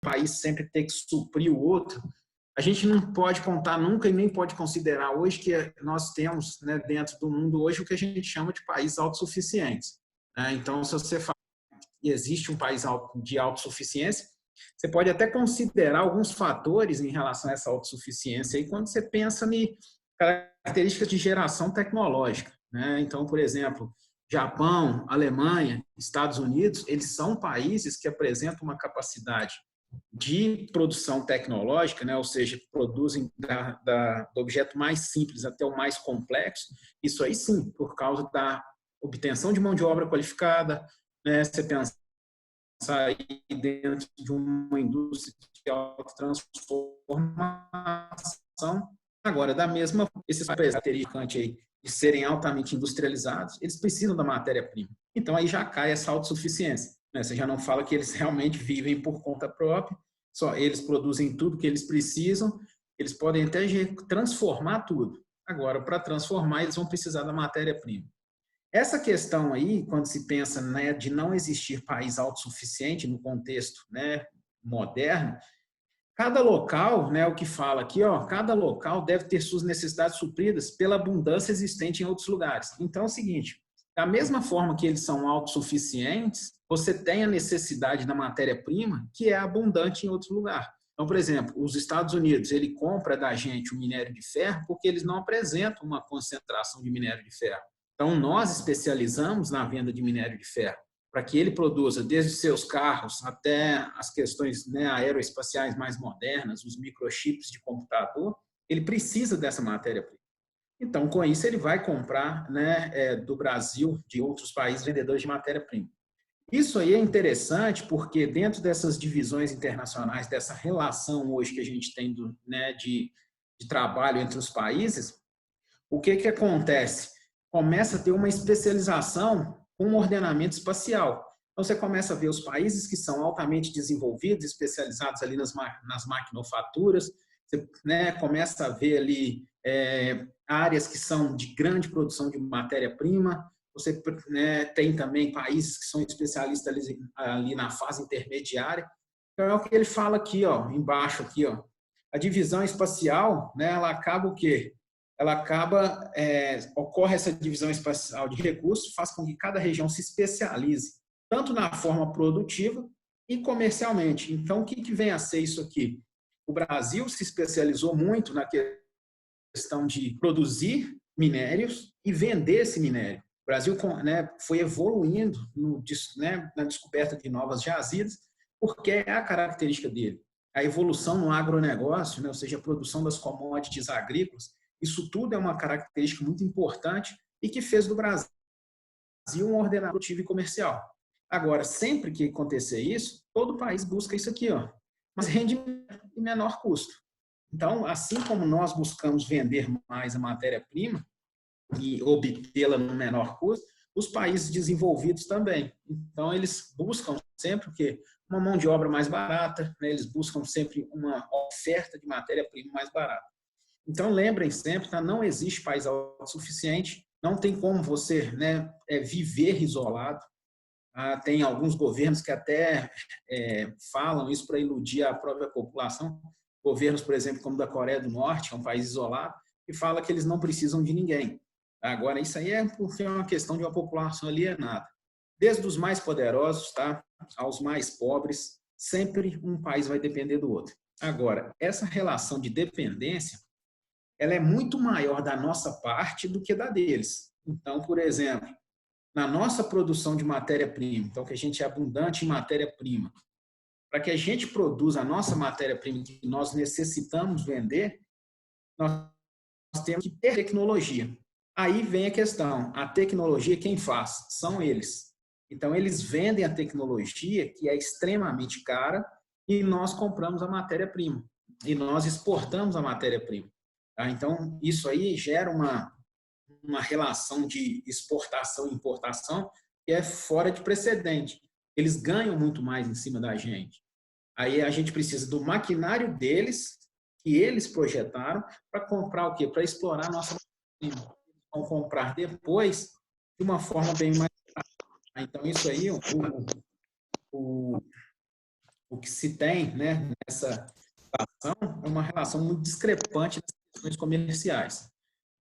país sempre ter que suprir o outro, a gente não pode contar nunca e nem pode considerar hoje que nós temos, né, dentro do mundo hoje o que a gente chama de países autossuficientes. Né? Então, se você fala que existe um país de autossuficiência, você pode até considerar alguns fatores em relação a essa autossuficiência aí quando você pensa em características de geração tecnológica. Né? Então, por exemplo, Japão, Alemanha, Estados Unidos, eles são países que apresentam uma capacidade de produção tecnológica, né? Ou seja, produzem do objeto mais simples até o mais complexo, isso aí sim, por causa da obtenção de mão de obra qualificada, né? Você pensar aí dentro de uma indústria de autotransformação. Agora, da mesma forma, esses características aí de serem altamente industrializados, eles precisam da matéria-prima. Então, aí já cai essa autossuficiência. Né? Você já não fala que eles realmente vivem por conta própria, só eles produzem tudo que eles precisam, eles podem até transformar tudo. Agora, para transformar, eles vão precisar da matéria-prima. Essa questão aí, quando se pensa, né, de não existir país autossuficiente no contexto, né, moderno, cada local, né, o que fala aqui, ó, cada local deve ter suas necessidades supridas pela abundância existente em outros lugares. Então é o seguinte, da mesma forma que eles são autossuficientes, você tem a necessidade da matéria-prima que é abundante em outro lugar. Então, por exemplo, os Estados Unidos, ele compra da gente o minério de ferro porque eles não apresentam uma concentração de minério de ferro. Então, nós especializamos na venda de minério de ferro para que ele produza desde seus carros até as questões, né, aeroespaciais mais modernas, os microchips de computador, ele precisa dessa matéria-prima. Então, com isso, ele vai comprar, né, do Brasil, de outros países vendedores de matéria-prima. Isso aí é interessante porque dentro dessas divisões internacionais, dessa relação hoje que a gente tem né, de trabalho entre os países, o que acontece? Começa a ter uma especialização com um ordenamento espacial. Então, você começa a ver os países que são altamente desenvolvidos, especializados ali nas maquinofaturas, você, né, começa a ver ali áreas que são de grande produção de matéria-prima, você, né, tem também países que são especialistas ali na fase intermediária. Então, é o que ele fala aqui, ó, embaixo, aqui, ó. A divisão espacial, né, ela acaba o quê? Ela acaba, ocorre essa divisão espacial de recursos, faz com que cada região se especialize, tanto na forma produtiva e comercialmente. Então, o que vem a ser isso aqui? O Brasil se especializou muito na questão de produzir minérios e vender esse minério. O Brasil, né, foi evoluindo né, na descoberta de novas jazidas, porque é a característica dele. A evolução no agronegócio, né, ou seja, a produção das commodities agrícolas, isso tudo é uma característica muito importante e que fez do Brasil um ordenamento produtivo e comercial. Agora, sempre que acontecer isso, todo país busca isso aqui, ó, mas rendimento e menor custo. Então, assim como nós buscamos vender mais a matéria-prima e obtê-la no menor custo, os países desenvolvidos também. Então, eles buscam sempre o quê? Uma mão de obra mais barata, né? Eles buscam sempre uma oferta de matéria-prima mais barata. Então, lembrem sempre, tá? Não existe país autossuficiente, não tem como você, né, viver isolado. Tem alguns governos que até falam isso para iludir a própria população. Governos, por exemplo, como o da Coreia do Norte, que é um país isolado, que fala que eles não precisam de ninguém. Agora, isso aí é porque é uma questão de uma população alienada. Desde os mais poderosos, tá, aos mais pobres, sempre um país vai depender do outro. Agora, essa relação de dependência, ela é muito maior da nossa parte do que da deles. Então, por exemplo, na nossa produção de matéria-prima, então que a gente é abundante em matéria-prima, para que a gente produza a nossa matéria-prima que nós necessitamos vender, nós temos que ter tecnologia. Aí vem a questão, a tecnologia quem faz? São eles. Então, eles vendem a tecnologia, que é extremamente cara, e nós compramos a matéria-prima. E nós exportamos a matéria-prima. Então, isso aí gera uma relação de exportação e importação que é fora de precedente. Eles ganham muito mais em cima da gente. Aí a gente precisa do maquinário deles, que eles projetaram, para comprar o quê? Para explorar a nossa matéria-prima. Vão comprar depois de uma forma bem mais... Então, isso aí, o que se tem, né, nessa relação é uma relação muito discrepante das questões comerciais.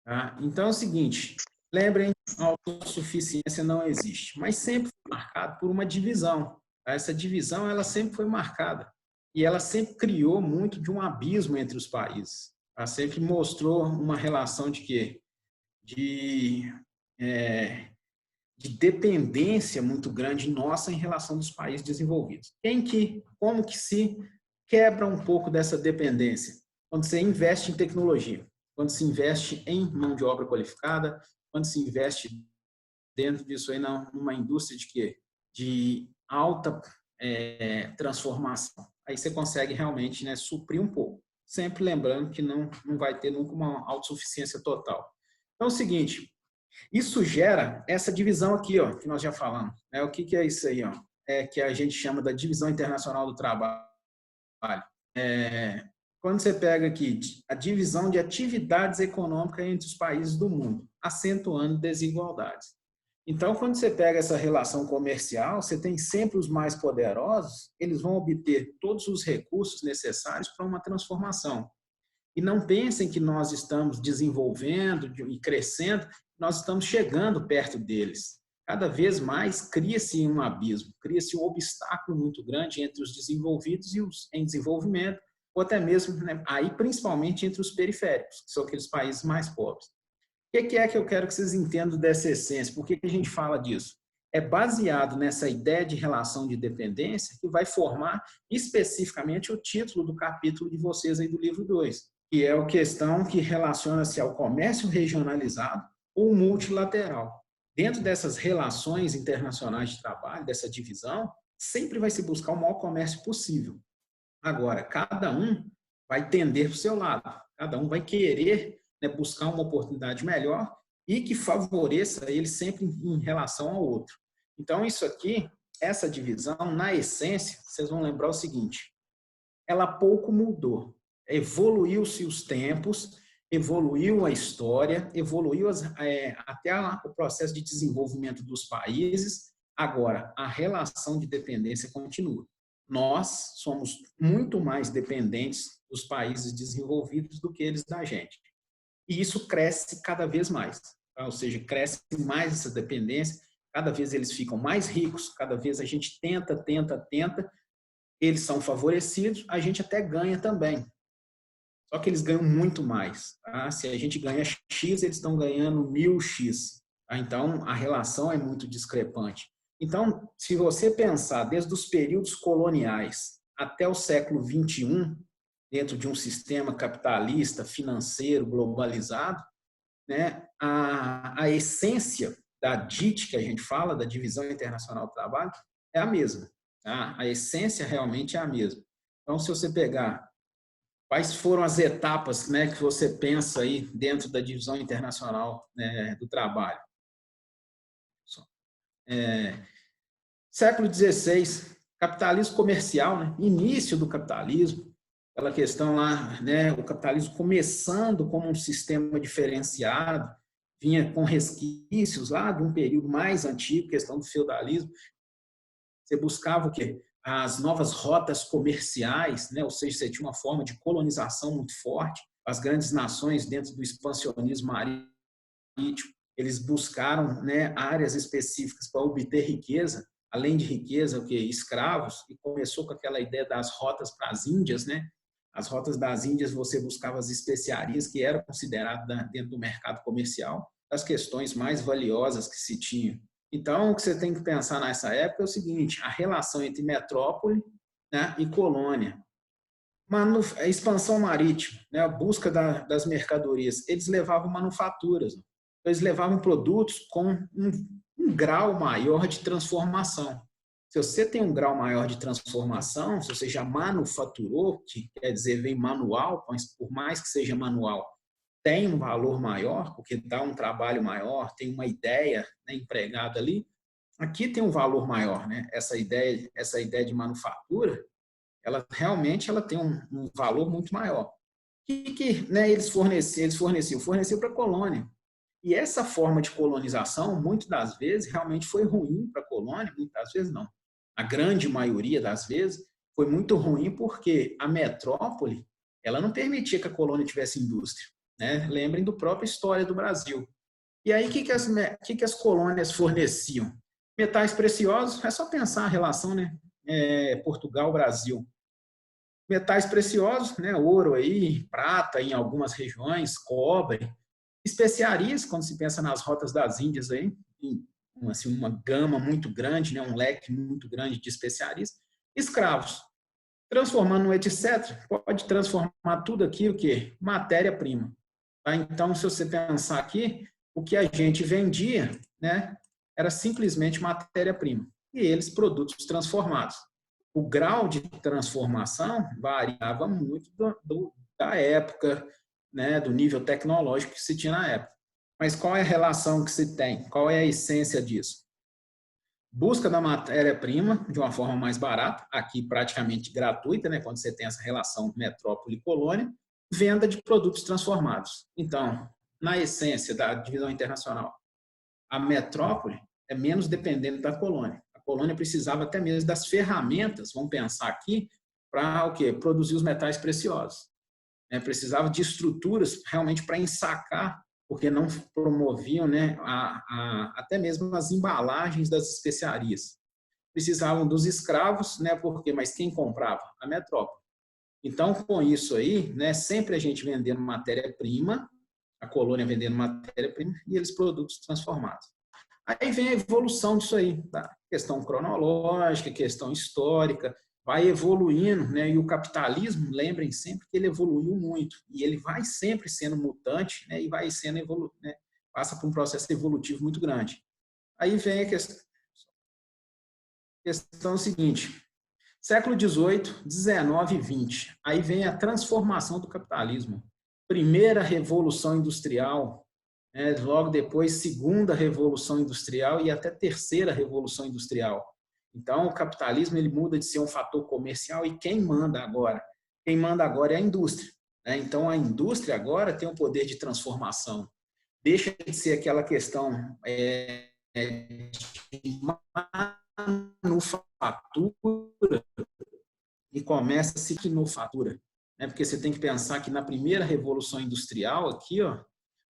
Tá? Então é o seguinte, lembrem, a autossuficiência não existe, mas sempre foi marcado por uma divisão. Tá? Essa divisão ela sempre foi marcada e ela sempre criou muito de um abismo entre os países. Ela sempre mostrou uma relação de quê? De, é, de dependência muito grande nossa em relação dos países desenvolvidos. Como que se quebra um pouco dessa dependência? Quando você investe em tecnologia, quando se investe em mão de obra qualificada, quando se investe dentro disso aí numa indústria de quê? De alta transformação. Aí você consegue realmente, né, suprir um pouco. Sempre lembrando que não vai ter nunca uma autossuficiência total. Então é o seguinte, isso gera essa divisão aqui, ó, que nós já falamos. Né? O que é isso aí? Ó? É que a gente chama da divisão internacional do trabalho. Quando você pega aqui a divisão de atividades econômicas entre os países do mundo, acentuando desigualdades. Então, quando você pega essa relação comercial, você tem sempre os mais poderosos, eles vão obter todos os recursos necessários para uma transformação. E não pensem que nós estamos desenvolvendo e crescendo, nós estamos chegando perto deles. Cada vez mais cria-se um abismo, cria-se um obstáculo muito grande entre os desenvolvidos e os em desenvolvimento, ou até mesmo, né, aí principalmente entre os periféricos, que são aqueles países mais pobres. O que é que eu quero que vocês entendam dessa essência? Por que a gente fala disso? É baseado nessa ideia de relação de dependência que vai formar especificamente o título do capítulo de vocês aí do livro 2, que é a questão que relaciona-se ao comércio regionalizado ou multilateral. Dentro dessas relações internacionais de trabalho, dessa divisão, sempre vai se buscar o maior comércio possível. Agora, cada um vai tender para o seu lado, cada um vai querer, né, buscar uma oportunidade melhor e que favoreça ele sempre em relação ao outro. Então, isso aqui, essa divisão, na essência, vocês vão lembrar o seguinte, ela pouco mudou. Evoluiu-se os tempos, evoluiu a história, evoluiu até o processo de desenvolvimento dos países. Agora, a relação de dependência continua. Nós somos muito mais dependentes dos países desenvolvidos do que eles da gente. E isso cresce cada vez mais. Tá? Ou seja, cresce mais essa dependência, cada vez eles ficam mais ricos, cada vez a gente tenta, eles são favorecidos, a gente até ganha também. Só que eles ganham muito mais. Tá? Se a gente ganha X, eles estão ganhando 1000X. Tá? Então, a relação é muito discrepante. Então, se você pensar desde os períodos coloniais até o século XXI, dentro de um sistema capitalista, financeiro, globalizado, né, a essência da DIT, que a gente fala, da Divisão Internacional do Trabalho, é a mesma. Tá? A essência realmente é a mesma. Então, se você pegar quais foram as etapas, né, que você pensa aí dentro da Divisão Internacional, né, do Trabalho. Século XVI, capitalismo comercial, né, início do capitalismo, aquela questão lá, né, o capitalismo começando como um sistema diferenciado, vinha com resquícios lá de um período mais antigo, questão do feudalismo. Você buscava o quê? As novas rotas comerciais, né? Ou seja, você tinha uma forma de colonização muito forte. As grandes nações, dentro do expansionismo marítimo, eles buscaram, né, áreas específicas para obter riqueza, além de riqueza, o quê? Escravos, e começou com aquela ideia das rotas para as Índias, né? As rotas das Índias, você buscava as especiarias que eram consideradas dentro do mercado comercial, as questões mais valiosas que se tinha. Então, o que você tem que pensar nessa época é o seguinte, a relação entre metrópole, né, e colônia. A expansão marítima, né, a busca das mercadorias, eles levavam manufaturas, eles levavam produtos com um grau maior de transformação. Se você tem um grau maior de transformação, se você já manufaturou, que quer dizer, vem manual, por mais que seja manual, tem um valor maior, porque dá um trabalho maior, tem uma ideia, né, empregada ali, aqui tem um valor maior, né? Essa ideia de manufatura, ela realmente tem um valor muito maior. Né, eles forneciam para a colônia. E essa forma de colonização, muitas das vezes, realmente foi ruim para a colônia, muitas vezes não. A grande maioria das vezes, foi muito ruim porque a metrópole, ela não permitia que a colônia tivesse indústria, né? Lembrem do própria história do Brasil. E aí, o que as colônias forneciam? Metais preciosos, é só pensar a relação, né? Portugal-Brasil. Metais preciosos, né? Ouro aí, prata em algumas regiões, cobre. Especiarias, quando se pensa nas rotas das Índias aí, assim, uma gama muito grande, né? Um leque muito grande de especiarias. Escravos. Transformando no etc., pode transformar tudo aquilo que matéria-prima. Tá? Então, se você pensar aqui, o que a gente vendia, né, era simplesmente matéria-prima e eles produtos transformados. O grau de transformação variava muito da época, né, do nível tecnológico que se tinha na época. Mas qual é a relação que se tem? Qual é a essência disso? Busca da matéria-prima de uma forma mais barata, aqui praticamente gratuita, né, quando você tem essa relação metrópole-colônia, venda de produtos transformados. Então, na essência da divisão internacional, a metrópole é menos dependente da colônia. A colônia precisava até mesmo das ferramentas, vamos pensar aqui, para o quê? Produzir os metais preciosos. Precisava de estruturas realmente para ensacar, porque não promoviam, né, até mesmo as embalagens das especiarias. Precisavam dos escravos, né, porque, mas quem comprava? A metrópole. Então, com isso aí, né, sempre a gente vendendo matéria-prima, a colônia vendendo matéria-prima e eles produtos transformados. Aí vem a evolução disso aí, tá? Questão cronológica, questão histórica, vai evoluindo, né? E o capitalismo, lembrem sempre que ele evoluiu muito e ele vai sempre sendo mutante, né? E vai sendo né? Passa por um processo evolutivo muito grande. Aí vem a questão seguinte: século XVIII, XIX e XX. Aí vem a transformação do capitalismo. Primeira revolução industrial, logo depois, segunda revolução industrial e até terceira revolução industrial. Então, o capitalismo ele muda de ser um fator comercial e quem manda agora? Quem manda agora é a indústria. Então, a indústria agora tem um poder de transformação. Deixa de ser aquela questão de manufatura e começa a se manufatura. Porque você tem que pensar que na primeira revolução industrial aqui, ó,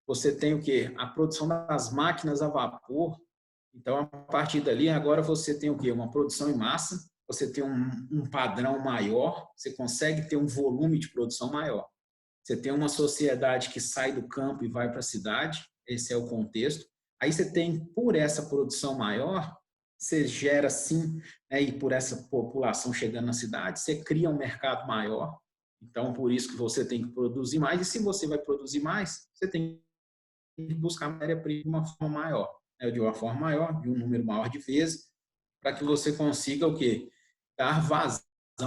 você tem o quê? A produção das máquinas a vapor. Então, a partir dali, agora você tem o quê? Uma produção em massa, você tem um padrão maior, você consegue ter um volume de produção maior. Você tem uma sociedade que sai do campo e vai para a cidade, esse é o contexto. Aí você tem, por essa produção maior, você gera sim, e por essa população chegando na cidade, você cria um mercado maior. Então, por isso que você tem que produzir mais, e se você vai produzir mais, você tem que buscar matéria-prima de uma forma maior, de uma forma maior, de um número maior de vezes, para que você consiga o quê? Dar vazão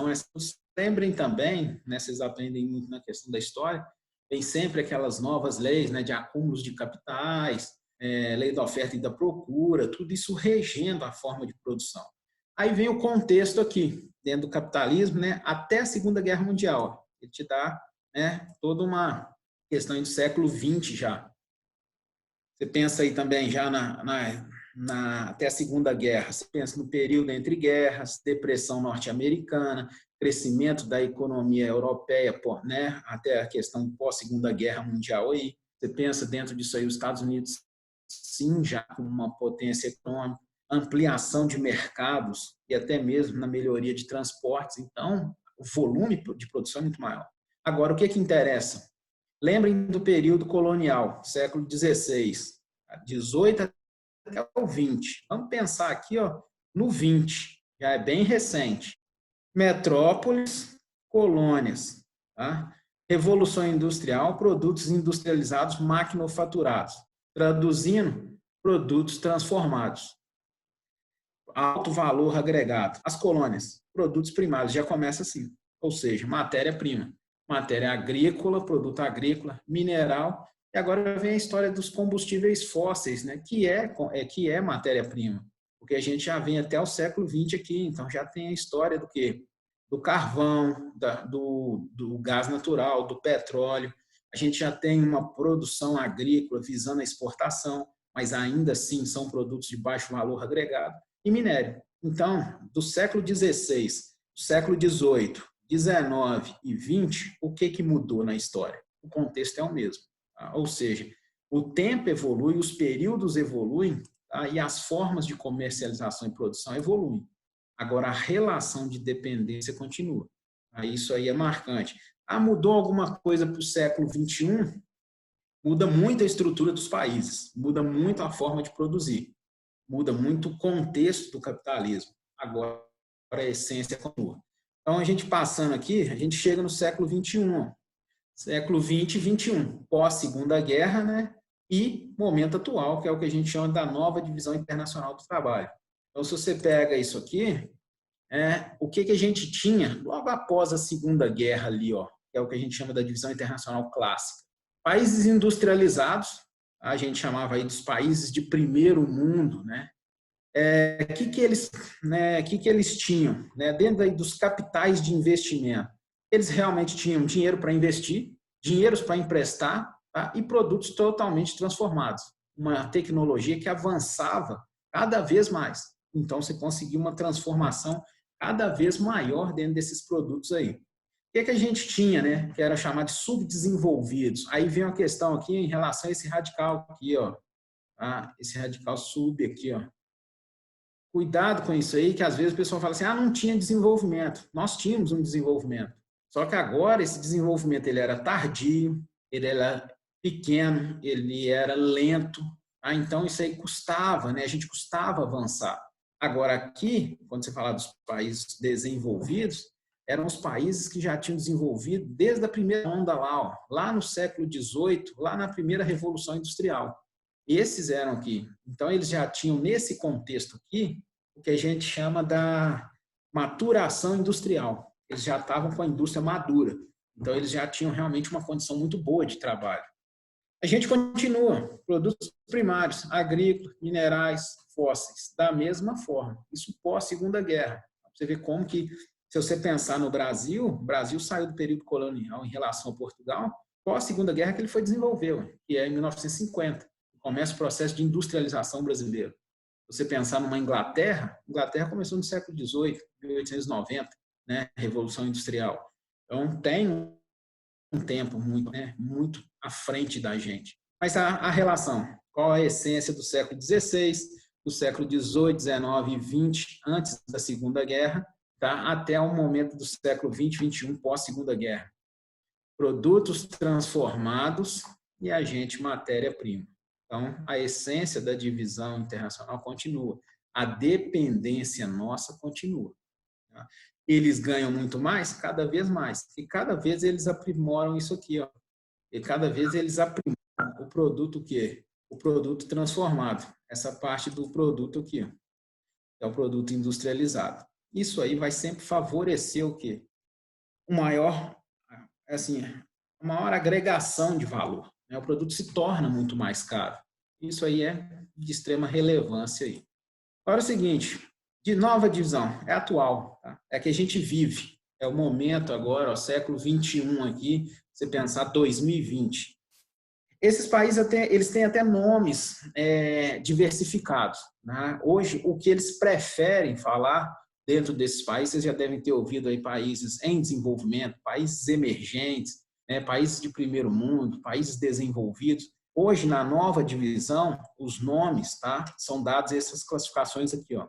a essas. Lembrem também, né, vocês aprendem muito na questão da história, tem sempre aquelas novas leis, né, de acúmulos de capitais, lei da oferta e da procura, tudo isso regendo a forma de produção. Aí vem o contexto aqui, dentro do capitalismo, né, até a Segunda Guerra Mundial. Ele te dá, né, toda uma questão do século XX já. Você pensa aí também já até a Segunda Guerra, você pensa no período entre guerras, depressão norte-americana, crescimento da economia europeia, né, até a questão pós-Segunda Guerra Mundial aí. Você pensa dentro disso aí os Estados Unidos, sim, já com uma potência econômica, ampliação de mercados e até mesmo na melhoria de transportes. Então, o volume de produção é muito maior. Agora, o que interessa? Lembrem do período colonial, século XVI, 18 até o 20. Vamos pensar aqui, ó, no 20, já é bem recente. Metrópoles, colônias, tá? Revolução industrial, produtos industrializados, maquinofaturados. Traduzindo, produtos transformados. Alto valor agregado. As colônias, produtos primários, já começa assim, ou seja, matéria-prima. Matéria agrícola, produto agrícola, mineral, e agora vem a história dos combustíveis fósseis, né? que é matéria-prima, porque a gente já vem até o século XX aqui, então já tem a história do quê? Do carvão, do gás natural, do petróleo, a gente já tem uma produção agrícola visando a exportação, mas ainda assim são produtos de baixo valor agregado, e minério. Então, do século XVI século XVIII, XIX e XX, o que mudou na história? O contexto é o mesmo. Tá? Ou seja, o tempo evolui, os períodos evoluem, tá? E as formas de comercialização e produção evoluem. Agora, a relação de dependência continua. Tá? Isso aí é marcante. Mudou alguma coisa para o século XXI? Muda muito a estrutura dos países, muda muito a forma de produzir, muda muito o contexto do capitalismo. Agora, a essência continua. Então, a gente passando aqui, a gente chega no século XXI, século XX e XXI, pós-Segunda Guerra, né? E momento atual, que é o que a gente chama da nova divisão internacional do trabalho. Então, se você pega isso aqui, o que a gente tinha logo após a Segunda Guerra ali, ó, que é o que a gente chama da divisão internacional clássica. Países industrializados, a gente chamava aí dos países de primeiro mundo, né? Que eles tinham, né? Dentro aí dos capitais de investimento? Eles realmente tinham dinheiro para investir, dinheiros para emprestar, tá? E produtos totalmente transformados. Uma tecnologia que avançava cada vez mais. Então, você conseguiu uma transformação cada vez maior dentro desses produtos aí. O que a gente tinha, né? Que era chamado de subdesenvolvidos. Aí vem uma questão aqui em relação a esse radical aqui, ó. Tá? Esse radical sub aqui, ó. Cuidado com isso aí, que às vezes o pessoal fala assim, não tinha desenvolvimento. Nós tínhamos um desenvolvimento. Só que agora esse desenvolvimento ele era tardio, ele era pequeno, ele era lento. Então isso aí custava, né? A gente custava avançar. Agora aqui, quando você fala dos países desenvolvidos, eram os países que já tinham desenvolvido desde a primeira onda lá, ó, lá no século XVIII, lá na primeira Revolução Industrial. Esses eram aqui. Então, eles já tinham, nesse contexto aqui, o que a gente chama da maturação industrial. Eles já estavam com a indústria madura. Então, eles já tinham realmente uma condição muito boa de trabalho. A gente continua. Produtos primários, agrícolas, minerais, fósseis, da mesma forma. Isso pós-Segunda Guerra. Você vê como que, se você pensar no Brasil, o Brasil saiu do período colonial em relação ao Portugal, pós-Segunda Guerra que ele foi desenvolver, que é em 1950. Começa o processo de industrialização brasileiro. Você pensar numa Inglaterra, a Inglaterra começou no século XVIII, 1890, né, Revolução Industrial. Então, tem um tempo muito, né, muito à frente da gente. Mas a relação, qual a essência do século XVI, do século XVIII, XIX e XX, antes da Segunda Guerra, tá, até o momento do século XX, XXI, pós-Segunda Guerra? Produtos transformados e agente matéria-prima. Então, a essência da divisão internacional continua. A dependência nossa continua. Tá? Eles ganham muito mais? Cada vez mais. E cada vez eles aprimoram isso aqui. Ó. E cada vez eles aprimoram o produto que o produto transformado. Essa parte do produto aqui. Ó. É o produto industrializado. Isso aí vai sempre favorecer o quê? Uma maior agregação de valor. O produto se torna muito mais caro. Isso aí é de extrema relevância aí. Agora é o seguinte, de nova divisão, é atual, tá? É que a gente vive, é o momento agora, ó, século XXI aqui, você pensar 2020. Esses países eles têm até nomes diversificados. Né? Hoje, o que eles preferem falar dentro desses países, vocês já devem ter ouvido aí países em desenvolvimento, países emergentes, né? Países de primeiro mundo, países desenvolvidos. Hoje, na nova divisão, os nomes, tá, são dados essas classificações aqui. Ó.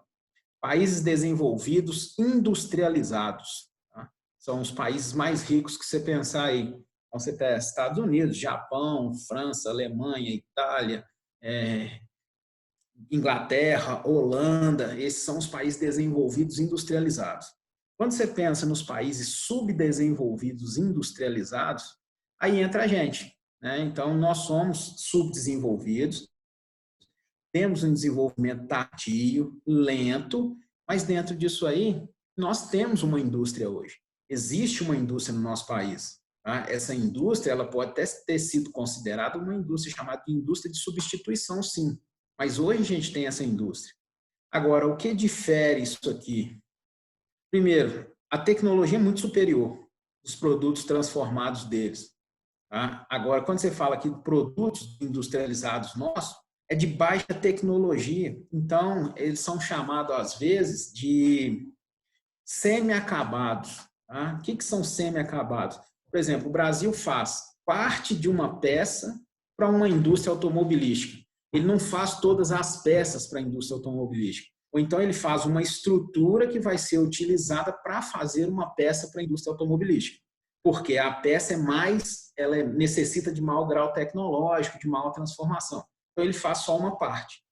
Países desenvolvidos industrializados. Tá? São os países mais ricos que você pensar aí. Então, você tem Estados Unidos, Japão, França, Alemanha, Itália, Inglaterra, Holanda, esses são os países desenvolvidos industrializados. Quando você pensa nos países subdesenvolvidos industrializados, aí entra a gente. Né? Então, nós somos subdesenvolvidos, temos um desenvolvimento tardio, lento, mas dentro disso aí, nós temos uma indústria hoje. Existe uma indústria no nosso país. Tá? Essa indústria ela pode até ter sido considerada uma indústria chamada de indústria de substituição, sim. Mas hoje a gente tem essa indústria. Agora, o que difere isso aqui? Primeiro, a tecnologia é muito superior, os produtos transformados deles. Tá? Agora, quando você fala aqui de produtos industrializados nossos, é de baixa tecnologia. Então, eles são chamados, às vezes, Semi-acabados. Tá? O que são semi-acabados? Por exemplo, o Brasil faz parte de uma peça para uma indústria automobilística. Ele não faz todas as peças para a indústria automobilística. Ou então ele faz uma estrutura que vai ser utilizada para fazer uma peça para a indústria automobilística. Porque a peça ela necessita de maior grau tecnológico, de maior transformação. Então ele faz só uma parte.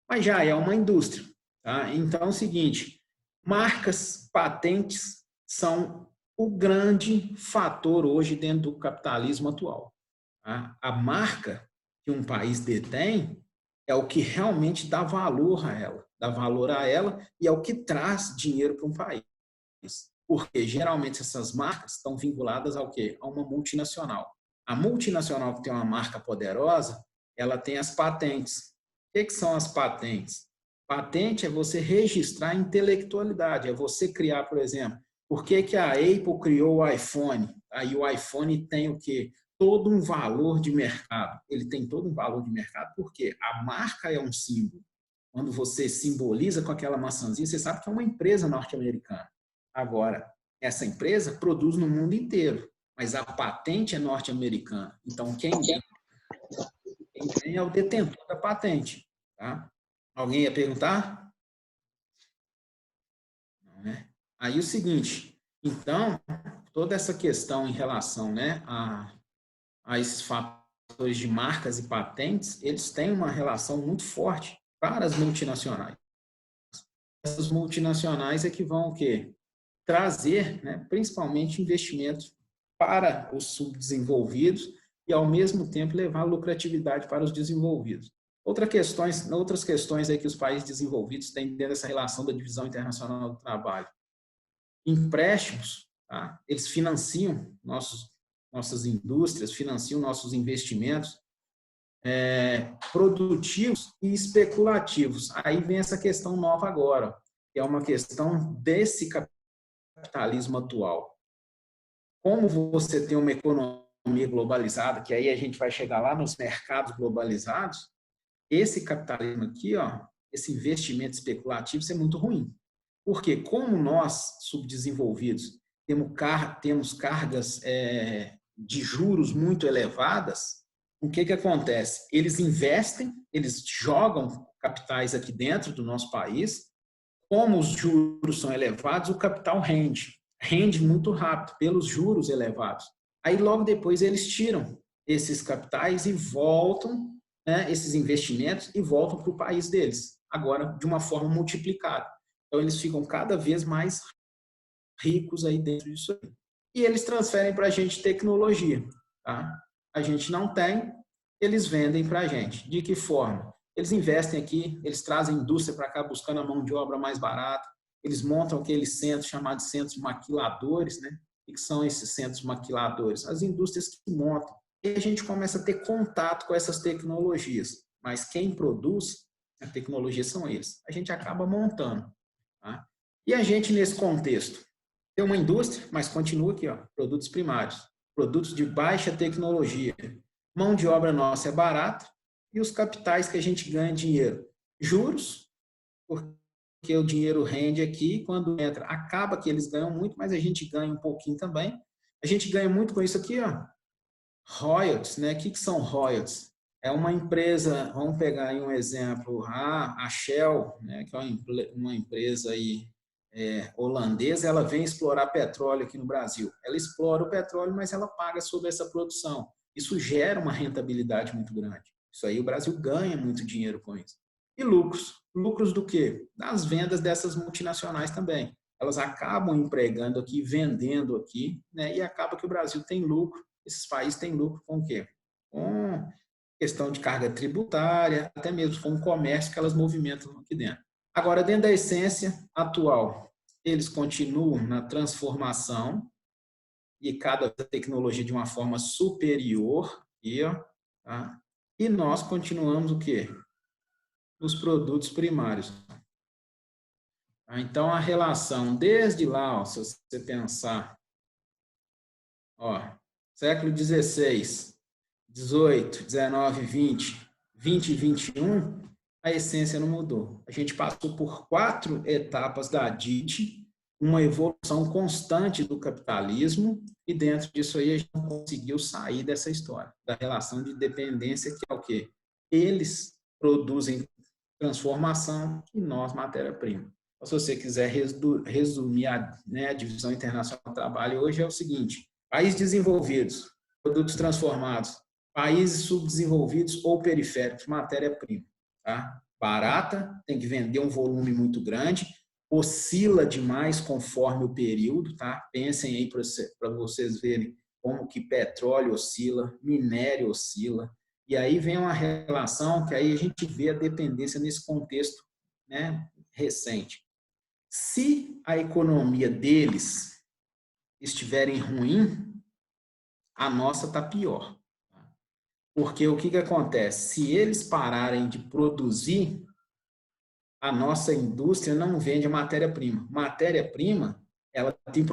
Mas já é uma indústria. Tá? Então é o seguinte, marcas, patentes são o grande fator hoje dentro do capitalismo atual. Tá? A marca que um país detém é o que realmente dá valor a ela e é o que traz dinheiro para um país. Porque geralmente essas marcas estão vinculadas ao quê? A uma multinacional. A multinacional que tem uma marca poderosa, ela tem as patentes. O que são as patentes? Patente é você registrar a intelectualidade, é você criar, por exemplo, por que a Apple criou o iPhone? Aí o iPhone tem o quê? Todo um valor de mercado. Ele tem todo um valor de mercado porque a marca é um símbolo. Quando você simboliza com aquela maçãzinha, você sabe que é uma empresa norte-americana. Agora, essa empresa produz no mundo inteiro, mas a patente é norte-americana. Então, quem ganha é o detentor da patente. Tá? Alguém ia perguntar? Não, né? Aí o seguinte, então, toda essa questão em relação, né, a esses fatores de marcas e patentes, eles têm uma relação muito forte para as multinacionais. Essas multinacionais é que vão o quê? Trazer, né, principalmente investimentos para os subdesenvolvidos e, ao mesmo tempo, levar lucratividade para os desenvolvidos. Outras questões aí que os países desenvolvidos têm dentro dessa relação da divisão internacional do trabalho. Empréstimos, tá? Eles financiam nossas indústrias, financiam nossos investimentos produtivos e especulativos. Aí vem essa questão nova agora, que é uma questão desse capitalismo atual. Como você tem uma economia globalizada, que aí a gente vai chegar lá nos mercados globalizados, esse capitalismo aqui, ó, esse investimento especulativo, isso é muito ruim. Porque como nós, subdesenvolvidos, temos cargas de juros muito elevadas, o que acontece? Eles investem, eles jogam capitais aqui dentro do nosso país, como os juros são elevados, o capital rende muito rápido pelos juros elevados. Aí logo depois eles tiram esses capitais e voltam, né, esses investimentos e voltam para o país deles, agora de uma forma multiplicada. Então eles ficam cada vez mais ricos aí dentro disso aí. E eles transferem para a gente tecnologia. Tá? A gente não tem, eles vendem para a gente. De que forma? Eles investem aqui, eles trazem indústria para cá buscando a mão de obra mais barata, eles montam aqueles centros chamados centros maquiladores, né? O que são esses centros maquiladores? As indústrias que montam. E a gente começa a ter contato com essas tecnologias. Mas quem produz a tecnologia são eles. A gente acaba montando. Tá? E a gente, nesse contexto, tem uma indústria, mas continua aqui, ó, produtos primários, produtos de baixa tecnologia. Mão de obra nossa é barata e os capitais que a gente ganha dinheiro. Juros, porque o dinheiro rende aqui, quando entra, acaba que eles ganham muito, mas a gente ganha um pouquinho também. A gente ganha muito com isso aqui, ó. Royalties, né? O que são royalties? É uma empresa, vamos pegar aí um exemplo, a Shell, né, que é uma empresa aí, holandesa, ela vem explorar petróleo aqui no Brasil. Ela explora o petróleo, mas ela paga sobre essa produção. Isso gera uma rentabilidade muito grande. Isso aí o Brasil ganha muito dinheiro com isso. E lucros. Lucros do quê? Das vendas dessas multinacionais também. Elas acabam empregando aqui, vendendo aqui, né, e acaba que o Brasil tem lucro. Esses países têm lucro com o quê? Com questão de carga tributária, até mesmo com o comércio que elas movimentam aqui dentro. Agora, dentro da essência atual, eles continuam na transformação e cada tecnologia de uma forma superior, tá? E nós continuamos o quê? Os produtos primários. Então, a relação desde lá, ó, se você pensar, ó, século XVI, 18, 19, 20, 20 e 21, a essência não mudou. A gente passou por 4 etapas da DIT, uma evolução constante do capitalismo e dentro disso aí a gente não conseguiu sair dessa história, da relação de dependência que é o quê? Eles produzem transformação e nós matéria-prima. Se você quiser resumir a divisão internacional do trabalho hoje é o seguinte, países desenvolvidos, produtos transformados, países subdesenvolvidos ou periféricos, matéria-prima. Tá? Barata, tem que vender um volume muito grande, oscila demais conforme o período, tá? Pensem aí para vocês verem como que petróleo oscila, minério oscila, e aí vem uma relação que aí a gente vê a dependência nesse contexto, né, recente. Se a economia deles estiverem ruim, a nossa está pior. Porque o que acontece? Se eles pararem de produzir, a nossa indústria não vende matéria-prima. Matéria-prima, ela tem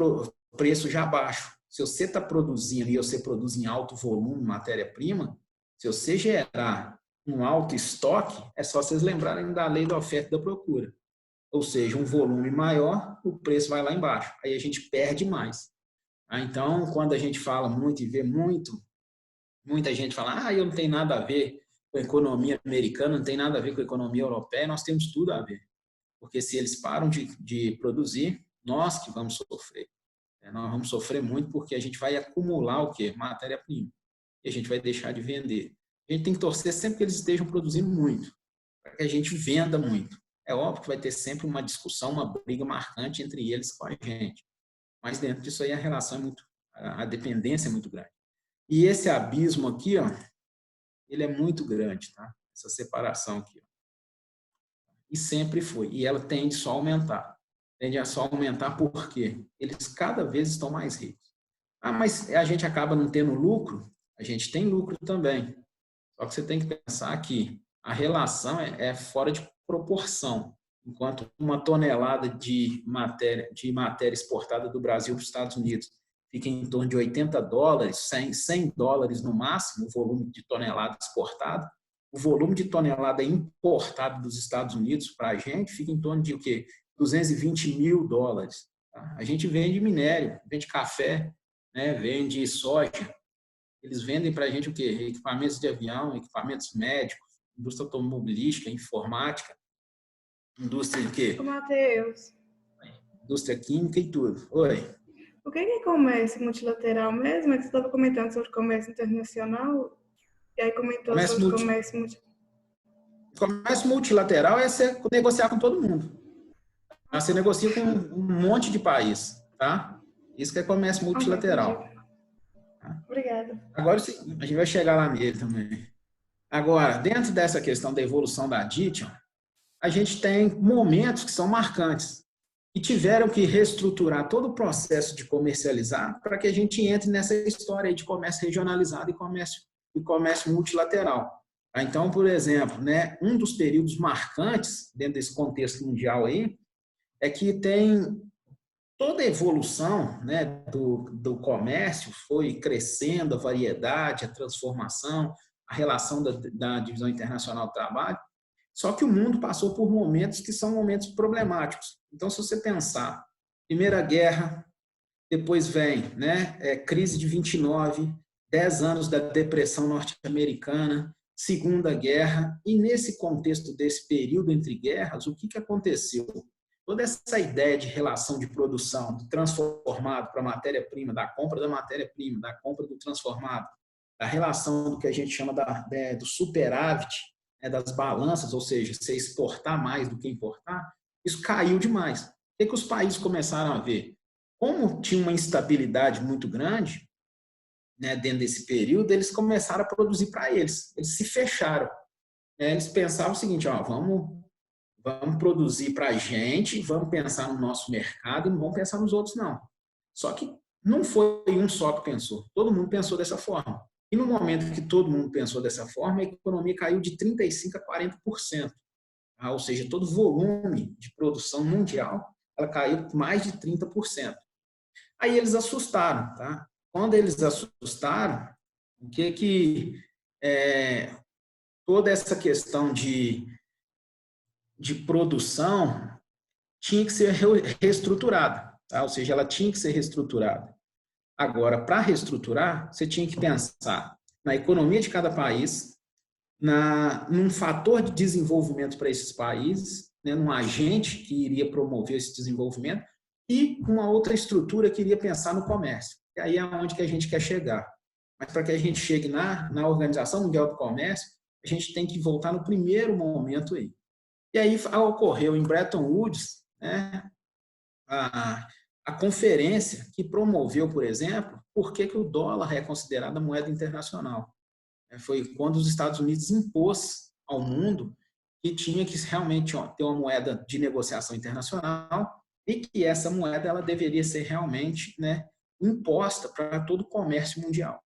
preço já baixo. Se você está produzindo e você produz em alto volume matéria-prima, se você gerar um alto estoque, é só vocês lembrarem da lei da oferta e da procura. Ou seja, um volume maior, o preço vai lá embaixo. Aí a gente perde mais. Então, quando a gente fala muito e vê muita gente fala, eu não tenho nada a ver com a economia americana, não tem nada a ver com a economia europeia, nós temos tudo a ver. Porque se eles param de produzir, nós que vamos sofrer. Nós vamos sofrer muito porque a gente vai acumular o quê? Matéria-prima. E a gente vai deixar de vender. A gente tem que torcer sempre que eles estejam produzindo muito, para que a gente venda muito. É óbvio que vai ter sempre uma discussão, uma briga marcante entre eles com a gente. Mas dentro disso aí a relação é muito, a dependência é muito grande. E esse abismo aqui, ó, ele é muito grande, tá? Essa separação aqui. Ó. E sempre foi. E ela tende só a aumentar. Tende a só aumentar porque eles cada vez estão mais ricos. Mas a gente acaba não tendo lucro? A gente tem lucro também. Só que você tem que pensar que a relação é fora de proporção. Enquanto uma tonelada de matéria exportada do Brasil para os Estados Unidos fica em torno de $80, $100 no máximo, o volume de tonelada exportada, o volume de tonelada importada dos Estados Unidos para a gente fica em torno de o quê? $220 mil. Tá? A gente vende minério, vende café, né? Vende soja. Eles vendem para a gente o quê? Equipamentos de avião, equipamentos médicos, indústria automobilística, informática, indústria de quê? Matheus. Indústria química e tudo. Oi. O que é comércio multilateral mesmo? É que você estava comentando sobre comércio internacional e aí comentou sobre comércio multilateral. Comércio multilateral é você negociar com todo mundo. Você negocia com um monte de país, tá? Isso que é comércio multilateral. Obrigada. Agora a gente vai chegar lá nele também. Agora, dentro dessa questão da evolução da Addition, a gente tem momentos que são marcantes e tiveram que reestruturar todo o processo de comercializar para que a gente entre nessa história aí de comércio regionalizado e comércio multilateral. Então, por exemplo, né, um dos períodos marcantes dentro desse contexto mundial aí é que tem toda a evolução, né, do comércio foi crescendo, a variedade, a transformação, a relação da divisão internacional do trabalho, só que o mundo passou por momentos que são momentos problemáticos. Então, se você pensar, Primeira Guerra, depois vem, né, crise de 29, 10 anos da depressão norte-americana, Segunda Guerra, e nesse contexto desse período entre guerras, o que aconteceu? Toda essa ideia de relação de produção, do transformado para matéria-prima, da compra da matéria-prima, da compra do transformado, da relação do que a gente chama do superávit, das balanças, ou seja, você exportar mais do que importar, isso caiu demais. O que os países começaram a ver? Como tinha uma instabilidade muito grande, né, dentro desse período, eles começaram a produzir para eles. Eles se fecharam. Eles pensavam o seguinte, vamos produzir para a gente, vamos pensar no nosso mercado e não vamos pensar nos outros, não. Só que não foi um só que pensou. Todo mundo pensou dessa forma. E no momento que todo mundo pensou dessa forma, a economia caiu de 35% a 40%. Ou seja, todo o volume de produção mundial ela caiu mais de 30%. Aí eles assustaram. Tá? Quando eles assustaram, o que toda essa questão de produção tinha que ser reestruturada. tá? Ou seja, ela tinha que ser reestruturada. Agora, para reestruturar, você tinha que pensar na economia de cada país, num fator de desenvolvimento para esses países, né, num agente que iria promover esse desenvolvimento e uma outra estrutura que iria pensar no comércio. E aí é onde que a gente quer chegar. Mas para que a gente chegue na Organização Mundial do Comércio, a gente tem que voltar no primeiro momento aí. E aí ocorreu em Bretton Woods, né, a conferência que promoveu, por exemplo, por que o dólar é considerado a moeda internacional. Foi quando os Estados Unidos impôs ao mundo que tinha que realmente ter uma moeda de negociação internacional e que essa moeda ela deveria ser realmente, né, imposta para todo o comércio mundial.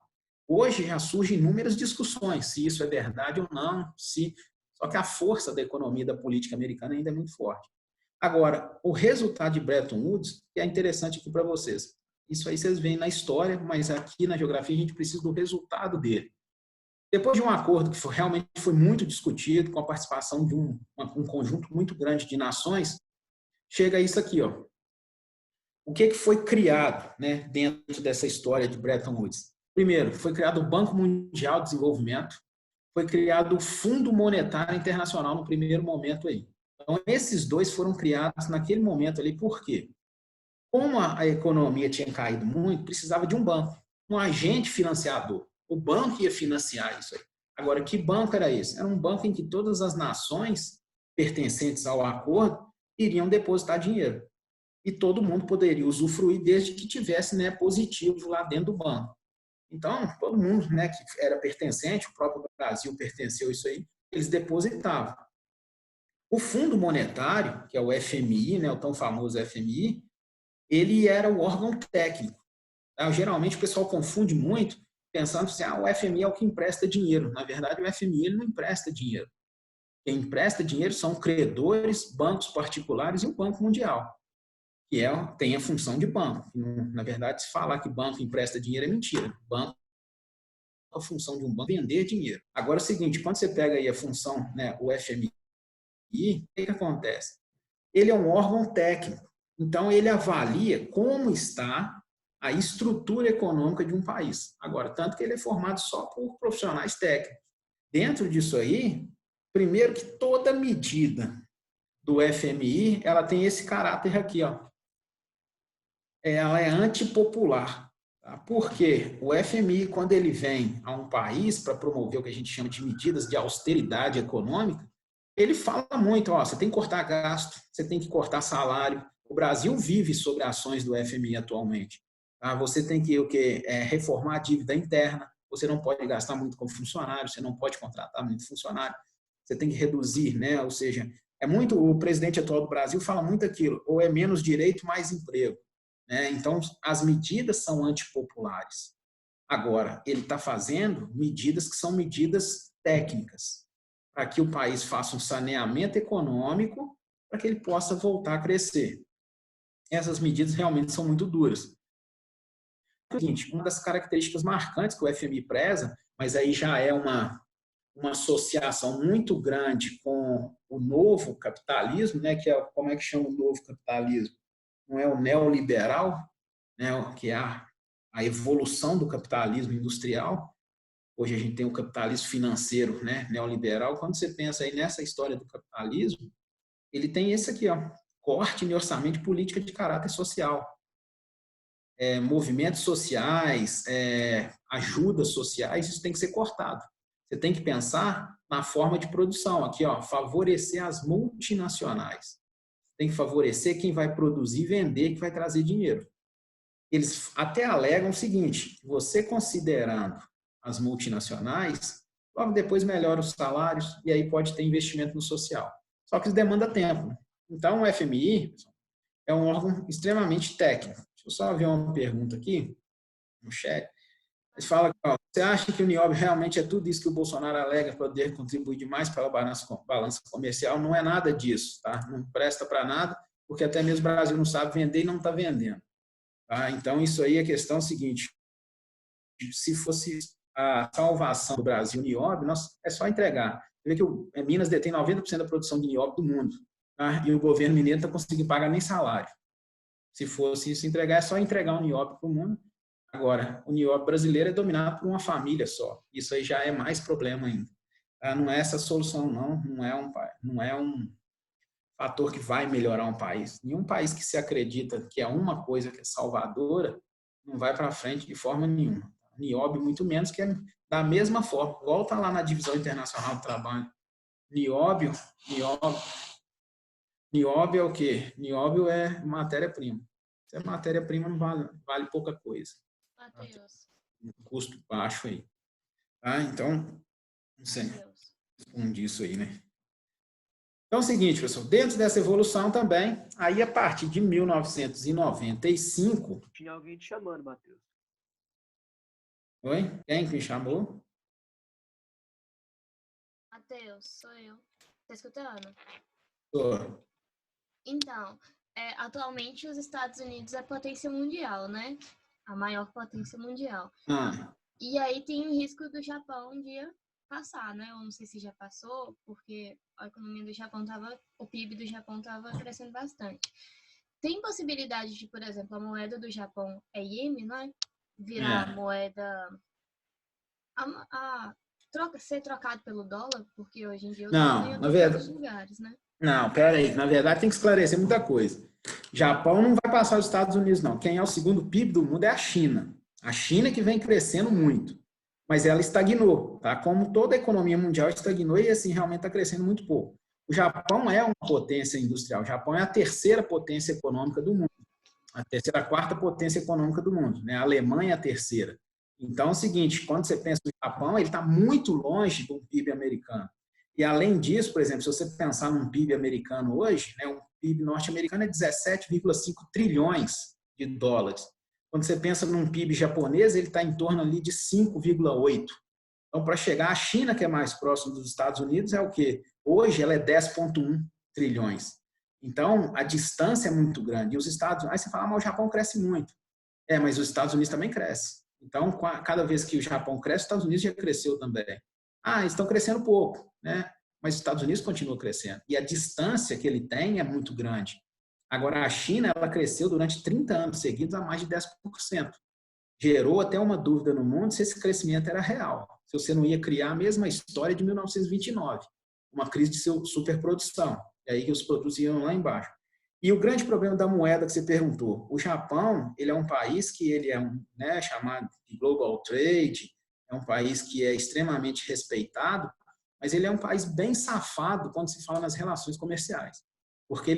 Hoje já surgem inúmeras discussões se isso é verdade ou não, só que a força da economia e da política americana ainda é muito forte. Agora, o resultado de Bretton Woods é interessante aqui para vocês. Isso aí vocês veem na história, mas aqui na geografia a gente precisa do resultado dele. Depois de um acordo que realmente foi muito discutido, com a participação de um conjunto muito grande de nações, chega a isso aqui, ó. O que foi criado, né, dentro dessa história de Bretton Woods? Primeiro, foi criado o Banco Mundial de Desenvolvimento, foi criado o Fundo Monetário Internacional no primeiro momento aí. Então, esses dois foram criados naquele momento ali, por quê? Como a economia tinha caído muito, precisava de um banco, um agente financiador. O banco ia financiar isso aí. Agora, que banco era esse? Era um banco em que todas as nações pertencentes ao acordo iriam depositar dinheiro. E todo mundo poderia usufruir desde que tivesse, né, positivo lá dentro do banco. Então, todo mundo, né, que era pertencente, o próprio Brasil pertenceu a isso aí, eles depositavam. O Fundo Monetário, que é o FMI, né, o tão famoso FMI, ele era o órgão técnico. Geralmente o pessoal confunde muito, pensando assim, o FMI é o que empresta dinheiro. Na verdade, o FMI ele não empresta dinheiro. Quem empresta dinheiro são credores, bancos particulares e o Banco Mundial, que tem a função de banco. Na verdade, se falar que banco empresta dinheiro é mentira. Banco, a função de um banco é vender dinheiro. Agora é o seguinte, quando você pega aí a função, né, o FMI, o que acontece? Ele é um órgão técnico. Então, ele avalia como está a estrutura econômica de um país. Agora, tanto que ele é formado só por profissionais técnicos. Dentro disso aí, primeiro que toda medida do FMI, ela tem esse caráter aqui, ó. Ela é antipopular. Tá? Porque o FMI, quando ele vem a um país para promover o que a gente chama de medidas de austeridade econômica, ele fala muito, você tem que cortar gasto, você tem que cortar salário. O Brasil vive sobre ações do FMI atualmente. Tá? Você tem que reformar a dívida interna, você não pode gastar muito com funcionário, você não pode contratar muito funcionário, você tem que reduzir, né? Ou seja, o presidente atual do Brasil fala muito aquilo, ou é menos direito, mais emprego. Né? Então, as medidas são antipopulares. Agora, ele está fazendo medidas que são medidas técnicas, para que o país faça um saneamento econômico, para que ele possa voltar a crescer. Essas medidas realmente são muito duras. É o seguinte, uma das características marcantes que o FMI preza, mas aí já é uma associação muito grande com o novo capitalismo, né, que como é que chama o novo capitalismo? Não é o neoliberal, né, que é a evolução do capitalismo industrial. Hoje a gente tem o capitalismo financeiro, né, neoliberal. Quando você pensa aí nessa história do capitalismo, ele tem esse aqui, corte em orçamento de política de caráter social. Movimentos sociais, ajudas sociais, isso tem que ser cortado. Você tem que pensar na forma de produção, aqui, favorecer as multinacionais. Tem que favorecer quem vai produzir e vender, que vai trazer dinheiro. Eles até alegam o seguinte, você considerando as multinacionais, logo depois melhora os salários e aí pode ter investimento no social. Só que isso demanda tempo. Então, o FMI é um órgão extremamente técnico. Deixa eu só ver uma pergunta aqui no chat. Ele fala, você acha que o Nióbio realmente é tudo isso que o Bolsonaro alega para poder contribuir demais para a balança comercial? Não é nada disso, tá? Não presta para nada, porque até mesmo o Brasil não sabe vender e não está vendendo. Tá? Então, isso aí é a questão seguinte. Se fosse a salvação do Brasil nióbio, é só entregar. Você vê que Minas detém 90% da produção de nióbio do mundo, tá? E o governo mineiro não está conseguindo pagar nem salário. Se fosse isso entregar, é só entregar o nióbio para o mundo. Agora, o nióbio brasileiro é dominado por uma família só. Isso aí já é mais problema ainda. Não é essa solução, não. Não é um fator que vai melhorar um país. Nenhum país que se acredita que é uma coisa que é salvadora não vai para frente de forma nenhuma. Nióbio, muito menos, que é da mesma forma. Volta lá na divisão internacional do trabalho. Nióbio é o quê? Nióbio é matéria-prima. Se é matéria-prima, não vale pouca coisa. Matheus. Um custo baixo aí. Tá? Então, não sei. Respondi isso aí, né? Então é o seguinte, pessoal. Dentro dessa evolução também, aí a partir de 1995... Tinha alguém te chamando, Matheus. Oi? Quem que me chamou? Matheus, sou eu. Tá escutando? Tô. Então, atualmente os Estados Unidos é potência mundial, né? A maior potência mundial. E aí tem o risco do Japão um dia passar, né? Eu não sei se já passou, porque a economia do Japão o PIB do Japão estava crescendo bastante. Tem possibilidade de, por exemplo, a moeda do Japão é iene, né? Virar moeda... ser trocado pelo dólar, porque hoje em dia o dólar ganha em todos os lugares, né? Não, peraí. Na verdade, tem que esclarecer muita coisa. Japão não vai passar os Estados Unidos, não. Quem é o segundo PIB do mundo é a China. A China que vem crescendo muito. Mas ela estagnou, tá? Como toda a economia mundial estagnou e, assim, realmente está crescendo muito pouco. O Japão é uma potência industrial. O Japão é a terceira potência econômica do mundo. A quarta potência econômica do mundo, né? A Alemanha é a terceira. Então, é o seguinte, quando você pensa no Japão, ele está muito longe do PIB americano. E, além disso, por exemplo, se você pensar num PIB americano hoje, né, o PIB norte-americano é 17,5 trilhões de dólares. Quando você pensa num PIB japonês, ele está em torno ali de 5,8. Então, para chegar à China, que é mais próximo dos Estados Unidos, é o quê? Hoje, ela é 10,1 trilhões. Então, a distância é muito grande. E os Estados Unidos... Aí você fala, mas o Japão cresce muito. Mas os Estados Unidos também crescem. Então, cada vez que o Japão cresce, os Estados Unidos já cresceu também. Eles estão crescendo pouco, né? Mas os Estados Unidos continuam crescendo. E a distância que ele tem é muito grande. Agora, a China, ela cresceu durante 30 anos seguidos a mais de 10%. Gerou até uma dúvida no mundo se esse crescimento era real. Se você não ia criar a mesma história de 1929, uma crise de superprodução. E aí que os produtos iam lá embaixo. E o grande problema da moeda que você perguntou, o Japão, ele é um país que ele é chamado de global trade, é um país que é extremamente respeitado, mas ele é um país bem safado quando se fala nas relações comerciais. Porque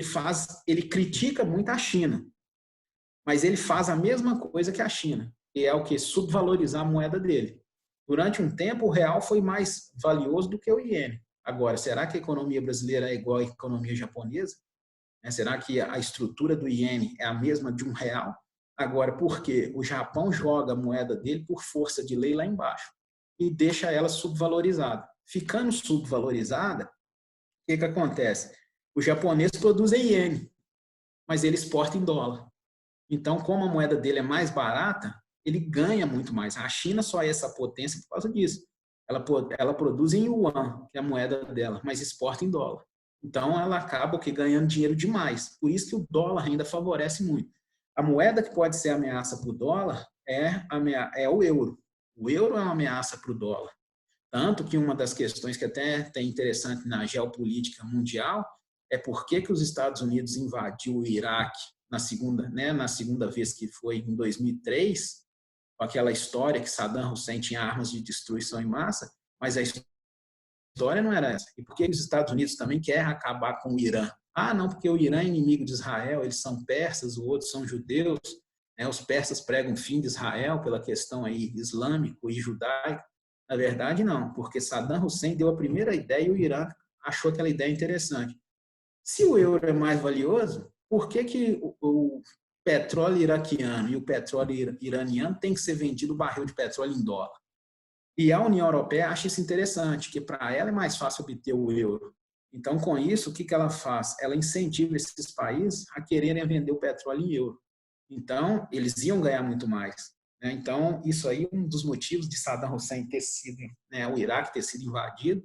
ele critica muito a China, mas ele faz a mesma coisa que a China, que é o quê? Subvalorizar a moeda dele. Durante um tempo, o real foi mais valioso do que o iene. Agora, será que a economia brasileira é igual à economia japonesa? Será que a estrutura do iene é a mesma de um real? Agora, por quê? O Japão joga a moeda dele por força de lei lá embaixo e deixa ela subvalorizada. Ficando subvalorizada, o que acontece? O japonês produz em iene, mas ele exporta em dólar. Então, como a moeda dele é mais barata, ele ganha muito mais. A China só é essa potência por causa disso. Ela produz em yuan, que é a moeda dela, mas exporta em dólar. Então, ela acaba ganhando dinheiro demais. Por isso que o dólar ainda favorece muito. A moeda que pode ser ameaça para o dólar é o euro. O euro é uma ameaça para o dólar. Tanto que uma das questões que até é interessante na geopolítica mundial é por que os Estados Unidos invadiu o Iraque na segunda vez que foi em 2003, com aquela história que Saddam Hussein tinha armas de destruição em massa, mas a história não era essa. E por que os Estados Unidos também querem acabar com o Irã? Não, porque o Irã é inimigo de Israel, eles são persas, os outros são judeus, né? Os persas pregam o fim de Israel pela questão aí islâmico e judaico. Na verdade, não, porque Saddam Hussein deu a primeira ideia e o Irã achou aquela ideia interessante. Se o euro é mais valioso, por que o petróleo iraquiano e o petróleo iraniano tem que ser vendido o barril de petróleo em dólar? E a União Europeia acha isso interessante, que para ela é mais fácil obter o euro. Então, com isso, o que ela faz? Ela incentiva esses países a quererem vender o petróleo em euro. Então, eles iam ganhar muito mais. Então, isso aí, um dos motivos de Saddam Hussein ter sido, o Iraque ter sido invadido,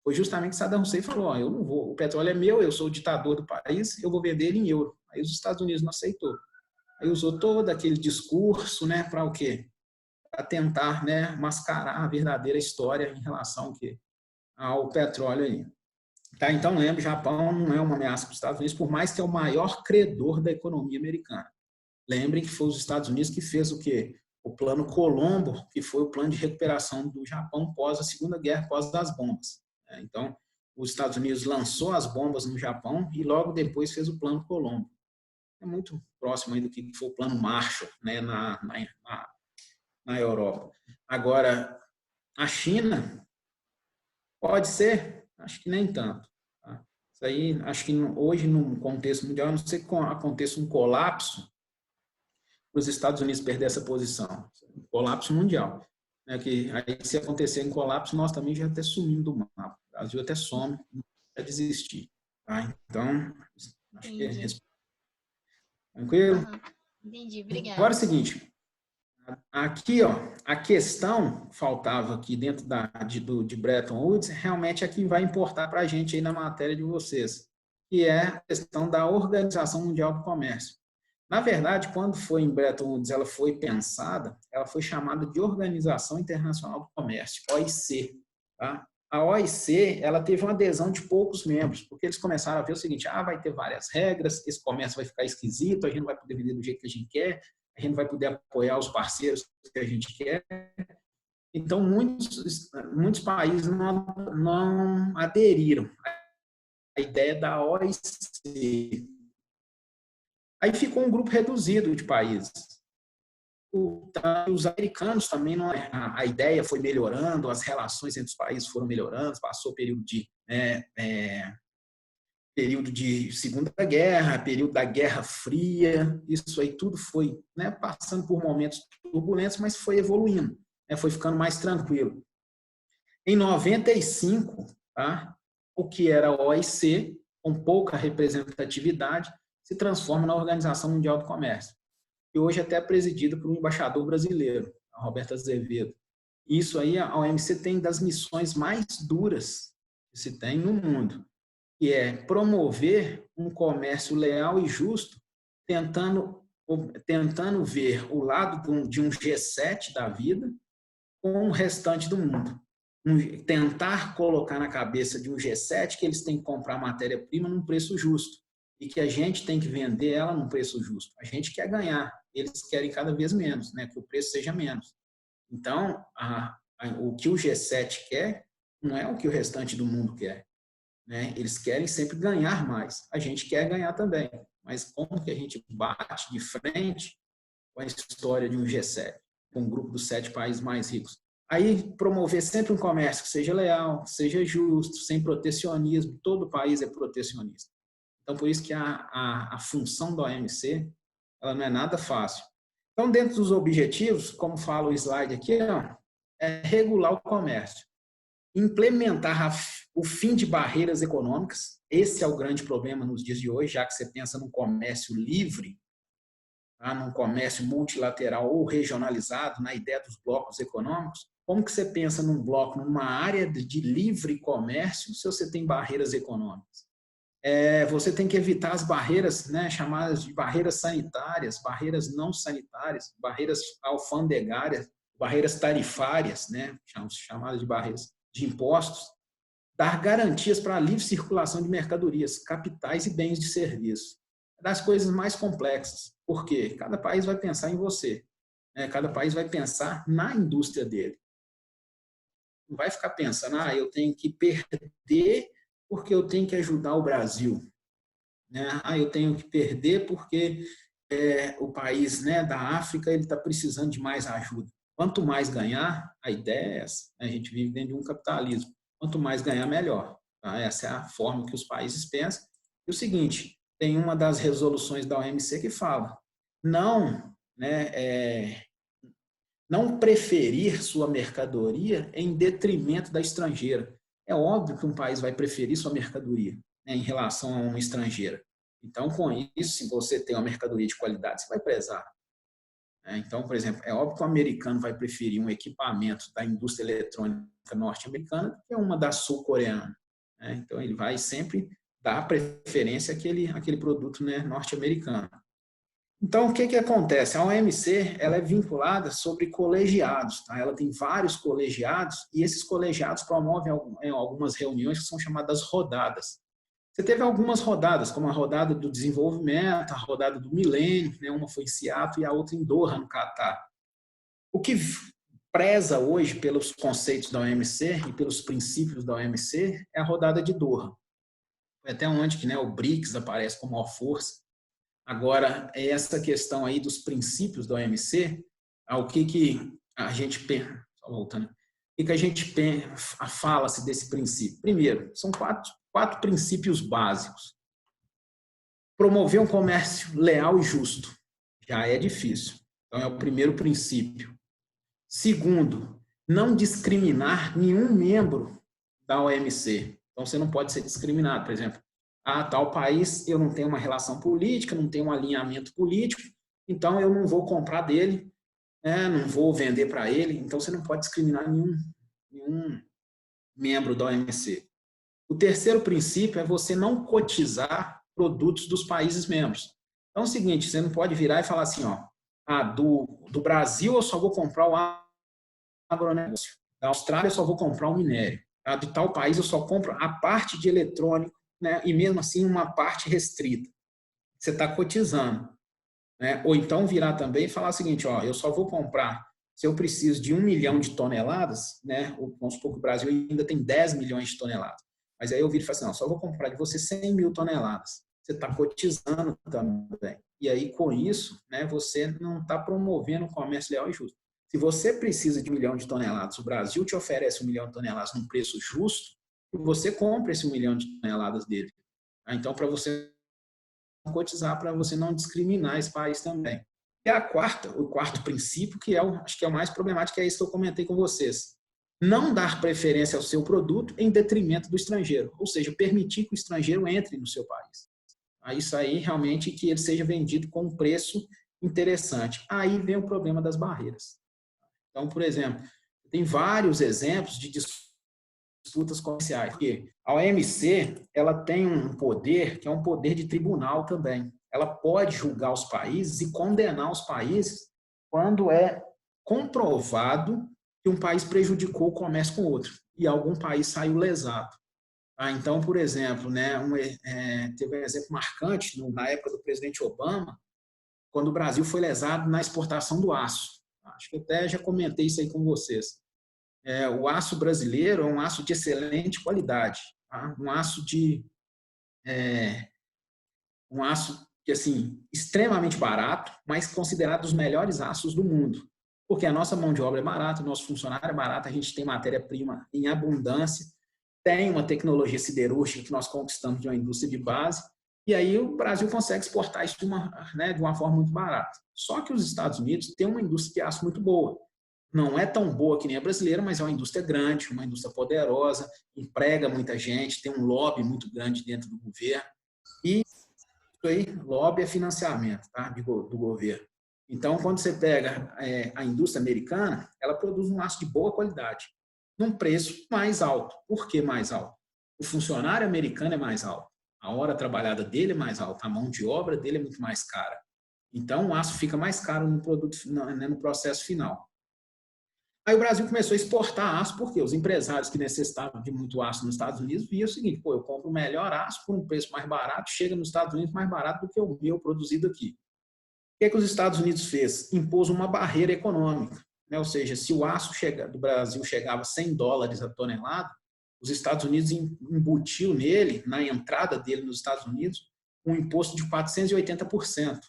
foi justamente que Saddam Hussein falou, eu não vou, o petróleo é meu, eu sou o ditador do país, eu vou vender ele em euro. Aí os Estados Unidos não aceitou. Aí usou todo aquele discurso, né, para o quê? Para tentar, né, mascarar a verdadeira história em relação ao quê? Ao petróleo aí. Tá? Então, lembre, o Japão não é uma ameaça para os Estados Unidos, por mais que é o maior credor da economia americana. Lembrem que foi os Estados Unidos que fez o quê? O Plano Colombo, que foi o plano de recuperação do Japão pós a Segunda Guerra, pós das bombas. Então, os Estados Unidos lançou as bombas no Japão e logo depois fez o Plano Colombo. É muito próximo aí do que foi o Plano Marshall, né, na Europa. Agora, a China pode ser, acho que nem tanto. Tá? Isso aí, acho que hoje, no contexto mundial, a não ser que aconteça um colapso, os Estados Unidos perder essa posição, um colapso mundial. Né, que aí, se acontecer um colapso, nós também já até sumimos do mapa. O Brasil até some, vai desistir. Tá? Então, acho que é tranquilo? Entendi, obrigada. Agora é o seguinte, aqui, ó, a questão faltava aqui dentro de Bretton Woods, realmente é que vai importar para a gente aí na matéria de vocês, que é a questão da Organização Mundial do Comércio. Na verdade, quando foi em Bretton Woods, ela foi pensada, ela foi chamada de Organização Internacional do Comércio, OIC. Tá? A OIC, ela teve uma adesão de poucos membros, porque eles começaram a ver o seguinte, vai ter várias regras, esse comércio vai ficar esquisito, a gente não vai poder vender do jeito que a gente quer, a gente não vai poder apoiar os parceiros que a gente quer. Então, muitos países não aderiram à ideia da OIC. Aí ficou um grupo reduzido de países. Os americanos também, a ideia foi melhorando, as relações entre os países foram melhorando, passou período de Segunda Guerra, período da Guerra Fria, isso aí tudo foi, né, passando por momentos turbulentos, mas foi evoluindo, né, foi ficando mais tranquilo. Em 95, tá, o que era a OIC, com pouca representatividade, se transforma na Organização Mundial do Comércio, e hoje até é presidida por um embaixador brasileiro, a Roberto Azevedo. Isso aí, a OMC tem das missões mais duras que se tem no mundo, que é promover um comércio leal e justo, tentando ver o lado de um G7 da vida com o restante do mundo. Tentar colocar na cabeça de um G7 que eles têm que comprar matéria-prima num preço justo e que a gente tem que vender ela num preço justo. A gente quer ganhar, eles querem cada vez menos, né? Que o preço seja menos. Então, o que o G7 quer não é o que o restante do mundo quer. Né? Eles querem sempre ganhar mais. A gente quer ganhar também. Mas como que a gente bate de frente com a história de um G7, com um grupo dos 7 países mais ricos? Aí, promover sempre um comércio que seja leal, seja justo, sem protecionismo. Todo país é protecionista. Então, por isso que a função da OMC ela não é nada fácil. Então, dentro dos objetivos, como fala o slide aqui, é regular o comércio. Implementar o fim de barreiras econômicas, esse é o grande problema nos dias de hoje, já que você pensa num comércio livre, tá? Num comércio multilateral ou regionalizado, na ideia dos blocos econômicos. Como que você pensa num bloco, numa área de livre comércio, se você tem barreiras econômicas? Você tem que evitar as barreiras, né, chamadas de barreiras sanitárias, barreiras não sanitárias, barreiras alfandegárias, barreiras tarifárias, né, chamadas de barreiras de impostos, dar garantias para a livre circulação de mercadorias, capitais e bens de serviço. É das coisas mais complexas, porque cada país vai pensar em você, né? Cada país vai pensar na indústria dele. Não vai ficar pensando, eu tenho que perder porque eu tenho que ajudar o Brasil. Né? Eu tenho que perder porque o país, né, da África ele está precisando de mais ajuda. Quanto mais ganhar, a ideia é essa. A gente vive dentro de um capitalismo. Quanto mais ganhar, melhor. Tá? Essa é a forma que os países pensam. E o seguinte, tem uma das resoluções da OMC que fala não preferir sua mercadoria em detrimento da estrangeira. É óbvio que um país vai preferir sua mercadoria, né, em relação a uma estrangeira. Então, com isso, se você tem uma mercadoria de qualidade, você vai prezar. Então, por exemplo, é óbvio que o americano vai preferir um equipamento da indústria eletrônica norte-americana do que uma da sul-coreana. Então, ele vai sempre dar preferência àquele produto, né, norte-americano. Então, o que acontece? A OMC ela é vinculada sobre colegiados. Tá? Ela tem vários colegiados e esses colegiados promovem algumas reuniões que são chamadas rodadas. Você teve algumas rodadas, como a rodada do desenvolvimento, a rodada do milênio, né? Uma foi em Seattle e a outra em Doha, no Catar. O que preza hoje pelos conceitos da OMC e pelos princípios da OMC é a rodada de Doha. Foi até onde que, né, o BRICS aparece como maior força. Agora, essa questão aí dos princípios da OMC, o que a gente pensa, voltando, o que a gente fala-se desse princípio? Primeiro, são quatro princípios básicos. Promover um comércio leal e justo. Já é difícil. Então, é o primeiro princípio. Segundo, não discriminar nenhum membro da OMC. Então, você não pode ser discriminado. Por exemplo, tal país eu não tenho uma relação política, não tenho um alinhamento político, então eu não vou comprar dele, né, não vou vender para ele. Então, você não pode discriminar nenhum membro da OMC. O terceiro princípio é você não cotizar produtos dos países membros. Então é o seguinte, você não pode virar e falar assim, do Brasil eu só vou comprar o agronegócio, da Austrália eu só vou comprar o minério, de tal país eu só compro a parte de eletrônico, né, e mesmo assim uma parte restrita. Você está cotizando. Né? Ou então virar também e falar o seguinte, eu só vou comprar, se eu preciso de 1 milhão de toneladas, né, vamos supor que o Brasil ainda tem 10 milhões de toneladas. Mas aí eu viro e falo assim, não, só vou comprar de você 100 mil toneladas. Você está cotizando também. E aí, com isso, né, você não está promovendo o comércio leal e justo. Se você precisa de 1 milhão de toneladas, o Brasil te oferece 1 milhão de toneladas num preço justo, e você compra esse 1 milhão de toneladas dele. Então, para você cotizar, para você não discriminar esse país também. E o quarto princípio, que acho que é o mais problemático, é isso que eu comentei com vocês. Não dar preferência ao seu produto em detrimento do estrangeiro, ou seja, permitir que o estrangeiro entre no seu país. Isso aí realmente que ele seja vendido com um preço interessante. Aí vem o problema das barreiras. Então, por exemplo, tem vários exemplos de disputas comerciais, porque a OMC ela tem um poder que é um poder de tribunal também. Ela pode julgar os países e condenar os países quando é comprovado que um país prejudicou o comércio com outro e algum país saiu lesado. Então, por exemplo, né, teve um exemplo marcante na época do presidente Obama, quando o Brasil foi lesado na exportação do aço. Acho que até já comentei isso aí com vocês. O aço brasileiro é um aço de excelente qualidade, tá? Um aço que assim extremamente barato, mas considerado os melhores aços do mundo. Porque a nossa mão de obra é barata, o nosso funcionário é barato, a gente tem matéria-prima em abundância, tem uma tecnologia siderúrgica que nós conquistamos de uma indústria de base, e aí o Brasil consegue exportar isso de uma forma muito barata. Só que os Estados Unidos têm uma indústria de aço muito boa. Não é tão boa que nem a brasileira, mas é uma indústria grande, uma indústria poderosa, emprega muita gente, tem um lobby muito grande dentro do governo, e isso aí, lobby é financiamento, tá, do governo. Então, quando você pega a indústria americana, ela produz um aço de boa qualidade, num preço mais alto. Por que mais alto? O funcionário americano é mais alto, a hora trabalhada dele é mais alta, a mão de obra dele é muito mais cara. Então, o aço fica mais caro no processo final. Aí o Brasil começou a exportar aço, porque os empresários que necessitavam de muito aço nos Estados Unidos viam o seguinte, eu compro o melhor aço por um preço mais barato, chega nos Estados Unidos mais barato do que o meu produzido aqui. O que os Estados Unidos fez? Impôs uma barreira econômica, né? Ou seja, se o aço do Brasil chegava a $100 a tonelada, os Estados Unidos embutiu nele, na entrada dele nos Estados Unidos, um imposto de 480%.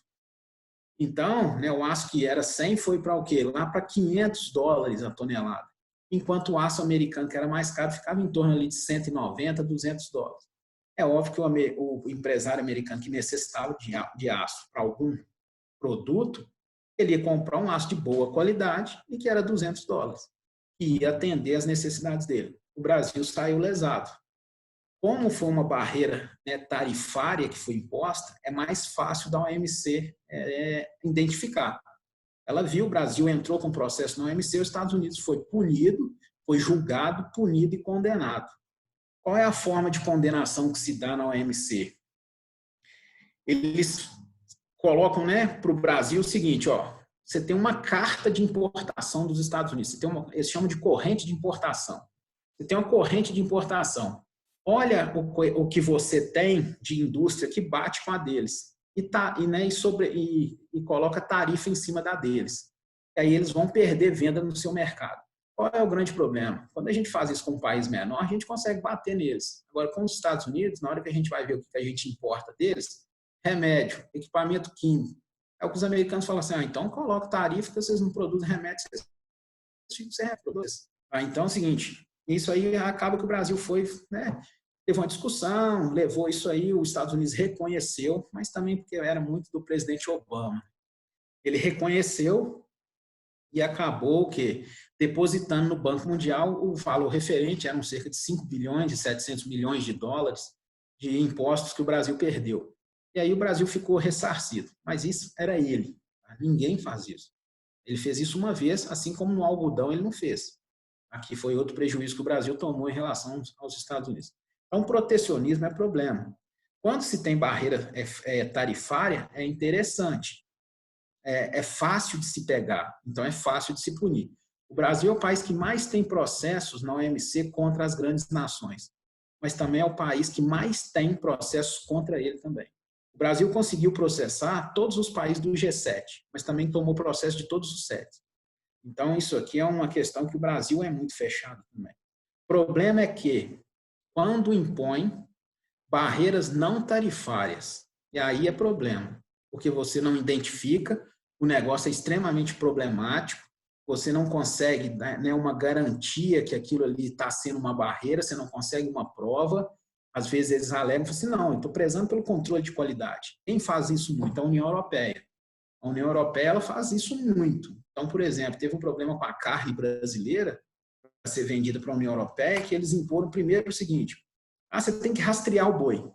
Então, né, o aço que era 100 foi para o quê? Lá para $500 a tonelada. Enquanto o aço americano, que era mais caro, ficava em torno ali de $190, $200. É óbvio que o empresário americano que necessitava de aço para algum produto, ele ia comprar um aço de boa qualidade e que era $200, e ia atender as necessidades dele. O Brasil saiu lesado. Como foi uma barreira, né, tarifária que foi imposta, é mais fácil da OMC identificar. Ela viu, o Brasil entrou com processo na OMC, os Estados Unidos foi punido, foi julgado, punido e condenado. Qual é a forma de condenação que se dá na OMC? Eles colocam, né, para o Brasil o seguinte, ó, você tem uma carta de importação dos Estados Unidos, eles chamam de corrente de importação. Você tem uma corrente de importação. Olha o que você tem de indústria que bate com a deles e coloca tarifa em cima da deles. E aí eles vão perder venda no seu mercado. Qual é o grande problema? Quando a gente faz isso com um país menor, a gente consegue bater neles. Agora, com os Estados Unidos, na hora que a gente vai ver o que a gente importa deles, remédio, equipamento químico. É o que os americanos falam assim, então coloca tarifa que vocês não produzem remédio, você reproduz. Então é o seguinte, isso aí acaba que o Brasil foi, né, teve uma discussão, levou isso aí, os Estados Unidos reconheceu, mas também porque era muito do presidente Obama. Ele reconheceu e acabou que depositando no Banco Mundial o valor referente, eram cerca de 5 bilhões e 700 milhões de dólares de impostos que o Brasil perdeu. E aí o Brasil ficou ressarcido. Mas isso era ele. Tá? Ninguém faz isso. Ele fez isso uma vez, assim como no algodão ele não fez. Aqui foi outro prejuízo que o Brasil tomou em relação aos Estados Unidos. Então, protecionismo é problema. Quando se tem barreira tarifária, é interessante. É fácil de se pegar, então é fácil de se punir. O Brasil é o país que mais tem processos na OMC contra as grandes nações, mas também é o país que mais tem processos contra ele também. O Brasil conseguiu processar todos os países do G7, mas também tomou processo de todos os 7. Então, isso aqui é uma questão que o Brasil é muito fechado também. O problema é que, quando impõe barreiras não tarifárias, e aí é problema, porque você não identifica, o negócio é extremamente problemático, você não consegue, né, uma garantia que aquilo ali está sendo uma barreira, você não consegue uma prova. Às vezes eles alegam assim, não, eu estou prezando pelo controle de qualidade. Quem faz isso muito? A União Europeia. A União Europeia ela faz isso muito. Então, por exemplo, teve um problema com a carne brasileira para ser vendida para a União Europeia, que eles imporam primeiro o seguinte, você tem que rastrear o boi.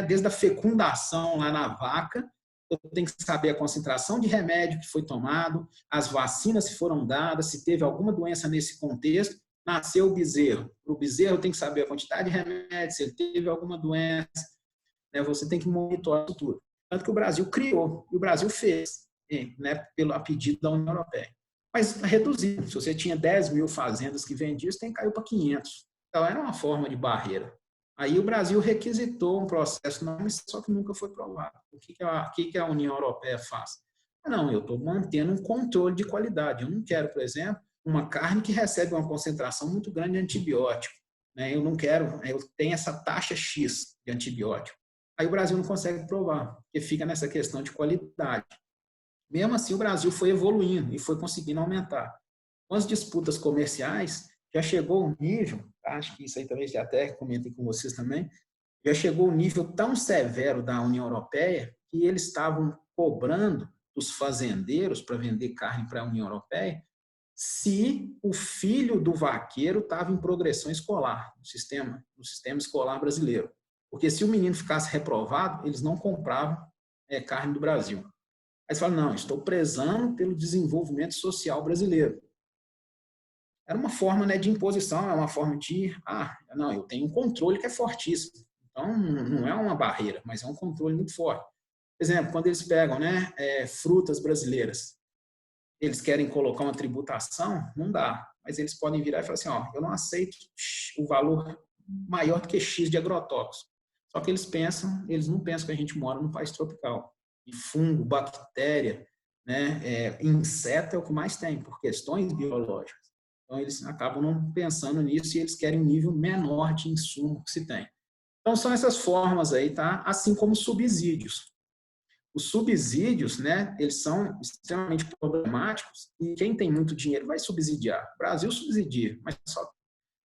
Desde a fecundação lá na vaca, eu tenho que saber a concentração de remédio que foi tomado, as vacinas que foram dadas, se teve alguma doença nesse contexto, nasceu o bezerro. Para o bezerro tem que saber a quantidade de remédio, se ele teve alguma doença, né, você tem que monitorar isso tudo. Tanto que o Brasil criou, e o Brasil fez, né, a pedido da União Europeia. Mas reduzindo, se você tinha 10 mil fazendas que vendiam, você tem que cair para 500. Então era uma forma de barreira. Aí o Brasil requisitou um processo, só que nunca foi provado. O que a União Europeia faz? Não, eu estou mantendo um controle de qualidade. Eu não quero, por exemplo, uma carne que recebe uma concentração muito grande de antibiótico. Né? Eu não quero, eu tenho essa taxa X de antibiótico. Aí o Brasil não consegue provar, porque fica nessa questão de qualidade. Mesmo assim, o Brasil foi evoluindo e foi conseguindo aumentar. Com as disputas comerciais, já chegou um nível, acho que isso aí talvez já até comentei com vocês também, já chegou um nível tão severo da União Europeia que eles estavam cobrando dos fazendeiros para vender carne para a União Europeia se o filho do vaqueiro estava em progressão escolar no sistema escolar brasileiro. Porque se o menino ficasse reprovado, eles não compravam carne do Brasil. Aí você fala, não, estou prezando pelo desenvolvimento social brasileiro. Era uma forma, né, de imposição, é uma forma de, não, eu tenho um controle que é fortíssimo. Então, não é uma barreira, mas é um controle muito forte. Por exemplo, quando eles pegam, né, frutas brasileiras, eles querem colocar uma tributação, não dá. Mas eles podem virar e falar assim, eu não aceito o valor maior do que X de agrotóxico. Só que eles não pensam que a gente mora num país tropical. E fungo, bactéria, né, inseto é o que mais tem, por questões biológicas. Então, eles acabam não pensando nisso e eles querem um nível menor de insumo que se tem. Então, são essas formas aí, tá? Assim como subsídios. Os subsídios, né, eles são extremamente problemáticos e quem tem muito dinheiro vai subsidiar. O Brasil subsidia, mas só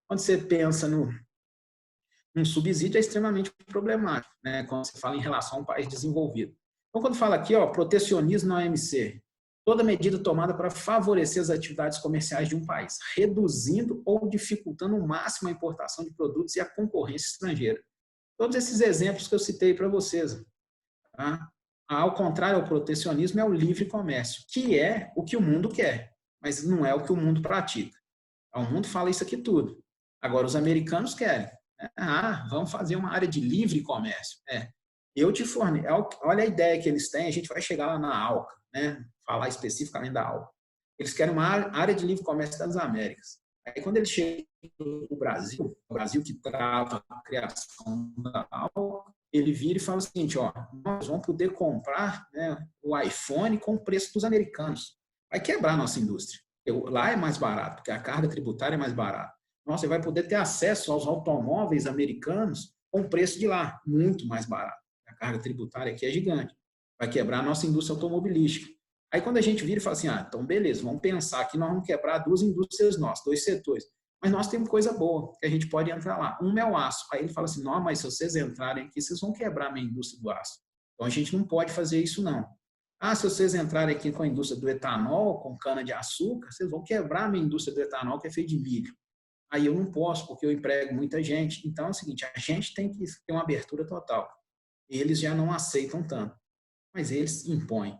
quando você pensa num subsídio é extremamente problemático, né, quando você fala em relação a um país desenvolvido. Então, quando fala aqui, protecionismo na OMC, toda medida tomada para favorecer as atividades comerciais de um país, reduzindo ou dificultando ao máximo a importação de produtos e a concorrência estrangeira. Todos esses exemplos que eu citei para vocês. Tá? Ao contrário ao protecionismo, é o livre comércio, que é o que o mundo quer, mas não é o que o mundo pratica. O mundo fala isso aqui tudo. Agora, os americanos querem. Vamos fazer uma área de livre comércio. eu te forneço. Olha a ideia que eles têm, a gente vai chegar lá na ALCA, né? Falar especificamente da ALCA. Eles querem uma área de livre comércio das Américas. Aí, quando eles chegam no Brasil, o Brasil que trava a criação da ALCA, ele vira e fala o seguinte, ó, nós vamos poder comprar, né, o iPhone com o preço dos americanos. Vai quebrar a nossa indústria. Lá é mais barato, porque a carga tributária é mais barata. Nossa, você vai poder ter acesso aos automóveis americanos com o preço de lá, muito mais barato. A carga tributária aqui é gigante. Vai quebrar a nossa indústria automobilística. Aí, quando a gente vira e fala assim, então, beleza, vamos pensar que nós vamos quebrar duas indústrias nossas, dois setores. Mas nós temos coisa boa, que a gente pode entrar lá. Um é o aço. Aí ele fala assim, não, mas se vocês entrarem aqui, vocês vão quebrar a minha indústria do aço. Então, a gente não pode fazer isso, não. Se vocês entrarem aqui com a indústria do etanol, com cana-de-açúcar, vocês vão quebrar a minha indústria do etanol, que é feita de milho. Aí eu não posso, porque eu emprego muita gente. Então, é o seguinte, a gente tem que ter uma abertura total. Eles já não aceitam tanto, mas eles impõem.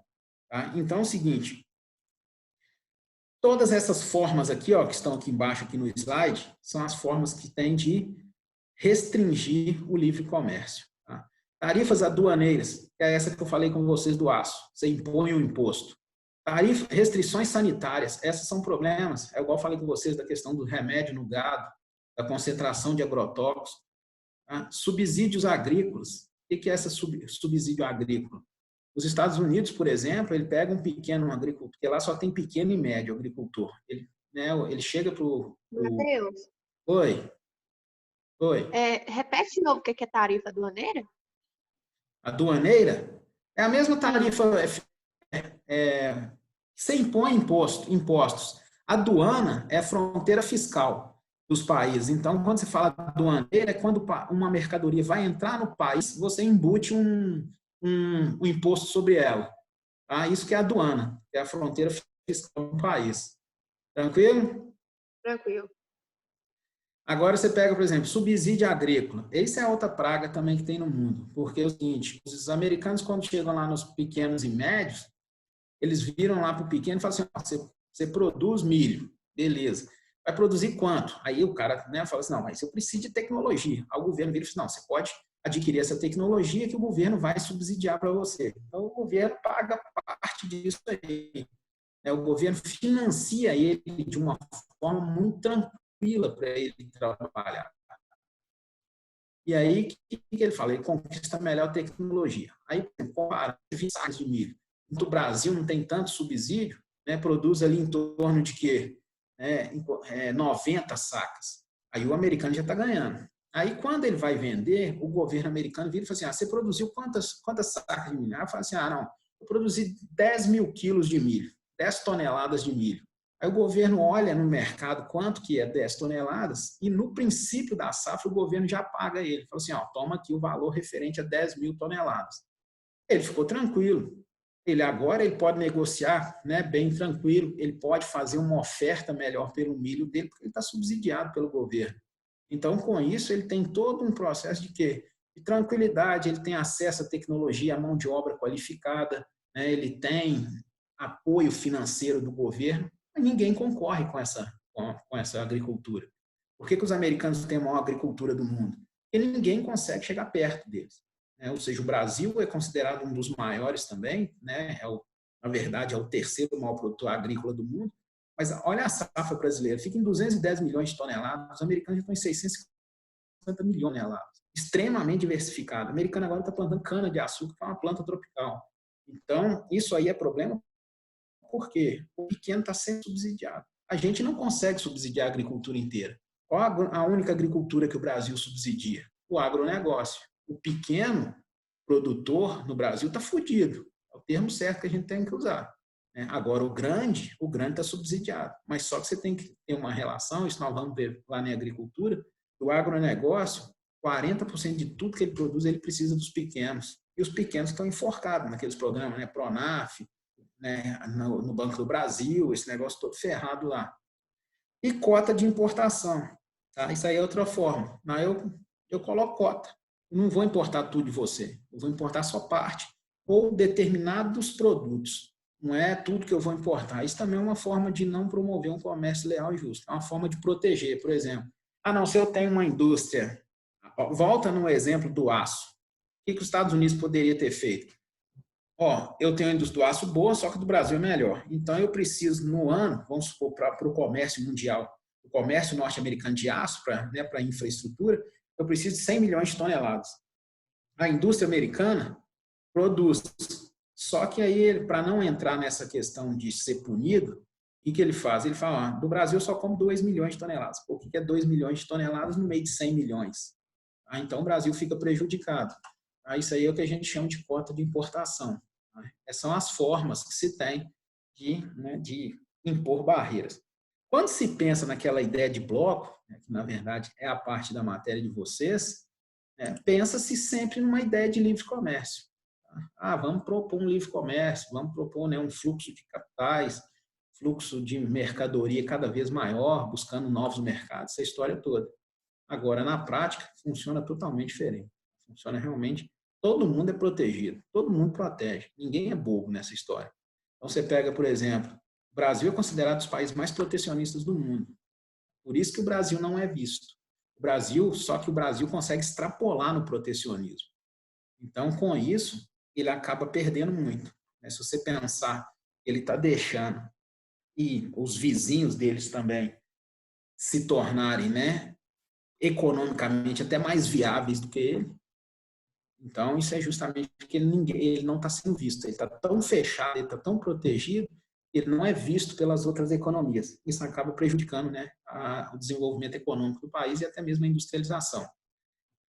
Tá? Então, é o seguinte, todas essas formas aqui, ó, que estão aqui embaixo aqui no slide, são as formas que têm de restringir o livre comércio. Tá? Tarifas aduaneiras, que é essa que eu falei com vocês do aço. Você impõe o imposto. Restrições sanitárias, essas são problemas. É igual eu falei com vocês da questão do remédio no gado, da concentração de agrotóxicos. Tá? Subsídios agrícolas. O que é esse subsídio agrícola? Os Estados Unidos, por exemplo, ele pega um pequeno agricultor, porque lá só tem pequeno e médio agricultor. Ele chega para o... Matheus. Oi. Repete de novo o que é tarifa aduaneira? Aduaneira é a mesma tarifa... Você impõe impostos. A aduana é a fronteira fiscal dos países. Então, quando você fala aduaneira, é quando uma mercadoria vai entrar no país, você embute um imposto sobre ela. Tá? Isso que é a aduana, que é a fronteira fiscal do país. Tranquilo? Tranquilo. Agora você pega, por exemplo, subsídio agrícola. Essa é outra praga também que tem no mundo. Porque é o seguinte, os americanos, quando chegam lá nos pequenos e médios, eles viram lá para o pequeno e falam assim, você produz milho, beleza. Vai produzir quanto? Aí o cara, né, fala assim, não, mas eu preciso de tecnologia. Aí o governo vira e fala, não, você pode adquirir essa tecnologia que o governo vai subsidiar para você. Então, o governo paga parte disso aí. O governo financia ele de uma forma muito tranquila para ele trabalhar. E aí, o que ele fala? Ele conquista a melhor tecnologia. Aí, compara 20 sacas de milho. No Brasil não tem tanto subsídio, né? Produz ali em torno de quê? 90 sacas. Aí o americano já está ganhando. Aí, quando ele vai vender, o governo americano vira e fala assim, você produziu quantas sacas de milho? Aí eu falo assim, não, eu produzi 10 mil quilos de milho, 10 toneladas de milho. Aí o governo olha no mercado quanto que é 10 toneladas e no princípio da safra o governo já paga ele. Fala assim, toma aqui o valor referente a 10 mil toneladas. Ele ficou tranquilo. Agora ele pode negociar, né, bem tranquilo, ele pode fazer uma oferta melhor pelo milho dele, porque ele está subsidiado pelo governo. Então, com isso, ele tem todo um processo de quê? De tranquilidade, ele tem acesso à tecnologia, à mão de obra qualificada, né, ele tem apoio financeiro do governo, mas ninguém concorre com essa agricultura. Por que os americanos têm a maior agricultura do mundo? Porque ninguém consegue chegar perto deles. Ou seja, o Brasil é considerado um dos maiores também, né? Na verdade, é o terceiro maior produtor agrícola do mundo, mas olha a safra brasileira, fica em 210 milhões de toneladas, os americanos já estão em 650 milhões de toneladas, extremamente diversificado. O americano agora está plantando cana-de-açúcar, que é uma planta tropical. Então, isso aí é problema, porque o pequeno está sendo subsidiado. A gente não consegue subsidiar a agricultura inteira. Qual a única agricultura que o Brasil subsidia? O agronegócio. O pequeno produtor no Brasil está fodido. É o termo certo que a gente tem que usar. Agora, o grande está subsidiado. Mas só que você tem que ter uma relação, isso nós vamos ver lá na agricultura, o agronegócio, 40% de tudo que ele produz, ele precisa dos pequenos. E os pequenos estão enforcados naqueles programas, né? Pronaf, né? No Banco do Brasil, esse negócio todo ferrado lá. E cota de importação. Tá? Isso aí é outra forma. Eu coloco cota. Eu não vou importar tudo de você, eu vou importar só parte, ou determinados produtos. Não é tudo que eu vou importar. Isso também é uma forma de não promover um comércio leal e justo. É uma forma de proteger, por exemplo. Se eu tenho uma indústria... Volta no exemplo do aço. que os Estados Unidos poderia ter feito? Eu tenho a indústria do aço boa, só que do Brasil é melhor. Então, eu preciso, no ano, vamos supor, para o comércio mundial, o comércio norte-americano de aço, para infraestrutura, eu preciso de 100 milhões de toneladas. A indústria americana produz. Só que aí, para não entrar nessa questão de ser punido, o que ele faz? Ele fala, do Brasil só come 2 milhões de toneladas. O que é 2 milhões de toneladas no meio de 100 milhões? Então, o Brasil fica prejudicado. Isso aí é o que a gente chama de cota de importação. Essas são as formas que se tem de impor barreiras. Quando se pensa naquela ideia de bloco, que na verdade é a parte da matéria de vocês, pensa-se sempre numa ideia de livre comércio. Vamos propor um livre comércio, vamos propor um fluxo de capitais, fluxo de mercadoria cada vez maior, buscando novos mercados, essa história toda. Agora, na prática, funciona totalmente diferente. Funciona realmente, todo mundo é protegido, todo mundo protege, ninguém é bobo nessa história. Então, você pega, por exemplo, o Brasil é considerado um dos países mais protecionistas do mundo. Por isso que o Brasil não é visto. Só que o Brasil consegue extrapolar no protecionismo. Então, com isso, ele acaba perdendo muito. Se você pensar, ele está deixando e os vizinhos deles também se tornarem, economicamente até mais viáveis do que ele. Então, isso é justamente porque ele não está sendo visto. Ele está tão fechado, ele está tão protegido, ele não é visto pelas outras economias. Isso acaba prejudicando o desenvolvimento econômico do país e até mesmo a industrialização.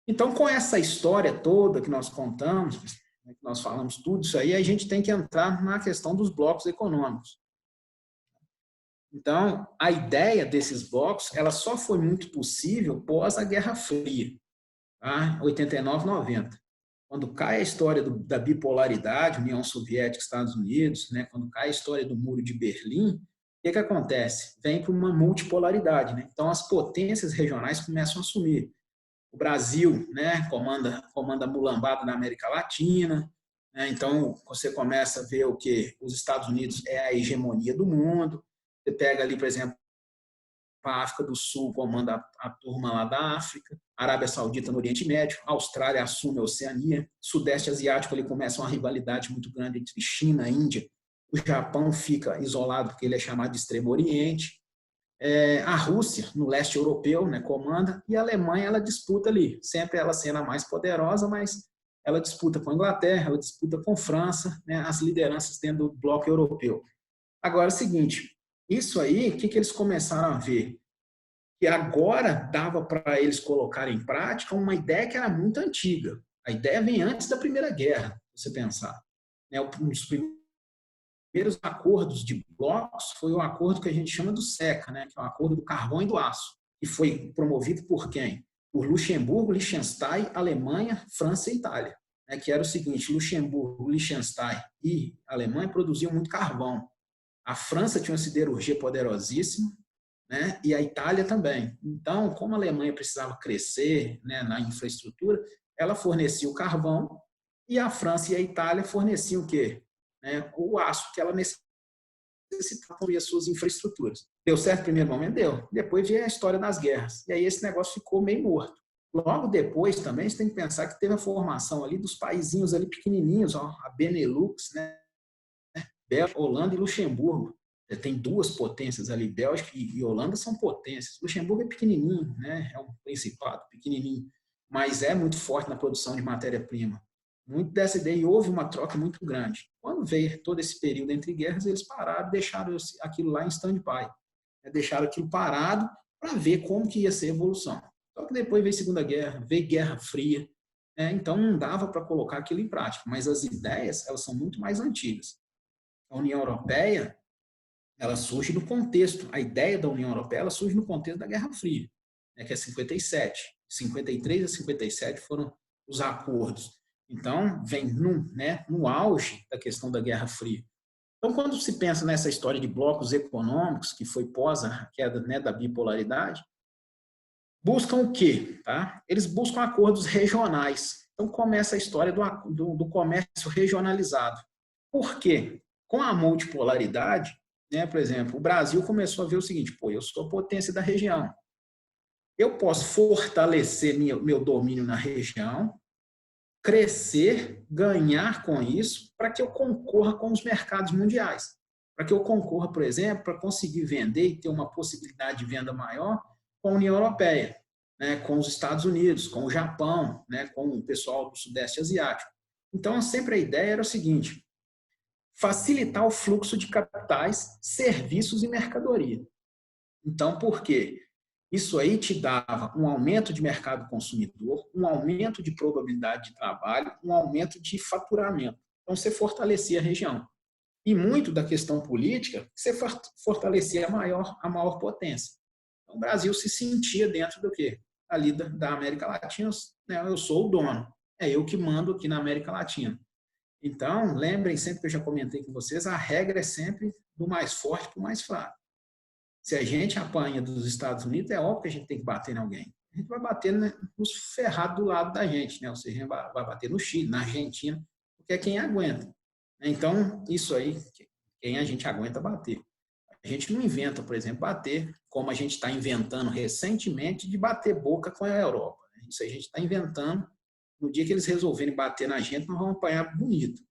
Então, com essa história toda que nós contamos, que nós falamos tudo isso aí, a gente tem que entrar na questão dos blocos econômicos. Então, a ideia desses blocos, ela só foi muito possível pós a Guerra Fria, 89, 90. Quando cai a história da bipolaridade, União Soviética, Estados Unidos, quando cai a história do Muro de Berlim, o que acontece? Vem para uma multipolaridade. Então, as potências regionais começam a assumir. O Brasil comanda a mulambada na América Latina. Então, você começa a ver o que os Estados Unidos é a hegemonia do mundo. Você pega ali, por exemplo, a África do Sul comanda a turma lá da África, a Arábia Saudita no Oriente Médio, a Austrália assume a Oceania, Sudeste Asiático ali começa uma rivalidade muito grande entre China e Índia, o Japão fica isolado porque ele é chamado de Extremo Oriente, a Rússia no leste europeu comanda, e a Alemanha ela disputa ali, sempre ela sendo a mais poderosa, mas ela disputa com a Inglaterra, ela disputa com a França, as lideranças dentro do bloco europeu. Agora é o seguinte, isso aí, o que eles começaram a ver? Que agora dava para eles colocarem em prática uma ideia que era muito antiga. A ideia vem antes da Primeira Guerra, se você pensar. Um dos primeiros acordos de blocos foi o acordo que a gente chama do SECA, que é o Acordo do Carvão e do Aço, que foi promovido por quem? Por Luxemburgo, Liechtenstein, Alemanha, França e Itália. Que era o seguinte, Luxemburgo, Liechtenstein e Alemanha produziam muito carvão. A França tinha uma siderurgia poderosíssima, e a Itália também. Então, como a Alemanha precisava crescer na infraestrutura, ela fornecia o carvão e a França e a Itália forneciam o quê? O aço que ela necessitava para construir as suas infraestruturas. Deu certo no primeiro momento? Deu. Depois veio a história das guerras. E aí esse negócio ficou meio morto. Logo depois também você tem que pensar que teve a formação ali dos paizinhos ali pequenininhos, a Benelux, Holanda e Luxemburgo. Tem duas potências ali, Bélgica e Holanda são potências. Luxemburgo é pequenininho, é um principado pequenininho, mas é muito forte na produção de matéria-prima. Muito dessa ideia, e houve uma troca muito grande. Quando veio todo esse período entre guerras, eles pararam e deixaram aquilo lá em stand-by. Deixaram aquilo parado para ver como que ia ser a evolução. Só que depois veio a Segunda Guerra, veio Guerra Fria, então não dava para colocar aquilo em prática, mas as ideias elas são muito mais antigas. A União Europeia, ela surge no contexto, a ideia da União Europeia ela surge no contexto da Guerra Fria, que é 57. 53 a 57 foram os acordos. Então, vem no auge da questão da Guerra Fria. Então, quando se pensa nessa história de blocos econômicos, que foi pós a queda da bipolaridade, buscam o quê? Eles buscam acordos regionais. Então, começa a história do comércio regionalizado. Por quê? Com a multipolaridade, por exemplo, o Brasil começou a ver o seguinte, eu sou a potência da região. Eu posso fortalecer meu domínio na região crescer, ganhar com isso, para que eu concorra com os mercados mundiais. Para que eu concorra, por exemplo, para conseguir vender e ter uma possibilidade de venda maior com a União Europeia, né, com os Estados Unidos, com o Japão, né, com o pessoal do Sudeste Asiático. Então, sempre a ideia era o seguinte: facilitar o fluxo de capitais, serviços e mercadoria. Então, por quê? Isso aí te dava um aumento de mercado consumidor, um aumento de probabilidade de trabalho, um aumento de faturamento. Então, você fortalecia a região. E muito da questão política, você fortalecia a maior potência. Então, o Brasil se sentia dentro do quê? Ali da América Latina, né? Eu sou o dono, é eu que mando aqui na América Latina. Então, lembrem sempre que eu já comentei com vocês, a regra é sempre do mais forte para o mais fraco. Se a gente apanha dos Estados Unidos, é óbvio que a gente tem que bater em alguém. A gente vai bater nos ferrados do lado da gente, né? Ou seja, a gente vai bater no Chile, na Argentina, porque é quem aguenta. Então, isso aí, quem a gente aguenta bater. A gente não inventa, por exemplo, bater, como a gente está inventando recentemente, de bater boca com a Europa. Isso aí a gente está inventando. No dia que eles resolverem bater na gente, nós vamos apanhar bonito.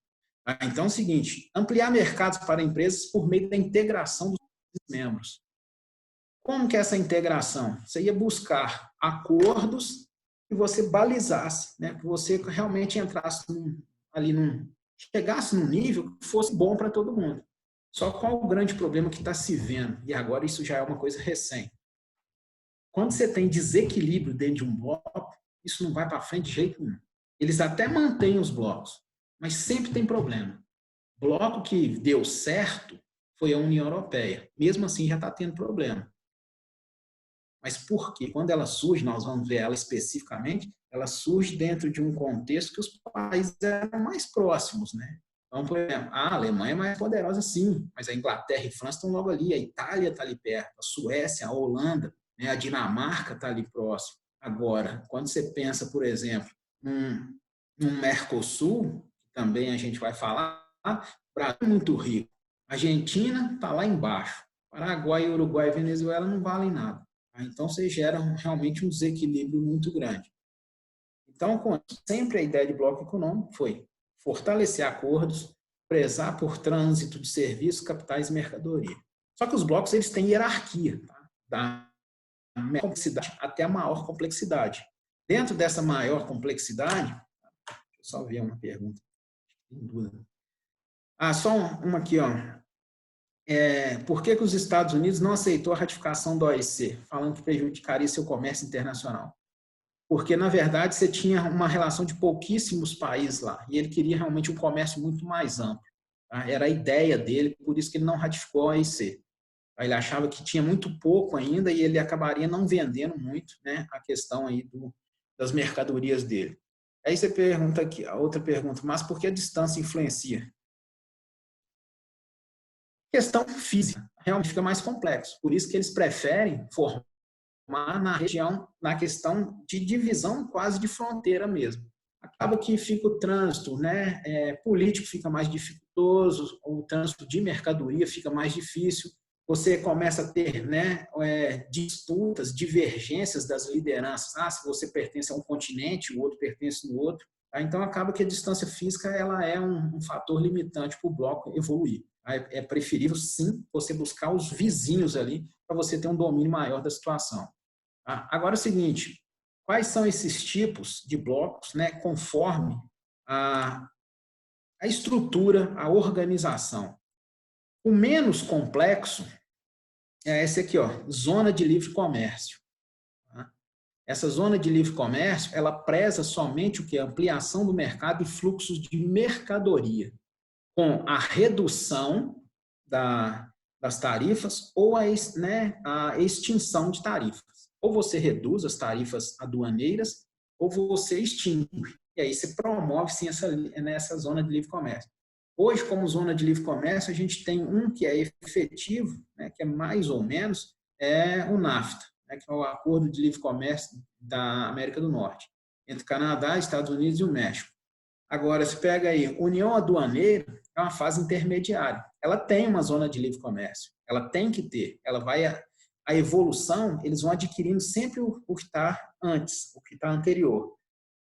Então, é o seguinte: ampliar mercados para empresas por meio da integração dos membros. Como que é essa integração? Você ia buscar acordos que você balizasse, né? Que você realmente entrasse chegasse num nível que fosse bom para todo mundo. Só qual o grande problema que está se vendo? E agora isso já é uma coisa recente. Quando você tem desequilíbrio dentro de um bloco, isso não vai para frente de jeito nenhum. Eles até mantêm os blocos, mas sempre tem problema. O bloco que deu certo foi a União Europeia. Mesmo assim, já está tendo problema. Mas por quê? Quando ela surge, nós vamos ver ela especificamente, ela surge dentro de um contexto que os países eram mais próximos, né? Então, por exemplo, a Alemanha é mais poderosa, sim, mas a Inglaterra e a França estão logo ali, a Itália está ali perto, a Suécia, a Holanda, né? A Dinamarca está ali próximo. Agora, quando você pensa, por exemplo, num Mercosul, também a gente vai falar, o Brasil é muito rico. A Argentina está lá embaixo. Paraguai, Uruguai e Venezuela não valem nada. Então, você gera realmente um desequilíbrio muito grande. Então, sempre a ideia de bloco econômico foi fortalecer acordos, prezar por trânsito de serviços, capitais e mercadoria. Só que os blocos eles têm hierarquia, tá? Da menor complexidade até a maior complexidade. Dentro dessa maior complexidade, deixa eu só ver uma pergunta. Só uma aqui, ó. Por que os Estados Unidos não aceitou a ratificação da OIC, falando que prejudicaria seu comércio internacional? Porque, na verdade, você tinha uma relação de pouquíssimos países lá, e ele queria realmente um comércio muito mais amplo. Tá? Era a ideia dele, por isso que ele não ratificou a OIC. Ele achava que tinha muito pouco ainda e ele acabaria não vendendo muito, né, a questão aí das mercadorias dele. Aí você pergunta aqui, a outra pergunta, mas por que a distância influencia? Questão física, realmente fica mais complexo. Por isso que eles preferem formar na região, na questão de divisão quase de fronteira mesmo. Acaba que fica o trânsito, né, político fica mais dificultoso, o trânsito de mercadoria fica mais difícil, você começa a ter, né, disputas, divergências das lideranças. Se você pertence a um continente, o outro pertence no outro. Tá? Então, acaba que a distância física ela é um fator limitante para o bloco evoluir. É preferível, sim, você buscar os vizinhos ali para você ter um domínio maior da situação. Agora é o seguinte, quais são esses tipos de blocos, né, conforme a estrutura, a organização? O menos complexo é esse aqui, ó, zona de livre comércio. Essa zona de livre comércio, ela preza somente o que? A ampliação do mercado e fluxos de mercadoria, com a redução das tarifas ou a extinção de tarifas. Ou você reduz as tarifas aduaneiras, ou você extingue. E aí você promove, sim, essa zona de livre comércio. Hoje, como zona de livre comércio, a gente tem um que é efetivo, né, que é mais ou menos, o NAFTA, né, que é o Acordo de Livre Comércio da América do Norte, entre Canadá, Estados Unidos e o México. Agora, se pega aí, União Aduaneira é uma fase intermediária. Ela tem uma zona de livre comércio, ela tem que ter, a evolução, eles vão adquirindo sempre o que está antes, o que está anterior.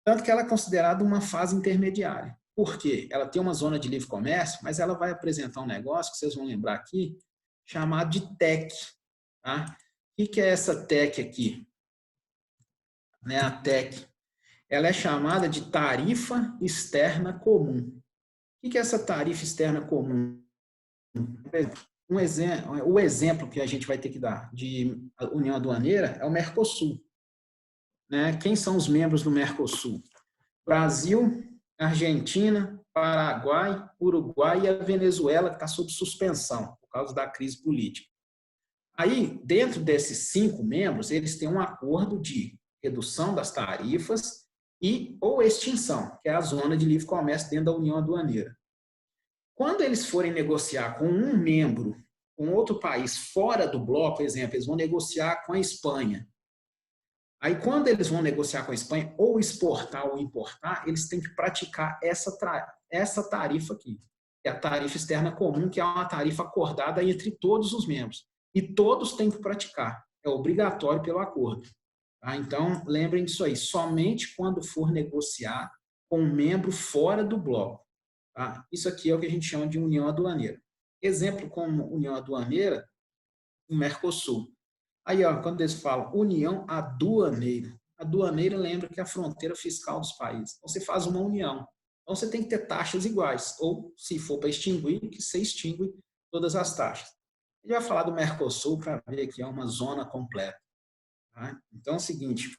Tanto que ela é considerada uma fase intermediária. Por quê? Ela tem uma zona de livre comércio, mas ela vai apresentar um negócio que vocês vão lembrar aqui, chamado de TEC. Tá? O que é essa TEC aqui? Né, a TEC. Ela é chamada de tarifa externa comum. O que é essa tarifa externa comum? O exemplo que a gente vai ter que dar de União Aduaneira é o Mercosul. Né? Quem são os membros do Mercosul? Brasil, Argentina, Paraguai, Uruguai e a Venezuela, que está sob suspensão por causa da crise política. Aí, dentro desses 5 membros, eles têm um acordo de redução das tarifas ou extinção, que é a zona de livre comércio dentro da União Aduaneira. Quando eles forem negociar com um membro, com outro país fora do bloco, por exemplo, eles vão negociar com a Espanha. Aí, quando eles vão negociar com a Espanha, ou exportar ou importar, eles têm que praticar essa tarifa aqui, que é a tarifa externa comum, que é uma tarifa acordada entre todos os membros. E todos têm que praticar. É obrigatório pelo acordo. Tá? Então, lembrem disso aí. Somente quando for negociar com um membro fora do bloco. Tá? Isso aqui é o que a gente chama de União Aduaneira. Exemplo como União Aduaneira, o Mercosul. Aí, ó, quando eles falam União Aduaneira, aduaneira lembra que é a fronteira fiscal dos países. Então, você faz uma união. Então, você tem que ter taxas iguais. Ou, se for para extinguir, que você extingue todas as taxas. A gente vai falar do Mercosul para ver que é uma zona completa. Tá? Então, é o seguinte,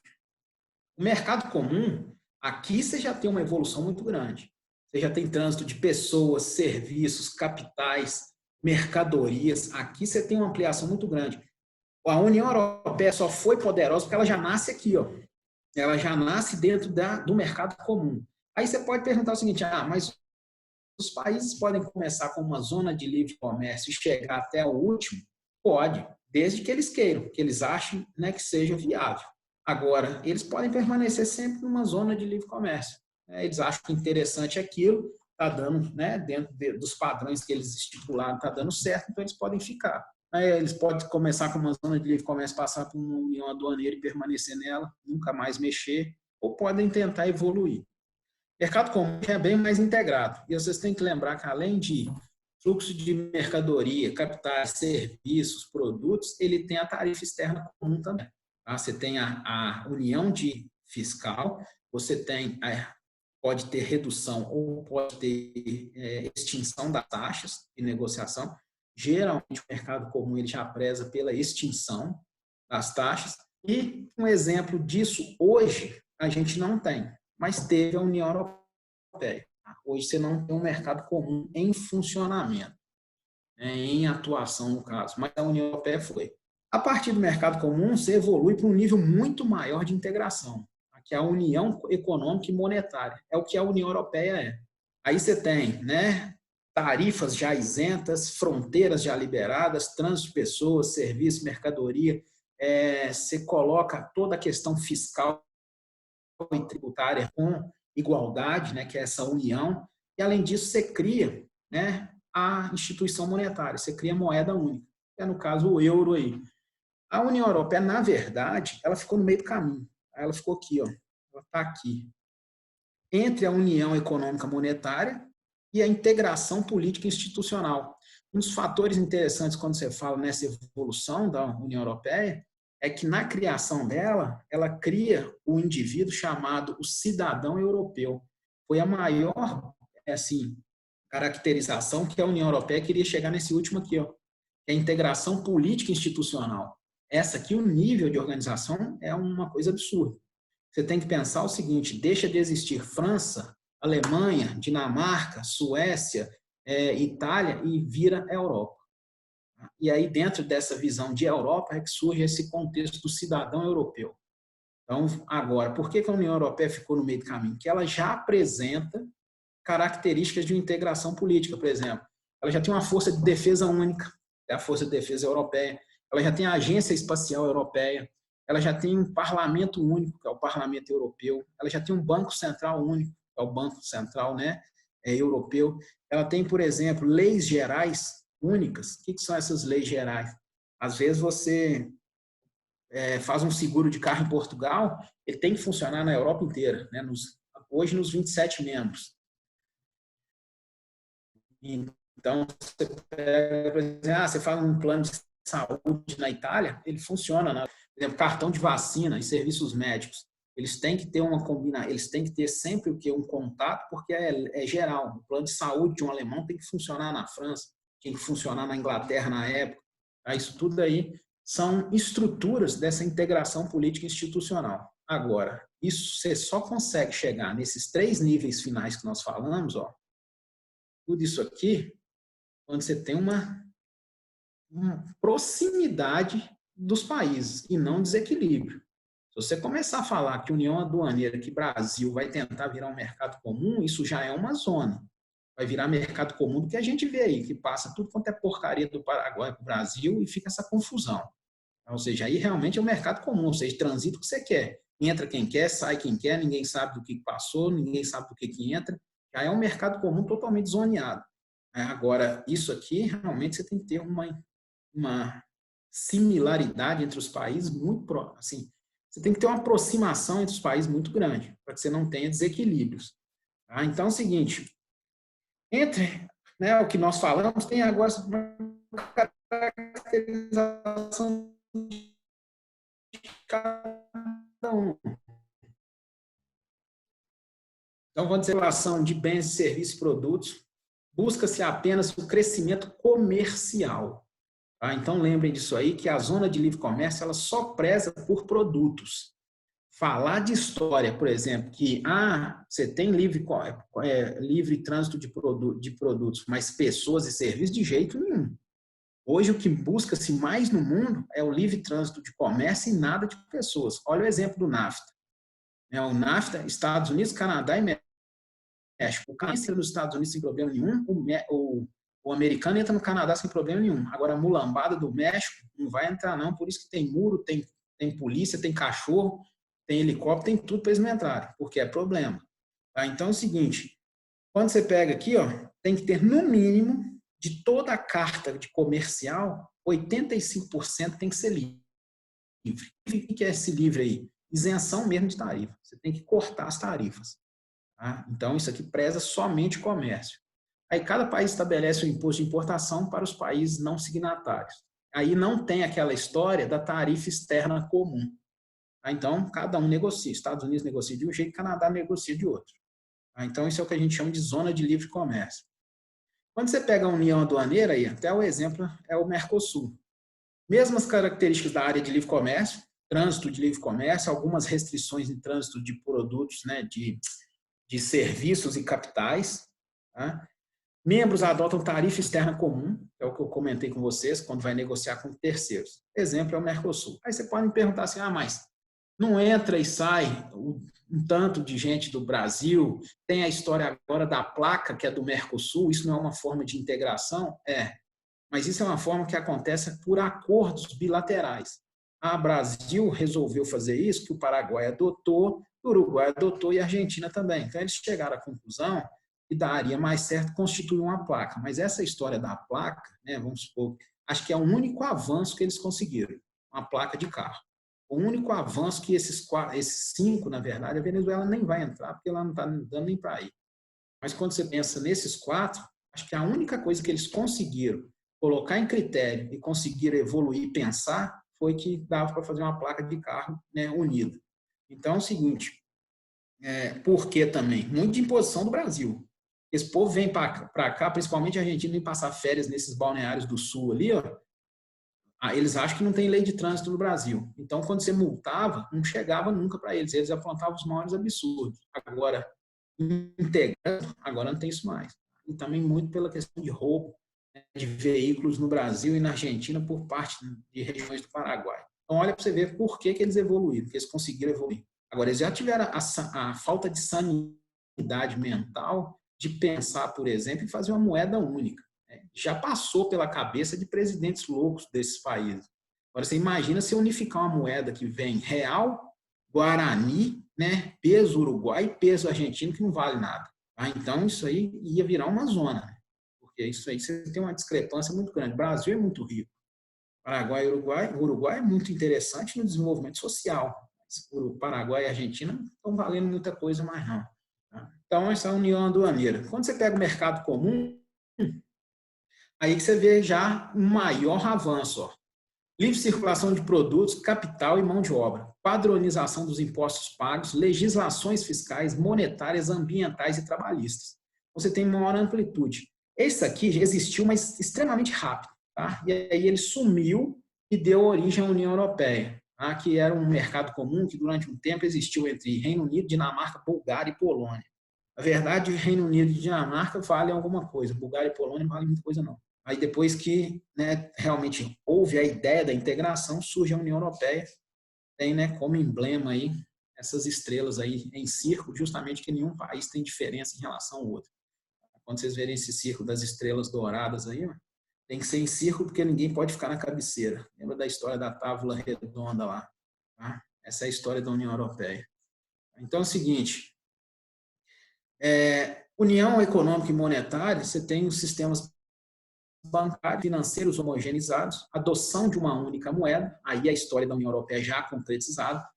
o mercado comum, aqui você já tem uma evolução muito grande. Você já tem trânsito de pessoas, serviços, capitais, mercadorias. Aqui você tem uma ampliação muito grande. A União Europeia só foi poderosa porque ela já nasce aqui, ó. Ela já nasce dentro do mercado comum. Aí você pode perguntar o seguinte, mas os países podem começar com uma zona de livre comércio e chegar até o último? Pode, desde que eles queiram, que eles achem, né, que seja viável. Agora, eles podem permanecer sempre numa zona de livre comércio. Eles acham que interessante aquilo, está dando, né, dentro dos padrões que eles estipularam, está dando certo, então eles podem ficar. Eles podem começar com uma zona de livre comércio, passar por uma união aduaneira e permanecer nela, nunca mais mexer, ou podem tentar evoluir. O mercado comum é bem mais integrado. E vocês têm que lembrar que, além de fluxo de mercadoria, capitais, serviços, produtos, ele tem a tarifa externa comum também. Tá? Você tem a união de fiscal, você tem pode ter redução ou pode ter extinção das taxas de negociação. Geralmente, o mercado comum ele já preza pela extinção das taxas. E um exemplo disso, hoje, a gente não tem, mas teve a União Europeia. Hoje, você não tem um mercado comum em funcionamento, em atuação, no caso, mas a União Europeia foi. A partir do mercado comum, você evolui para um nível muito maior de integração, que é a União Econômica e Monetária. É o que a União Europeia é. Aí você tem, né, tarifas já isentas, fronteiras já liberadas, trânsito de pessoas, serviços, mercadoria. Você coloca toda a questão fiscal e tributária com igualdade, né, que é essa união. E, além disso, você cria, né, a instituição monetária, você cria moeda única, que é, no caso, o euro aí. A União Europeia, na verdade, ela ficou no meio do caminho. Ela ficou aqui, ó. Ela está aqui. Entre a União Econômica Monetária e a integração política institucional. Um dos fatores interessantes quando você fala nessa evolução da União Europeia é que, na criação dela, ela cria o indivíduo chamado o cidadão europeu. Foi a maior, assim, caracterização que a União Europeia queria chegar nesse último aqui, ó, que é a integração política institucional. Essa aqui, o nível de organização é uma coisa absurda. Você tem que pensar o seguinte, deixa de existir França, Alemanha, Dinamarca, Suécia, Itália e vira Europa. E aí, dentro dessa visão de Europa, é que surge esse contexto do cidadão europeu. Então, agora, por que a União Europeia ficou no meio do caminho? Que ela já apresenta características de integração política, por exemplo. Ela já tem uma força de defesa única, é a Força de Defesa Europeia. Ela já tem a Agência Espacial Europeia. Ela já tem um parlamento único, que é o Parlamento Europeu. Ela já tem um Banco Central único, que é o Banco Central, né, Europeu. Ela tem, por exemplo, leis gerais únicas. O que são essas leis gerais? Às vezes você faz um seguro de carro em Portugal, ele tem que funcionar na Europa inteira, né? Hoje nos 27 membros. Então, você pega, por exemplo, você faz um plano de saúde na Itália, ele funciona, né? Por exemplo, cartão de vacina e serviços médicos. Eles têm que ter uma combinação, eles têm que ter sempre o que? Um contato, porque é geral. O plano de saúde de um alemão tem que funcionar na França, tem que funcionar na Inglaterra na época. Tá? Isso tudo aí são estruturas dessa integração política institucional. Agora, isso você só consegue chegar nesses 3 níveis finais que nós falamos, ó, tudo isso aqui, quando você tem uma proximidade dos países e não desequilíbrio. Se você começar a falar que União Aduaneira, que Brasil vai tentar virar um mercado comum, isso já é uma zona. Vai virar mercado comum do que a gente vê aí, que passa tudo quanto é porcaria do Paraguai para o Brasil e fica essa confusão. Ou seja, aí realmente é um mercado comum, ou seja, transita o que você quer. Entra quem quer, sai quem quer, ninguém sabe do que passou, ninguém sabe do que entra. Já é um mercado comum totalmente zoneado. Agora, isso aqui, realmente, você tem que ter uma similaridade entre os países muito assim, você tem que ter uma aproximação entre os países muito grande, para que você não tenha desequilíbrios. Tá? Então, é o seguinte, entre o que nós falamos, tem agora uma caracterização de cada um. Então, quando você fala relação de bens, serviços e produtos, busca-se apenas o crescimento comercial. Tá? Então, lembrem disso aí, que a zona de livre comércio ela só preza por produtos. Falar de história, por exemplo, que você tem livre trânsito de produtos, mas pessoas e serviços, de jeito nenhum. Hoje, o que busca-se mais no mundo é o livre trânsito de comércio e nada de pessoas. Olha o exemplo do NAFTA. O NAFTA, Estados Unidos, Canadá e México. O Canadá entra nos Estados Unidos sem problema nenhum, o americano entra no Canadá sem problema nenhum. Agora, a mulambada do México não vai entrar, não. Por isso que tem muro, tem polícia, tem cachorro, tem helicóptero, tem tudo para eles não entrarem, porque é problema. Tá? Então, é o seguinte, quando você pega aqui, ó, tem que ter, no mínimo, de toda a carta de comercial, 85% tem que ser livre. O que é esse livre aí? Isenção mesmo de tarifa. Você tem que cortar as tarifas. Tá? Então, isso aqui preza somente comércio. Aí, cada país estabelece o imposto de importação para os países não signatários. Aí não tem aquela história da tarifa externa comum. Tá? Então, cada um negocia. Estados Unidos negocia de um jeito, Canadá negocia de outro. Tá? Então, isso é o que a gente chama de zona de livre comércio. Quando você pega a União Aduaneira, aí, até o exemplo é o Mercosul. Mesmas características da área de livre comércio, trânsito de livre comércio, algumas restrições em trânsito de produtos, né, de serviços e capitais. Tá? Membros adotam tarifa externa comum, é o que eu comentei com vocês, quando vai negociar com terceiros. Exemplo é o Mercosul. Aí você pode me perguntar assim, mas não entra e sai um tanto de gente do Brasil, tem a história agora da placa, que é do Mercosul, isso não é uma forma de integração? Mas isso é uma forma que acontece por acordos bilaterais. O Brasil resolveu fazer isso, que o Paraguai adotou, o Uruguai adotou e a Argentina também. Então, eles chegaram à conclusão que daria mais certo constituir uma placa. Mas essa história da placa, né, vamos supor, acho que é o único avanço que eles conseguiram, uma placa de carro. O único avanço que esses 5, na verdade, a Venezuela nem vai entrar, porque ela não está dando nem para ir. Mas quando você pensa nesses 4, acho que a única coisa que eles conseguiram colocar em critério e conseguiram evoluir e pensar foi que dava para fazer uma placa de carro, né, unida. Então é o seguinte, por que também? Muito de imposição do Brasil. Esse povo vem para cá, principalmente a Argentina, vem passar férias nesses balneários do sul ali, ó. Eles acham que não tem lei de trânsito no Brasil. Então, quando você multava, não chegava nunca para eles. Eles aprontavam os maiores absurdos. Agora, integrando, agora não tem isso mais. E também muito pela questão de roubo de veículos no Brasil e na Argentina por parte de regiões do Paraguai. Então, olha para você ver por que eles evoluíram, que eles conseguiram evoluir. Agora, eles já tiveram a falta de sanidade mental de pensar, por exemplo, em fazer uma moeda única. Já passou pela cabeça de presidentes loucos desses países. Agora, você imagina se unificar uma moeda que vem real, guarani, né, peso uruguai e peso argentino, que não vale nada. Então, isso aí ia virar uma zona. Porque isso aí você tem uma discrepância muito grande. O Brasil é muito rico. Paraguai e Uruguai. O Uruguai é muito interessante no desenvolvimento social. O Paraguai e a Argentina não estão valendo muita coisa mais, não. Tá? Então, essa é a união aduaneira. Quando você pega o mercado comum, aí que você vê já um maior avanço. Ó. Livre circulação de produtos, capital e mão de obra. Padronização dos impostos pagos, legislações fiscais, monetárias, ambientais e trabalhistas. Você tem maior amplitude. Esse aqui existiu, mas extremamente rápido. Tá? E aí ele sumiu e deu origem à União Europeia, tá? Que era um mercado comum que durante um tempo existiu entre Reino Unido, Dinamarca, Bulgária e Polônia. Na verdade, Reino Unido e Dinamarca valem alguma coisa, Bulgária e Polônia não valem muita coisa não. Aí depois que, né, realmente houve a ideia da integração, surge a União Europeia, tem, né, como emblema aí essas estrelas aí em círculo, justamente que nenhum país tem diferença em relação ao outro. Quando vocês verem esse círculo das estrelas douradas aí, tem que ser em círculo porque ninguém pode ficar na cabeceira. Lembra da história da tábua redonda lá? Tá? Essa é a história da União Europeia. Então é o seguinte, União Econômica e Monetária, você tem os sistemas bancários, financeiros homogeneizados, adoção de uma única moeda, aí a história da União Europeia já concretizada,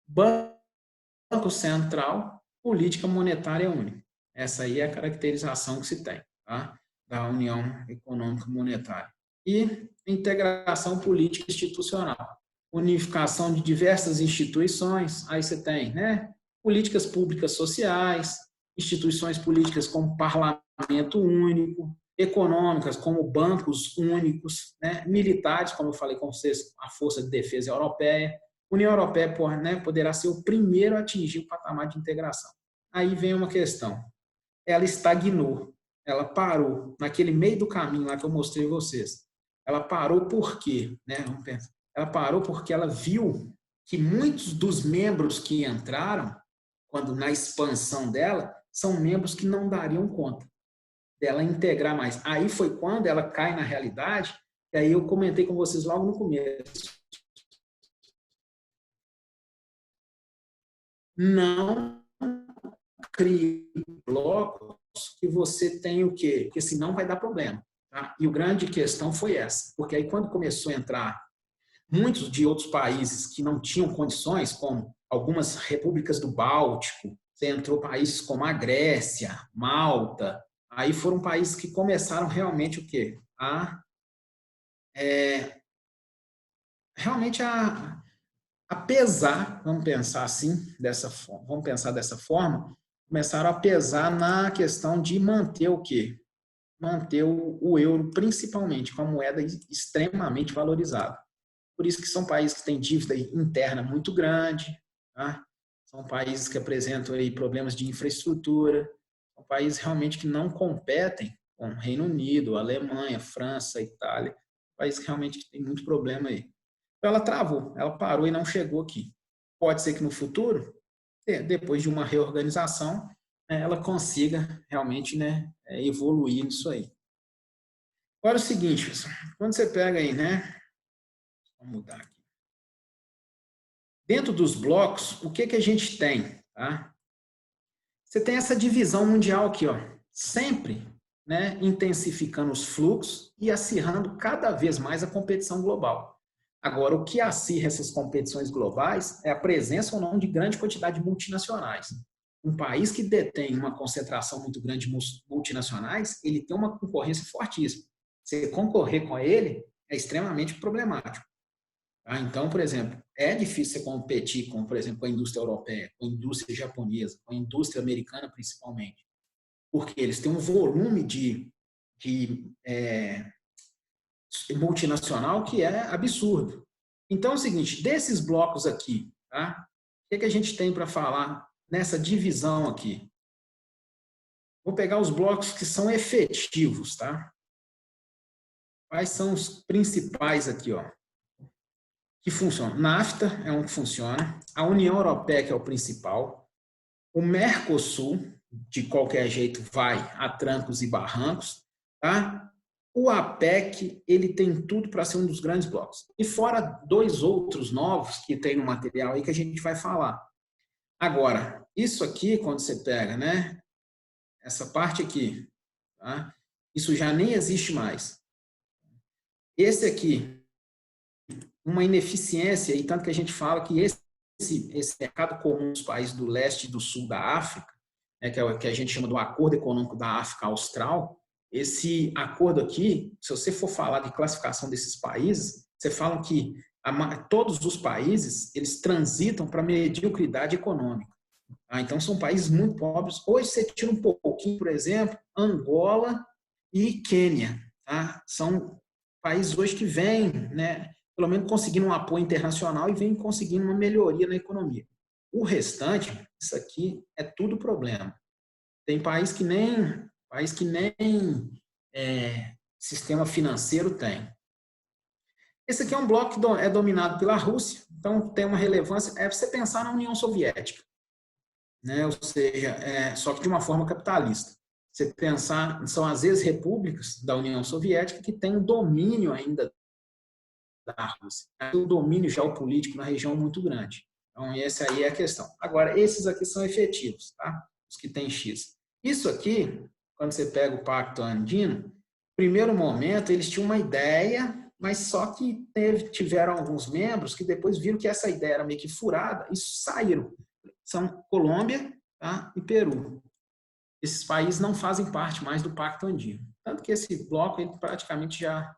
Banco Central, política monetária única. Essa aí é a caracterização que se tem, tá? Da União Econômica e Monetária. E integração política institucional. Unificação de diversas instituições, aí você tem, né? Políticas públicas sociais, instituições políticas como parlamento único, econômicas como bancos únicos, né? Militares, como eu falei com vocês, a Força de Defesa Europeia. A União Europeia, né, poderá ser o primeiro a atingir o patamar de integração. Aí vem uma questão. Ela estagnou, ela parou naquele meio do caminho lá que eu mostrei a vocês. Ela parou por quê? Né? Vamos pensar. Ela parou porque ela viu que muitos dos membros que entraram, quando na expansão dela, são membros que não dariam conta dela integrar mais. Aí foi quando ela cai na realidade, e aí eu comentei com vocês logo no começo. Não crie blocos que você tem o quê? Porque senão vai dar problema. Tá? E a grande questão foi essa. Porque aí quando começou a entrar muitos de outros países que não tinham condições, como algumas repúblicas do Báltico, você entrou países como a Grécia, Malta, aí foram países que começaram realmente o quê? Realmente a pesar, vamos pensar assim, vamos pensar dessa forma, começaram a pesar na questão de manter o quê? Manter o euro, principalmente, com a moeda extremamente valorizada. Por isso que são países que têm dívida interna muito grande, tá? São países que apresentam aí problemas de infraestrutura, são países realmente que não competem com o Reino Unido, Alemanha, França, Itália, países que realmente têm muito problema aí. Então ela travou, ela parou e não chegou aqui. Pode ser que no futuro, depois de uma reorganização, ela consiga realmente, né, evoluir nisso aí. Agora é o seguinte, pessoal, quando você pega aí, né, vamos mudar aqui. Dentro dos blocos, o que a gente tem? Tá? Você tem essa divisão mundial aqui, ó, sempre, né, intensificando os fluxos e acirrando cada vez mais a competição global. Agora, o que acirra essas competições globais é a presença ou não de grande quantidade de multinacionais. Um país que detém uma concentração muito grande de multinacionais, ele tem uma concorrência fortíssima. Você concorrer com ele é extremamente problemático. Então, por exemplo, é difícil você competir com, por exemplo, com a indústria europeia, com a indústria japonesa, com a indústria americana principalmente, porque eles têm um volume de multinacional que é absurdo. Então é o seguinte, desses blocos aqui, tá? O que a gente tem para falar nessa divisão aqui? Vou pegar os blocos que são efetivos, tá? Quais são os principais aqui, ó? Que funcionam. NAFTA é um que funciona. A União Europeia, que é o principal. O Mercosul, de qualquer jeito, vai a trancos e barrancos. Tá? O APEC, ele tem tudo para ser um dos grandes blocos. E fora dois outros novos que tem no material aí que a gente vai falar. Agora, isso aqui, quando você pega, né? Essa parte aqui, tá? Isso já nem existe mais. Esse aqui, uma ineficiência, e tanto que a gente fala que esse mercado comum dos países do leste e do sul da África, né, que é o que a gente chama do Acordo Econômico da África Austral, esse acordo aqui, se você for falar de classificação desses países, você fala que todos os países, eles transitam para mediocridade econômica. Então, são países muito pobres. Hoje, você tira um pouquinho, por exemplo, Angola e Quênia. Tá? São países hoje que vêm, né, pelo menos conseguindo um apoio internacional e vêm conseguindo uma melhoria na economia. O restante, isso aqui é tudo problema. Tem país que nem sistema financeiro tem. Esse aqui é um bloco que é dominado pela Rússia, então tem uma relevância, é você pensar na União Soviética, né? Ou seja, só que de uma forma capitalista. Você pensar, são as ex-repúblicas da União Soviética que tem um domínio ainda da Rússia, um domínio geopolítico na região muito grande. Então, essa aí é a questão. Agora, esses aqui são efetivos, tá? Os que têm X. Isso aqui, quando você pega o Pacto Andino, no primeiro momento eles tinham uma ideia, mas só que tiveram alguns membros que depois viram que essa ideia era meio que furada e saíram. São Colômbia, tá? E Peru. Esses países não fazem parte mais do Pacto Andino. Tanto que esse bloco ele praticamente já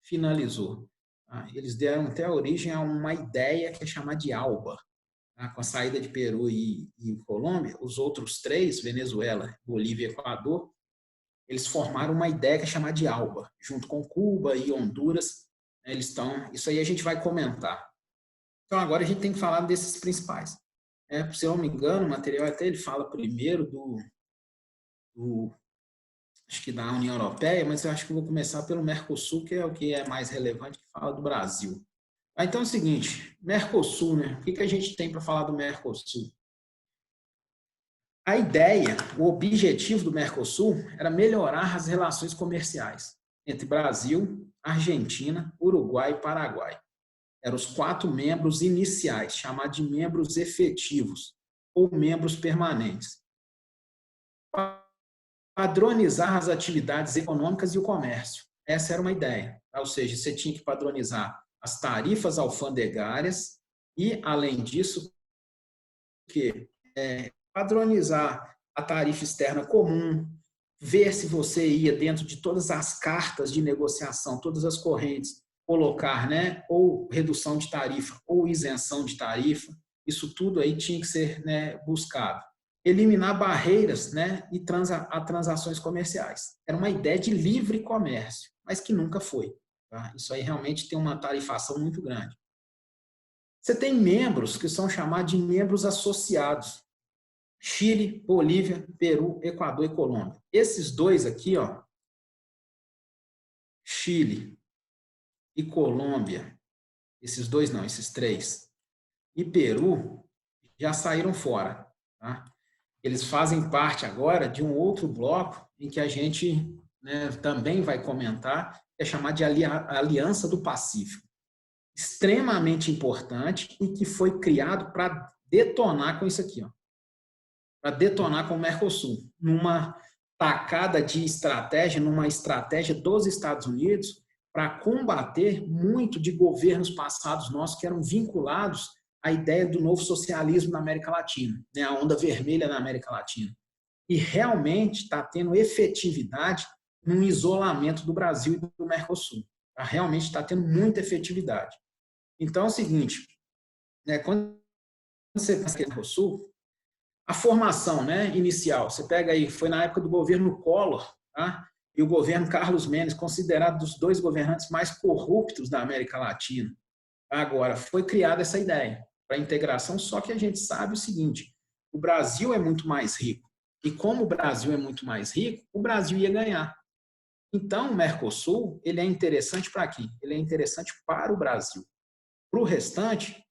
finalizou. Tá? Eles deram até origem a uma ideia que é chamada de ALBA. Tá? Com a saída de Peru e Colômbia, os outros três, Venezuela, Bolívia e Equador, eles formaram uma ideia que é chamada de ALBA, junto com Cuba e Honduras. Eles estão. Isso aí a gente vai comentar. Então, agora a gente tem que falar desses principais. Se eu não me engano, o material até ele fala primeiro acho que da União Europeia, mas eu acho que eu vou começar pelo Mercosul, que é o que é mais relevante, que fala do Brasil. Então é o seguinte, Mercosul, né? O que a gente tem para falar do Mercosul? A ideia, o objetivo do Mercosul era melhorar as relações comerciais entre Brasil, Argentina, Uruguai e Paraguai. Eram os 4 membros iniciais, chamados de membros efetivos ou membros permanentes. Padronizar as atividades econômicas e o comércio. Essa era uma ideia. Ou seja, você tinha que padronizar as tarifas alfandegárias e, além disso, padronizar a tarifa externa comum, ver se você ia dentro de todas as cartas de negociação, todas as correntes, colocar, né, ou redução de tarifa ou isenção de tarifa. Isso tudo aí tinha que ser, né, buscado. Eliminar barreiras, né, e transações comerciais. Era uma ideia de livre comércio, mas que nunca foi. Tá? Isso aí realmente tem uma tarifação muito grande. Você tem membros que são chamados de membros associados. Chile, Bolívia, Peru, Equador e Colômbia. Esses dois aqui, ó, Chile e Colômbia, esses dois não, esses 3, e Peru, já saíram fora. Tá? Eles fazem parte agora de um outro bloco em que a gente, né, também vai comentar, é chamado de Aliança do Pacífico. Extremamente importante e que foi criado para detonar com isso aqui, ó. Para detonar com o Mercosul, numa tacada de estratégia, numa estratégia dos Estados Unidos para combater muito de governos passados nossos que eram vinculados à ideia do novo socialismo na América Latina, né, a onda vermelha na América Latina. E realmente está tendo efetividade no isolamento do Brasil e do Mercosul. Tá? Realmente está tendo muita efetividade. Então é o seguinte, né, quando você pensa no Mercosul, a formação, né, inicial, você pega aí, foi na época do governo Collor, tá? E o governo Carlos Mendes, considerado dos 2 governantes mais corruptos da América Latina. Agora, foi criada essa ideia para a integração, só que a gente sabe o seguinte, o Brasil é muito mais rico. E como o Brasil é muito mais rico, o Brasil ia ganhar. Então, o Mercosul, ele é interessante para quê? Ele é interessante para o Brasil. Para o restante,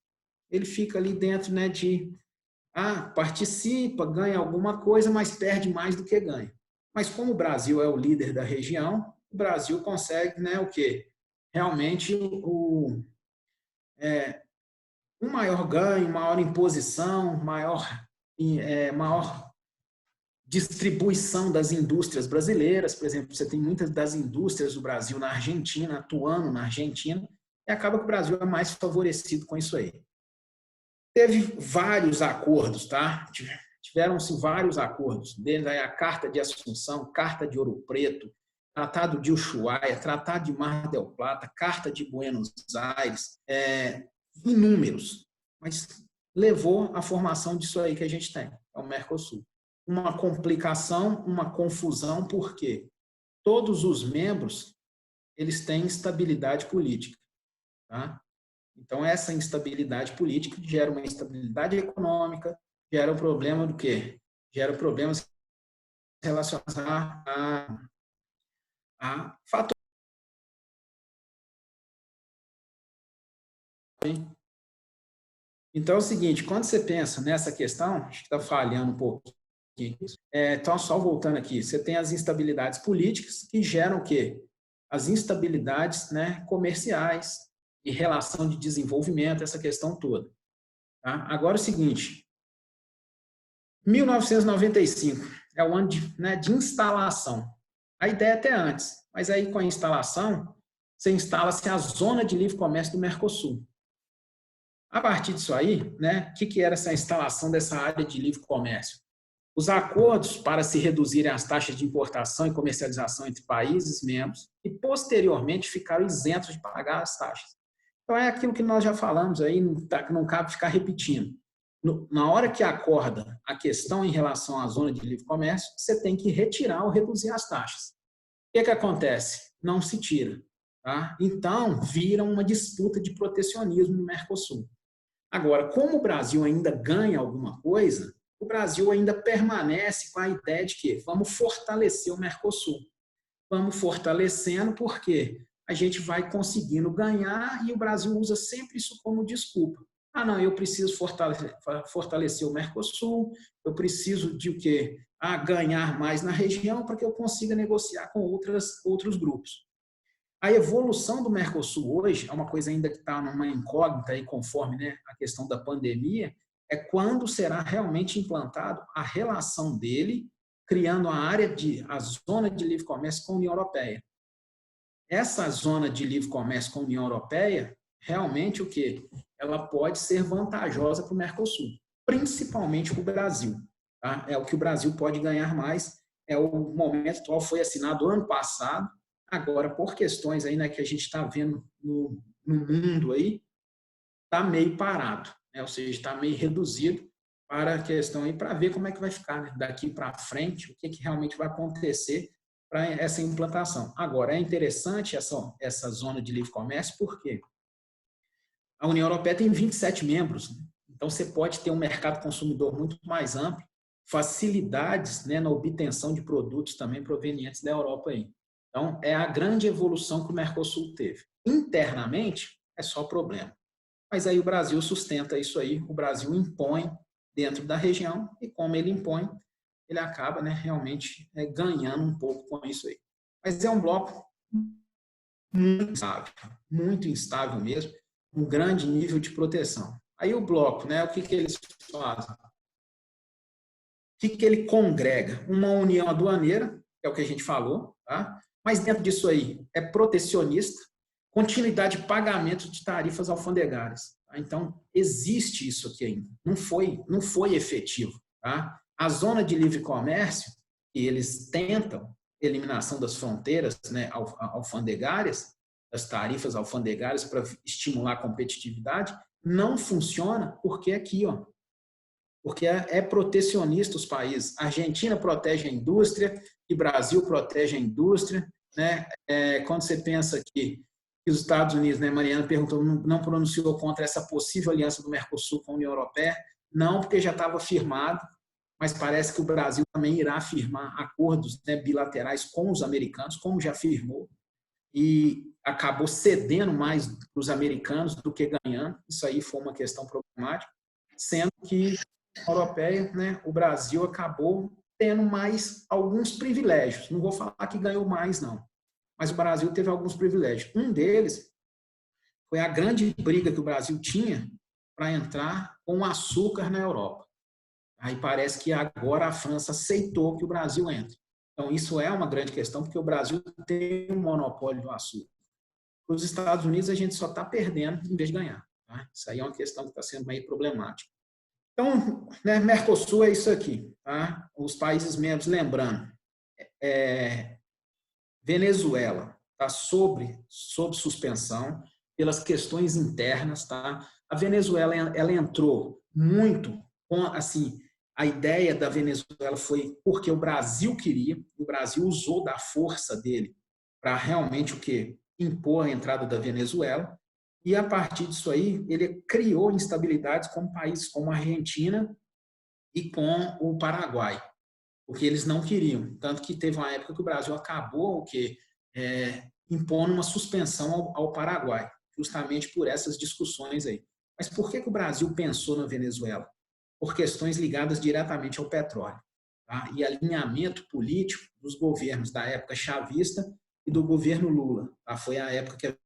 ele fica ali dentro, né, de participa, ganha alguma coisa, mas perde mais do que ganha. Mas como o Brasil é o líder da região, o Brasil consegue, né, o quê? Realmente um maior ganho, maior imposição, maior distribuição das indústrias brasileiras. Por exemplo, você tem muitas das indústrias do Brasil na Argentina, atuando na Argentina, e acaba que o Brasil é mais favorecido com isso aí. Teve vários acordos, tá? Tiveram-se vários acordos, desde a Carta de Assunção, Carta de Ouro Preto, Tratado de Ushuaia, Tratado de Mar del Plata, Carta de Buenos Aires, inúmeros, mas levou à formação disso aí que a gente tem, é o Mercosul. Uma complicação, uma confusão, porque todos os membros eles têm instabilidade política. Tá? Então, essa instabilidade política gera uma instabilidade econômica, gera um problema do quê? Gera problemas relacionados a fatores. Então, é o seguinte, quando você pensa nessa questão, acho que está falhando um pouco. Então, só voltando aqui, você tem as instabilidades políticas que geram o quê? As instabilidades, né, comerciais e relação de desenvolvimento, essa questão toda. Tá? Agora, o seguinte, 1995 é o ano de instalação. A ideia é até antes, mas aí com a instalação, você instala-se a Zona de Livre Comércio do Mercosul. A partir disso aí, né, o que era essa instalação dessa área de livre comércio? Os acordos para se reduzirem as taxas de importação e comercialização entre países membros e, posteriormente, ficaram isentos de pagar as taxas. Então, é aquilo que nós já falamos aí, não cabe ficar repetindo. Na hora que acorda a questão em relação à zona de livre comércio, você tem que retirar ou reduzir as taxas. O que acontece? Não se tira. Tá? Então, vira uma disputa de protecionismo no Mercosul. Agora, como o Brasil ainda ganha alguma coisa, o Brasil ainda permanece com a ideia de que vamos fortalecer o Mercosul. Vamos fortalecendo porque a gente vai conseguindo ganhar e o Brasil usa sempre isso como desculpa. Ah, não, eu preciso fortalecer o Mercosul, eu preciso de o quê? Ganhar mais na região para que eu consiga negociar com outros grupos. A evolução do Mercosul hoje é uma coisa ainda que está numa incógnita, aí, conforme, né, a questão da pandemia, é quando será realmente implantado a relação dele, criando a zona de livre comércio com a União Europeia. Essa zona de livre comércio com a União Europeia, realmente o quê? Ela pode ser vantajosa para o Mercosul, principalmente para o Brasil. Tá? É o que o Brasil pode ganhar mais, é o momento atual, foi assinado ano passado, agora, por questões aí, né, que a gente está vendo no mundo aí, está meio parado, né? Ou seja, está meio reduzido para a questão aí, para ver como é que vai ficar, né, daqui para frente, o que realmente vai acontecer para essa implantação. Agora, é interessante essa zona de livre comércio, porque a União Europeia tem 27 membros, né? Então você pode ter um mercado consumidor muito mais amplo, facilidades, né, na obtenção de produtos também provenientes da Europa aí. Então, é a grande evolução que o Mercosul teve. Internamente, é só problema. Mas aí o Brasil sustenta isso aí, o Brasil impõe dentro da região, e como ele impõe, ele acaba, né, realmente ganhando um pouco com isso aí. Mas é um bloco muito instável mesmo, um grande nível de proteção. Aí o bloco, né, o que eles fazem? O que ele congrega? Uma união aduaneira, que é o que a gente falou, tá? Mas dentro disso aí é protecionista, continuidade de pagamento de tarifas alfandegárias. Tá? Então, existe isso aqui ainda. Não foi efetivo. Tá? A zona de livre comércio, que eles tentam eliminação das fronteiras, né, alfandegárias, das tarifas alfandegárias para estimular a competitividade, não funciona porque aqui, ó, porque é protecionista os países. A Argentina protege a indústria e o Brasil protege a indústria. Né? Quando você pensa que os Estados Unidos, né, Mariana perguntou, não pronunciou contra essa possível aliança do Mercosul com a União Europeia, não, porque já estava firmado, mas parece que o Brasil também irá firmar acordos, né, bilaterais com os americanos, como já firmou, e acabou cedendo mais para os americanos do que ganhando. Isso aí foi uma questão problemática, sendo que a União Europeia, né, o Brasil acabou tendo mais alguns privilégios. Não vou falar que ganhou mais, não. Mas o Brasil teve alguns privilégios. Um deles foi a grande briga que o Brasil tinha para entrar com o açúcar na Europa. Aí parece que agora a França aceitou que o Brasil entre. Então, isso é uma grande questão, porque o Brasil tem um monopólio do açúcar. Para os Estados Unidos, a gente só está perdendo em vez de ganhar. Tá? Isso aí é uma questão que está sendo meio problemática. Então, né, Mercosul é isso aqui. Tá? Os países membros, lembrando, Venezuela está sob suspensão pelas questões internas. Tá? A Venezuela ela entrou muito com, assim, a ideia da Venezuela foi porque o Brasil queria, o Brasil usou da força dele para realmente o quê? Impor a entrada da Venezuela, e a partir disso aí ele criou instabilidades com países como a Argentina e com o Paraguai, porque eles não queriam, tanto que teve uma época que o Brasil acabou o quê? Impondo uma suspensão ao Paraguai, justamente por essas discussões aí. Mas por que o Brasil pensou na Venezuela? Por questões ligadas diretamente ao petróleo, tá? E alinhamento político dos governos da época chavista e do governo Lula. Tá? Foi a época que a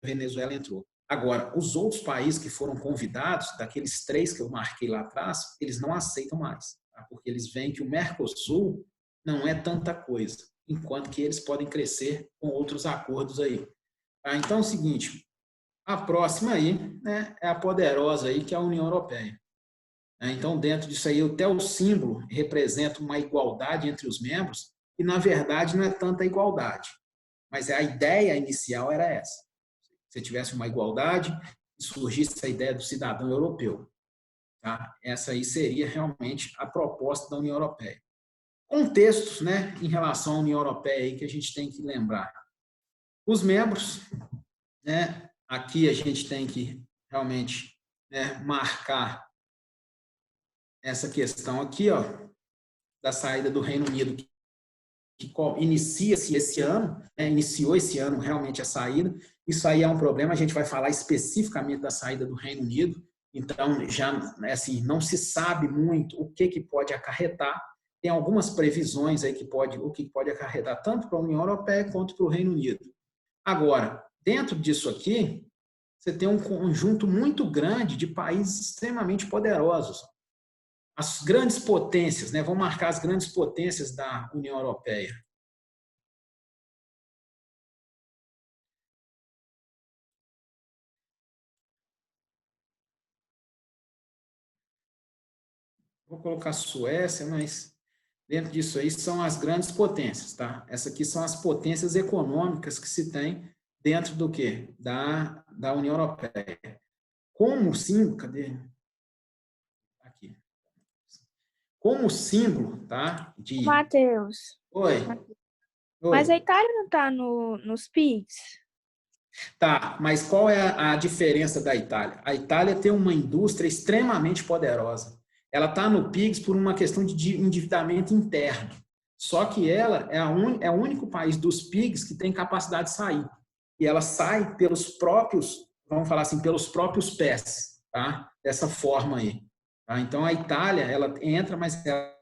Venezuela entrou. Agora, os outros países que foram convidados, daqueles 3 que eu marquei lá atrás, eles não aceitam mais, tá? Porque eles veem que o Mercosul não é tanta coisa, enquanto que eles podem crescer com outros acordos aí. Tá? Então é o seguinte, a próxima aí, né, é a poderosa aí, que é a União Europeia. Então, dentro disso aí, até o símbolo representa uma igualdade entre os membros, e, na verdade, não é tanta igualdade. Mas a ideia inicial era essa. Se tivesse uma igualdade, surgisse a ideia do cidadão europeu. Tá? Essa aí seria realmente a proposta da União Europeia. Contextos, né, em relação à União Europeia aí que a gente tem que lembrar. Os membros, né, aqui a gente tem que realmente, né, marcar essa questão aqui, ó, da saída do Reino Unido, que inicia-se esse ano, né, iniciou esse ano realmente a saída. Isso aí é um problema, a gente vai falar especificamente da saída do Reino Unido, então já assim, não se sabe muito o que pode acarretar. Tem algumas previsões aí o que pode acarretar tanto para a União Europeia quanto para o Reino Unido. Agora, dentro disso aqui, você tem um conjunto muito grande de países extremamente poderosos. As grandes potências, né? Vamos marcar as grandes potências da União Europeia. Vou colocar Suécia, mas dentro disso aí são as grandes potências, tá? Essas aqui são as potências econômicas que se tem dentro do quê? Da União Europeia. Como símbolo, cadê? Aqui. Como símbolo, tá? Matheus. Oi. Mas a Itália não está nos PIGs? Tá, mas qual é a diferença da Itália? A Itália tem uma indústria extremamente poderosa. Ela está no PIGs por uma questão de endividamento interno. Só que ela é o único país dos PIGs que tem capacidade de sair. E ela sai pelos próprios, vamos falar assim, pelos próprios pés, tá? Dessa forma aí. Tá? Então a Itália, ela entra, mas ela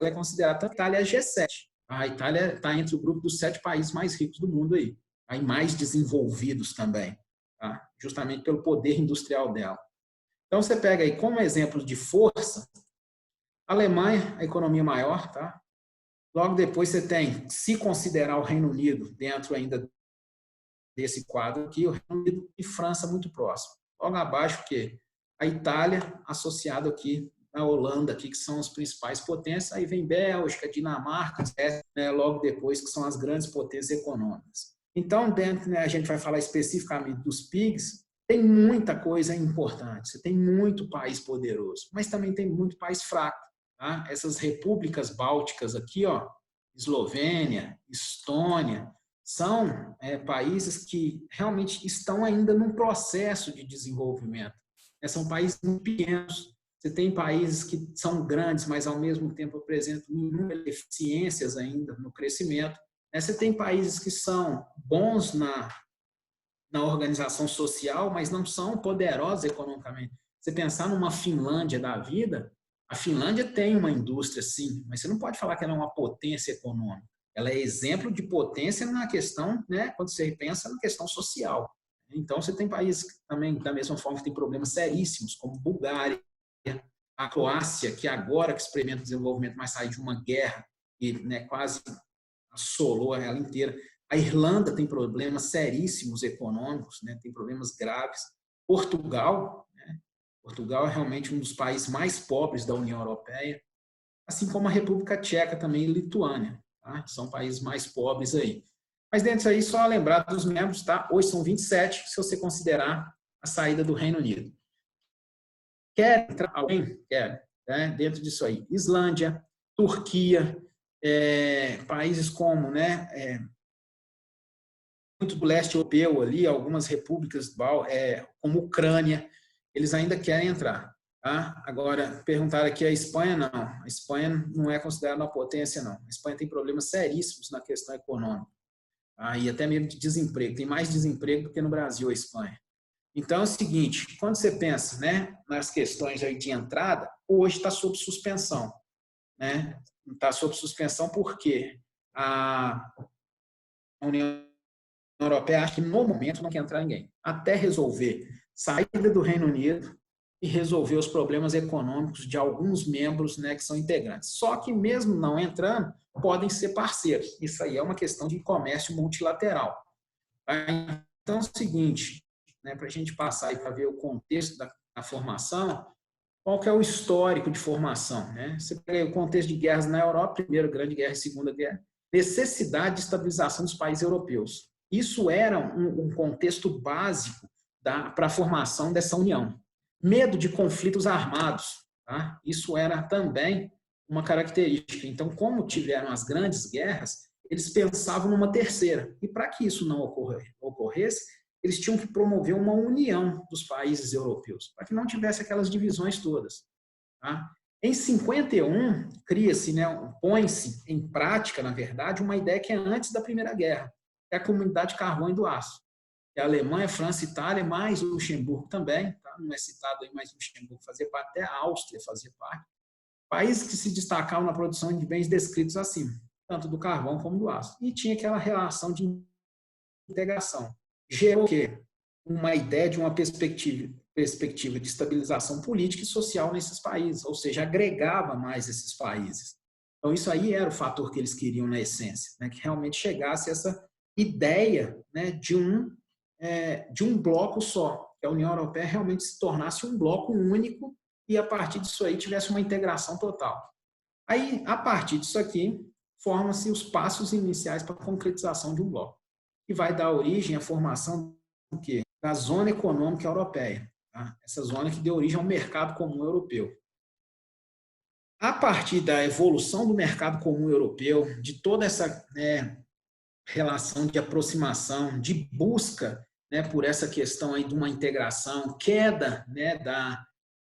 é considerada, a Itália é G7. A Itália está entre o grupo dos 7 países mais ricos do mundo aí. Aí mais desenvolvidos também, tá? Justamente pelo poder industrial dela. Então, você pega aí como exemplo de força, a Alemanha, a economia maior, tá? Logo depois você tem, se considerar o Reino Unido dentro ainda desse quadro aqui, o Reino Unido e França muito próximo. Logo abaixo, o quê? A Itália, associado aqui na Holanda, aqui, que são as principais potências, aí vem Bélgica, Dinamarca, né, logo depois, que são as grandes potências econômicas. Então, dentro, né, a gente vai falar especificamente dos PIGs, tem muita coisa importante, você tem muito país poderoso, mas também tem muito país fraco. Tá? Essas repúblicas bálticas aqui, ó, Eslovênia, Estônia, são países que realmente estão ainda num processo de desenvolvimento. São países muito pequenos. Você tem países que são grandes, mas ao mesmo tempo apresentam inúmeras deficiências ainda no crescimento. Você tem países que são bons na organização social, mas não são poderosos economicamente. Você pensar numa Finlândia da vida, a Finlândia tem uma indústria, sim, mas você não pode falar que ela é uma potência econômica. Ela é exemplo de potência na questão, né, quando você pensa na questão social. Então, você tem países que também, da mesma forma, que têm problemas seríssimos, como Bulgária, a Croácia, que agora que experimenta o desenvolvimento, mas sai de uma guerra e, né, quase assolou ela inteira. A Irlanda tem problemas seríssimos econômicos, né? Tem problemas graves. Portugal, né? Portugal é realmente um dos países mais pobres da União Europeia, assim como a República Tcheca também e Lituânia, tá? São países mais pobres aí. Mas dentro disso aí, só lembrar dos membros, tá? Hoje são 27, se você considerar a saída do Reino Unido. Quer entrar alguém? Quer, né? Dentro disso aí. Islândia, Turquia, países como, né, muito do leste europeu ali, algumas repúblicas como Ucrânia, eles ainda querem entrar. Tá? Agora, perguntaram aqui a Espanha, não. A Espanha não é considerada uma potência, não. A Espanha tem problemas seríssimos na questão econômica. Tá? E até mesmo de desemprego. Tem mais desemprego do que no Brasil, a Espanha. Então, é o seguinte, quando você pensa, né, nas questões aí de entrada, hoje está sob suspensão. Né? Está sob suspensão porque a União Europeia acha que no momento não quer entrar ninguém, até resolver saída do Reino Unido e resolver os problemas econômicos de alguns membros, né, que são integrantes. Só que mesmo não entrando, podem ser parceiros. Isso aí é uma questão de comércio multilateral. Então é o seguinte, né, para a gente passar aí para ver o contexto da formação, qual que é o histórico de formação? Né? Você pega o contexto de guerras na Europa, Primeira Grande Guerra e Segunda Guerra, necessidade de estabilização dos países europeus. Isso era um contexto básico para a formação dessa união. Medo de conflitos armados, tá? Isso era também uma característica. Então, como tiveram as grandes guerras, eles pensavam numa terceira. E para que isso não ocorresse, eles tinham que promover uma união dos países europeus, para que não tivesse aquelas divisões todas. Tá? Em 51, cria-se, né, põe-se em prática, na verdade, uma ideia que é antes da Primeira Guerra, que é a Comunidade de Carvão e do Aço. É a Alemanha, França, Itália, mais o Luxemburgo também, tá? Não é citado aí, mas o Luxemburgo fazia parte, até a Áustria fazia parte. Países que se destacavam na produção de bens descritos acima, tanto do carvão como do aço. E tinha aquela relação de integração. Gerou o quê? Uma ideia de uma perspectiva de estabilização política e social nesses países, ou seja, agregava mais esses países. Então, isso aí era o fator que eles queriam na essência, né? Que realmente chegasse essa ideia, né, de um bloco só, que a União Europeia realmente se tornasse um bloco único e, a partir disso aí, tivesse uma integração total. Aí, a partir disso aqui, formam-se os passos iniciais para a concretização de um bloco, que vai dar origem à formação do quê? Da Zona Econômica Europeia. Tá? Essa zona que deu origem ao Mercado Comum Europeu. A partir da evolução do Mercado Comum Europeu, de toda essa relação de aproximação, de busca, né, por essa questão aí de uma integração, queda, né,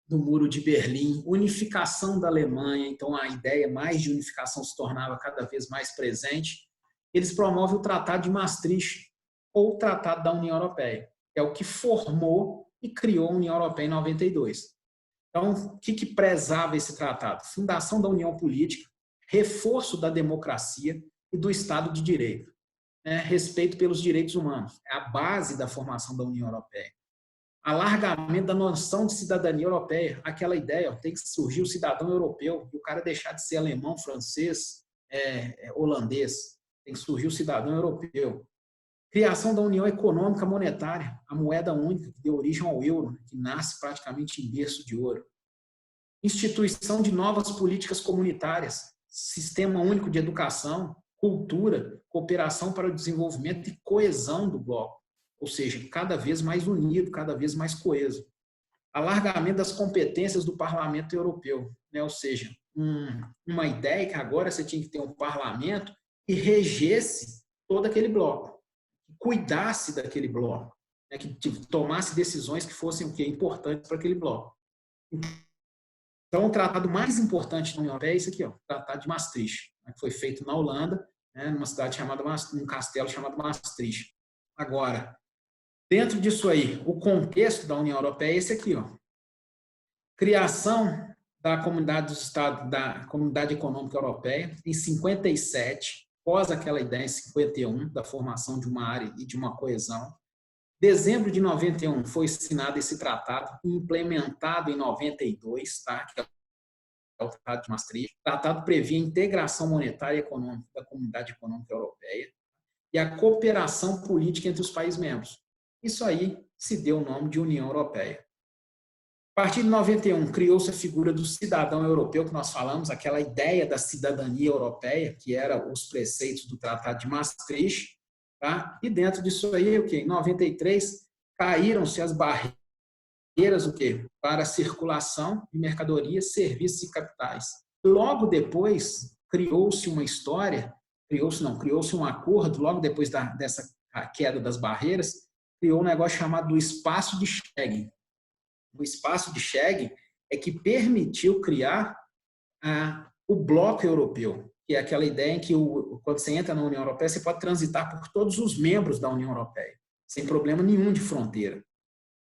do Muro de Berlim, unificação da Alemanha, então a ideia mais de unificação se tornava cada vez mais presente, eles promovem o Tratado de Maastricht, ou o Tratado da União Europeia, que é o que formou e criou a União Europeia em 92. Então, o que prezava esse tratado? Fundação da União Política, reforço da democracia e do Estado de Direito. Respeito pelos direitos humanos. É a base da formação da União Europeia. Alargamento da noção de cidadania europeia. Aquela ideia, tem que surgir o cidadão europeu e o cara deixar de ser alemão, francês, holandês. Tem que surgir o cidadão europeu. Criação da União Econômica Monetária, a moeda única que deu origem ao euro, que nasce praticamente em berço de ouro. Instituição de novas políticas comunitárias, sistema único de educação, cultura, cooperação para o desenvolvimento e coesão do bloco, ou seja, cada vez mais unido, cada vez mais coeso. Alargamento das competências do Parlamento Europeu, né? Ou seja, uma ideia que agora você tinha que ter um parlamento que regesse todo aquele bloco, que cuidasse daquele bloco, né? Que tomasse decisões que fossem o quê? Importantes para aquele bloco. Então, o tratado mais importante da União Europeia é esse aqui, ó, o Tratado de Maastricht, né, que foi feito na Holanda, né, numa cidade chamada, num castelo chamado Maastricht. Agora, dentro disso aí, o contexto da União Europeia é esse aqui, ó. Criação da Comunidade dos Estados, da Comunidade Econômica Europeia, em 57, após aquela ideia em 51, da formação de uma área e de uma coesão. Dezembro de 91 foi assinado esse tratado, implementado em 92, tá? Que é o Tratado de Maastricht. O tratado previa a integração monetária e econômica da Comunidade Econômica Europeia. e a cooperação política entre os países membros. Isso aí se deu o nome de União Europeia. A partir de 91, criou-se a figura do cidadão europeu, que nós falamos, aquela ideia da cidadania europeia, que era os preceitos do Tratado de Maastricht. Tá? E dentro disso aí, o quê? Em 93, caíram-se as barreiras o quê? Para a circulação de mercadorias, serviços e capitais. Logo depois, criou-se uma história, criou-se um acordo, logo depois dessa queda das barreiras, criou um negócio chamado do Espaço de Schengen. O Espaço de Schengen é que permitiu criar o bloco europeu, que é aquela ideia em que quando você entra na União Europeia, você pode transitar por todos os membros da União Europeia, sem problema nenhum de fronteira,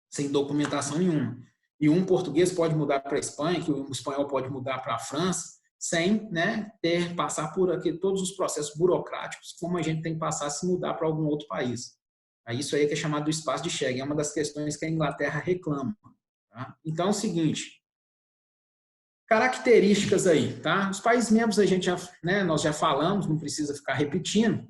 sem documentação nenhuma. E um português pode mudar para a Espanha, que um espanhol pode mudar para a França, sem, né, passar por aqui todos os processos burocráticos, como a gente tem que passar se mudar para algum outro país. Isso aí que é chamado do Espaço de Schengen, é uma das questões que a Inglaterra reclama. Tá? Então, é o seguinte, características aí, tá? Os países membros nós já falamos, não precisa ficar repetindo.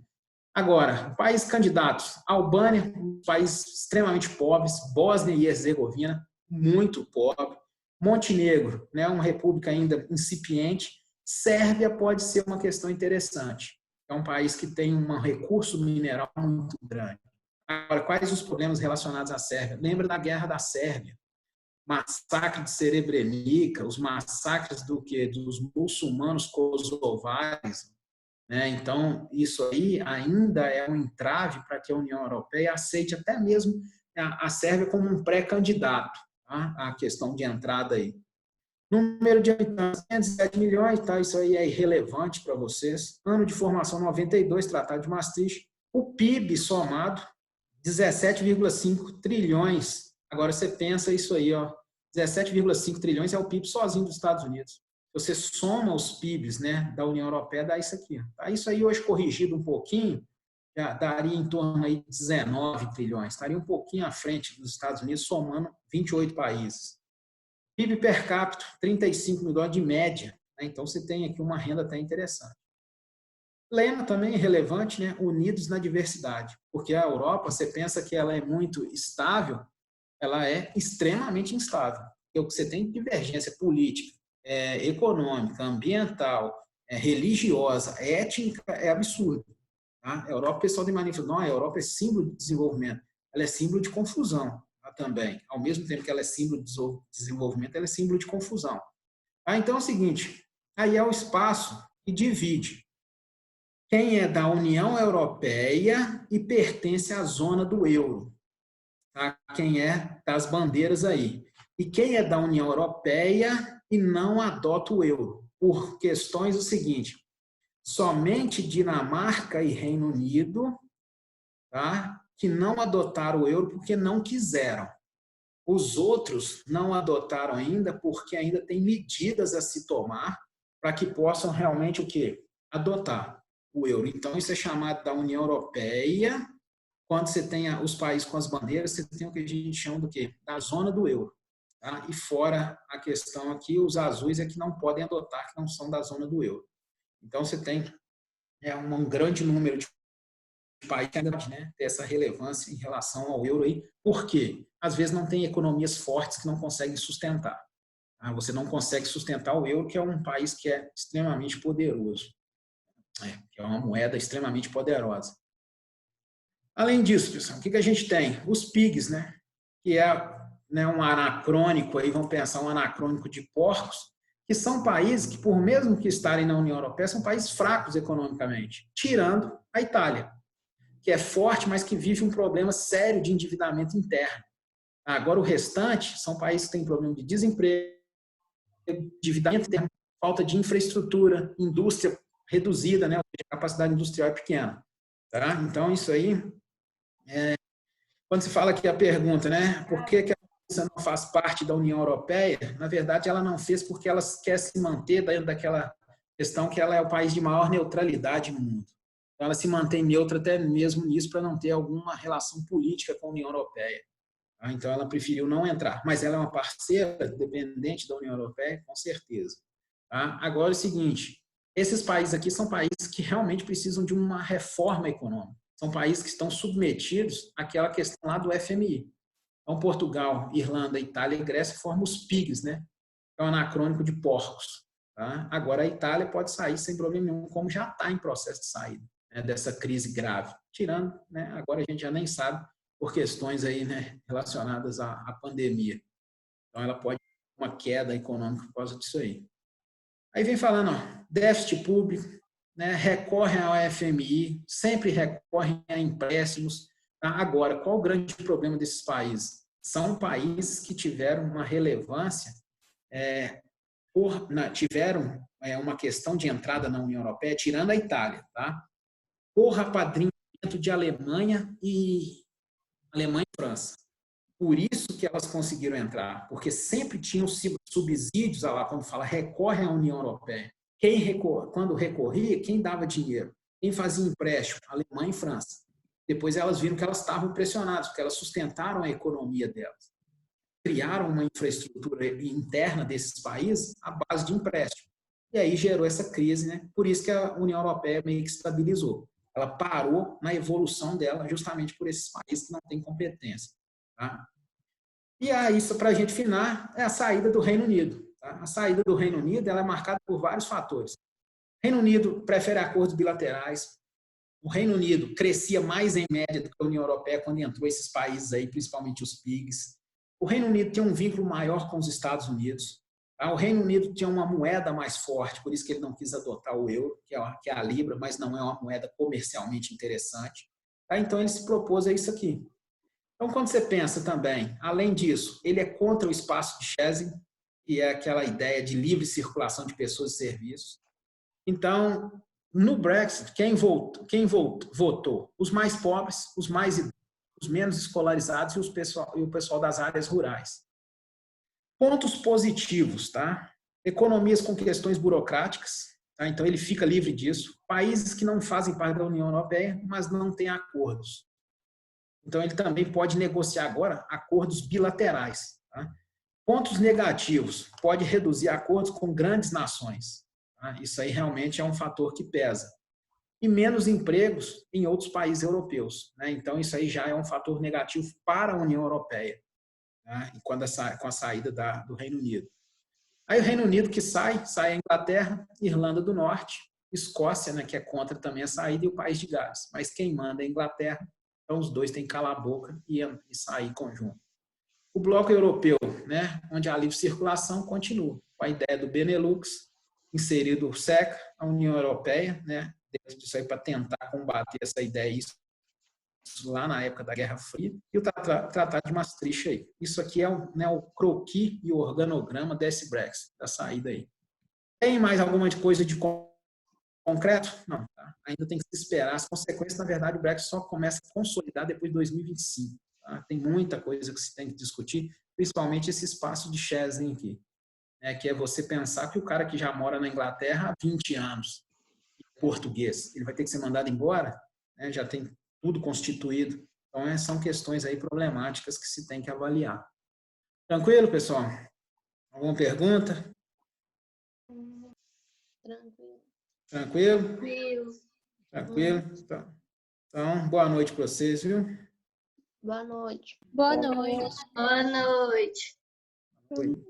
Agora, países candidatos, Albânia, um país extremamente pobre, Bósnia e Herzegovina, muito pobre, Montenegro, né, uma república ainda incipiente, Sérvia pode ser uma questão interessante. É um país que tem um recurso mineral muito grande. Agora, quais os problemas relacionados à Sérvia? Lembra da Guerra da Sérvia? Massacre de Srebrenica, os massacres dos muçulmanos kosovares, né? Então, isso aí ainda é um entrave para que a União Europeia aceite até mesmo a Sérvia como um pré-candidato, tá? A questão de entrada aí. Número de habitantes, 107 milhões, tá? Isso aí é irrelevante para vocês. Ano de formação, 92, Tratado de Maastricht. O PIB somado, 17,5 trilhões. Agora você pensa isso aí, ó, 17,5 trilhões é o PIB sozinho dos Estados Unidos. Você soma os PIBs, né, da União Europeia, dá isso aqui. Tá? Isso aí hoje corrigido um pouquinho, já daria em torno aí de 19 trilhões. Estaria um pouquinho à frente dos Estados Unidos, somando 28 países. PIB per capita, 35 mil dólares de média. Né? Então você tem aqui uma renda até interessante. Lema também é relevante, né? Unidos na diversidade. Porque a Europa, você pensa que ela é muito estável, ela é extremamente instável. Porque o que você tem de divergência política, econômica, ambiental, religiosa, étnica, é absurdo. Tá? A Europa, o pessoal de manifestação, não, a Europa é símbolo de desenvolvimento, ela é símbolo de confusão, tá? Também. Ao mesmo tempo que ela é símbolo de desenvolvimento, ela é símbolo de confusão. Tá? Então é o seguinte, aí é o espaço que divide quem é da União Europeia e pertence à zona do euro. Tá? Quem é das bandeiras aí. E quem é da União Europeia e não adota o euro. Por questões o seguinte, somente Dinamarca e Reino Unido, tá, que não adotaram o euro porque não quiseram. Os outros não adotaram ainda porque ainda tem medidas a se tomar para que possam realmente o quê? Adotar o euro. Então, isso é chamado da União Europeia. Quando você tem os países com as bandeiras, você tem o que a gente chama do quê? Da zona do euro. Tá? E fora a questão aqui, os azuis é que não podem adotar, que não são da zona do euro. Então, você tem um grande número de países que ainda tem essa relevância em relação ao euro aí. Por quê? Às vezes não tem economias fortes que não conseguem sustentar. Tá? Você não consegue sustentar o euro, que é um país que é extremamente poderoso. Que é uma moeda extremamente poderosa. Além disso, pessoal, o que a gente tem? Os PIGs, né? Que é um anacrônico, aí vamos pensar um anacrônico de porcos, que são países que, por mesmo que estarem na União Europeia, são países fracos economicamente, tirando a Itália, que é forte, mas que vive um problema sério de endividamento interno. Agora, o restante são países que têm problema de desemprego, endividamento interno, falta de infraestrutura, indústria reduzida, né? A capacidade industrial é pequena. Tá? Então, isso aí, quando se fala aqui a pergunta, né? Por que a Rússia não faz parte da União Europeia? Na verdade, ela não fez porque ela quer se manter dentro daquela questão que ela é o país de maior neutralidade no mundo. Então, ela se mantém neutra até mesmo nisso para não ter alguma relação política com a União Europeia. Tá? Então, ela preferiu não entrar. Mas ela é uma parceira dependente da União Europeia, com certeza. Tá? Agora é o seguinte, esses países aqui são países que realmente precisam de uma reforma econômica. são países que estão submetidos àquela questão lá do FMI. Então, Portugal, Irlanda, Itália e Grécia formam os PIGs, né? É um anacrônico de porcos. Tá? Agora, a Itália pode sair sem problema nenhum, como já está em processo de saída, né, dessa crise grave. Tirando, né, agora a gente já nem sabe, por questões aí, né, relacionadas à pandemia. Então, ela pode ter uma queda econômica por causa disso aí. Aí vem falando, ó, déficit público, né, recorrem ao FMI, sempre recorrem a empréstimos. Tá? Agora, qual o grande problema desses países? São países que tiveram uma relevância, tiveram uma questão de entrada na União Europeia, tirando a Itália, tá? Por apadrinhamento de Alemanha e França. Por isso que elas conseguiram entrar, porque sempre tinham subsídios, lá, quando fala recorre à União Europeia. Quando recorria, quem dava dinheiro? Quem fazia empréstimo? Alemanha e França. Depois elas viram que elas estavam pressionadas, porque elas sustentaram a economia delas. Criaram uma infraestrutura interna desses países à base de empréstimo. E aí gerou essa crise, né? Por isso que a União Europeia meio que estabilizou. Ela parou na evolução dela justamente por esses países que não têm competência. Tá? E aí, para a gente finar, é a saída do Reino Unido. Tá? A saída do Reino Unido ela é marcada por vários fatores. O Reino Unido prefere acordos bilaterais. O Reino Unido crescia mais em média do que a União Europeia quando entrou esses países aí, principalmente os PIGs. O Reino Unido tem um vínculo maior com os Estados Unidos. Tá? O Reino Unido tinha uma moeda mais forte, por isso que ele não quis adotar o euro, que é a Libra, mas não é uma moeda comercialmente interessante. Tá? Então, ele se propôs a isso aqui. Então, quando você pensa também, além disso, ele é contra o espaço de Schengen, que é aquela ideia de livre circulação de pessoas e serviços. Então, no Brexit, quem votou? Os mais pobres, os mais idosos, os menos escolarizados e o pessoal das áreas rurais. Pontos positivos, tá? Economias com questões burocráticas, tá? Então ele fica livre disso. Países que não fazem parte da União Europeia, mas não têm acordos. Então ele também pode negociar agora acordos bilaterais. Tá? Pontos negativos, pode reduzir acordos com grandes nações. Tá? Isso aí realmente é um fator que pesa. E menos empregos em outros países europeus. Né? Então, isso aí já é um fator negativo para a União Europeia, né? Com a saída do Reino Unido. Aí o Reino Unido que sai a Inglaterra, Irlanda do Norte, Escócia, né, que é contra também a saída, e o País de Gales. Mas quem manda é a Inglaterra, então os dois têm que calar a boca e sair em conjunto. O bloco europeu, né, onde a livre circulação continua, com a ideia do Benelux, inserido o SECA, a União Europeia, né, dentro disso aí para tentar combater essa ideia, isso lá na época da Guerra Fria, e o Tratado de Maastricht aí. Isso aqui é o croquis e o organograma desse Brexit, da saída aí. Tem mais alguma coisa de concreto? Não, tá? Ainda tem que se esperar. As consequências, na verdade, o Brexit só começa a consolidar depois de 2025. Tá? Tem muita coisa que se tem que discutir, principalmente esse espaço de Schengen aqui, né? Que é você pensar que o cara que já mora na Inglaterra há 20 anos, português, ele vai ter que ser mandado embora, né? Já tem tudo constituído. Então, são questões aí problemáticas que se tem que avaliar. Tranquilo, pessoal? Alguma pergunta? Tranquilo. Tranquilo? Então, boa noite para vocês, viu? Boa noite. Boa noite. Boa noite. Boa noite.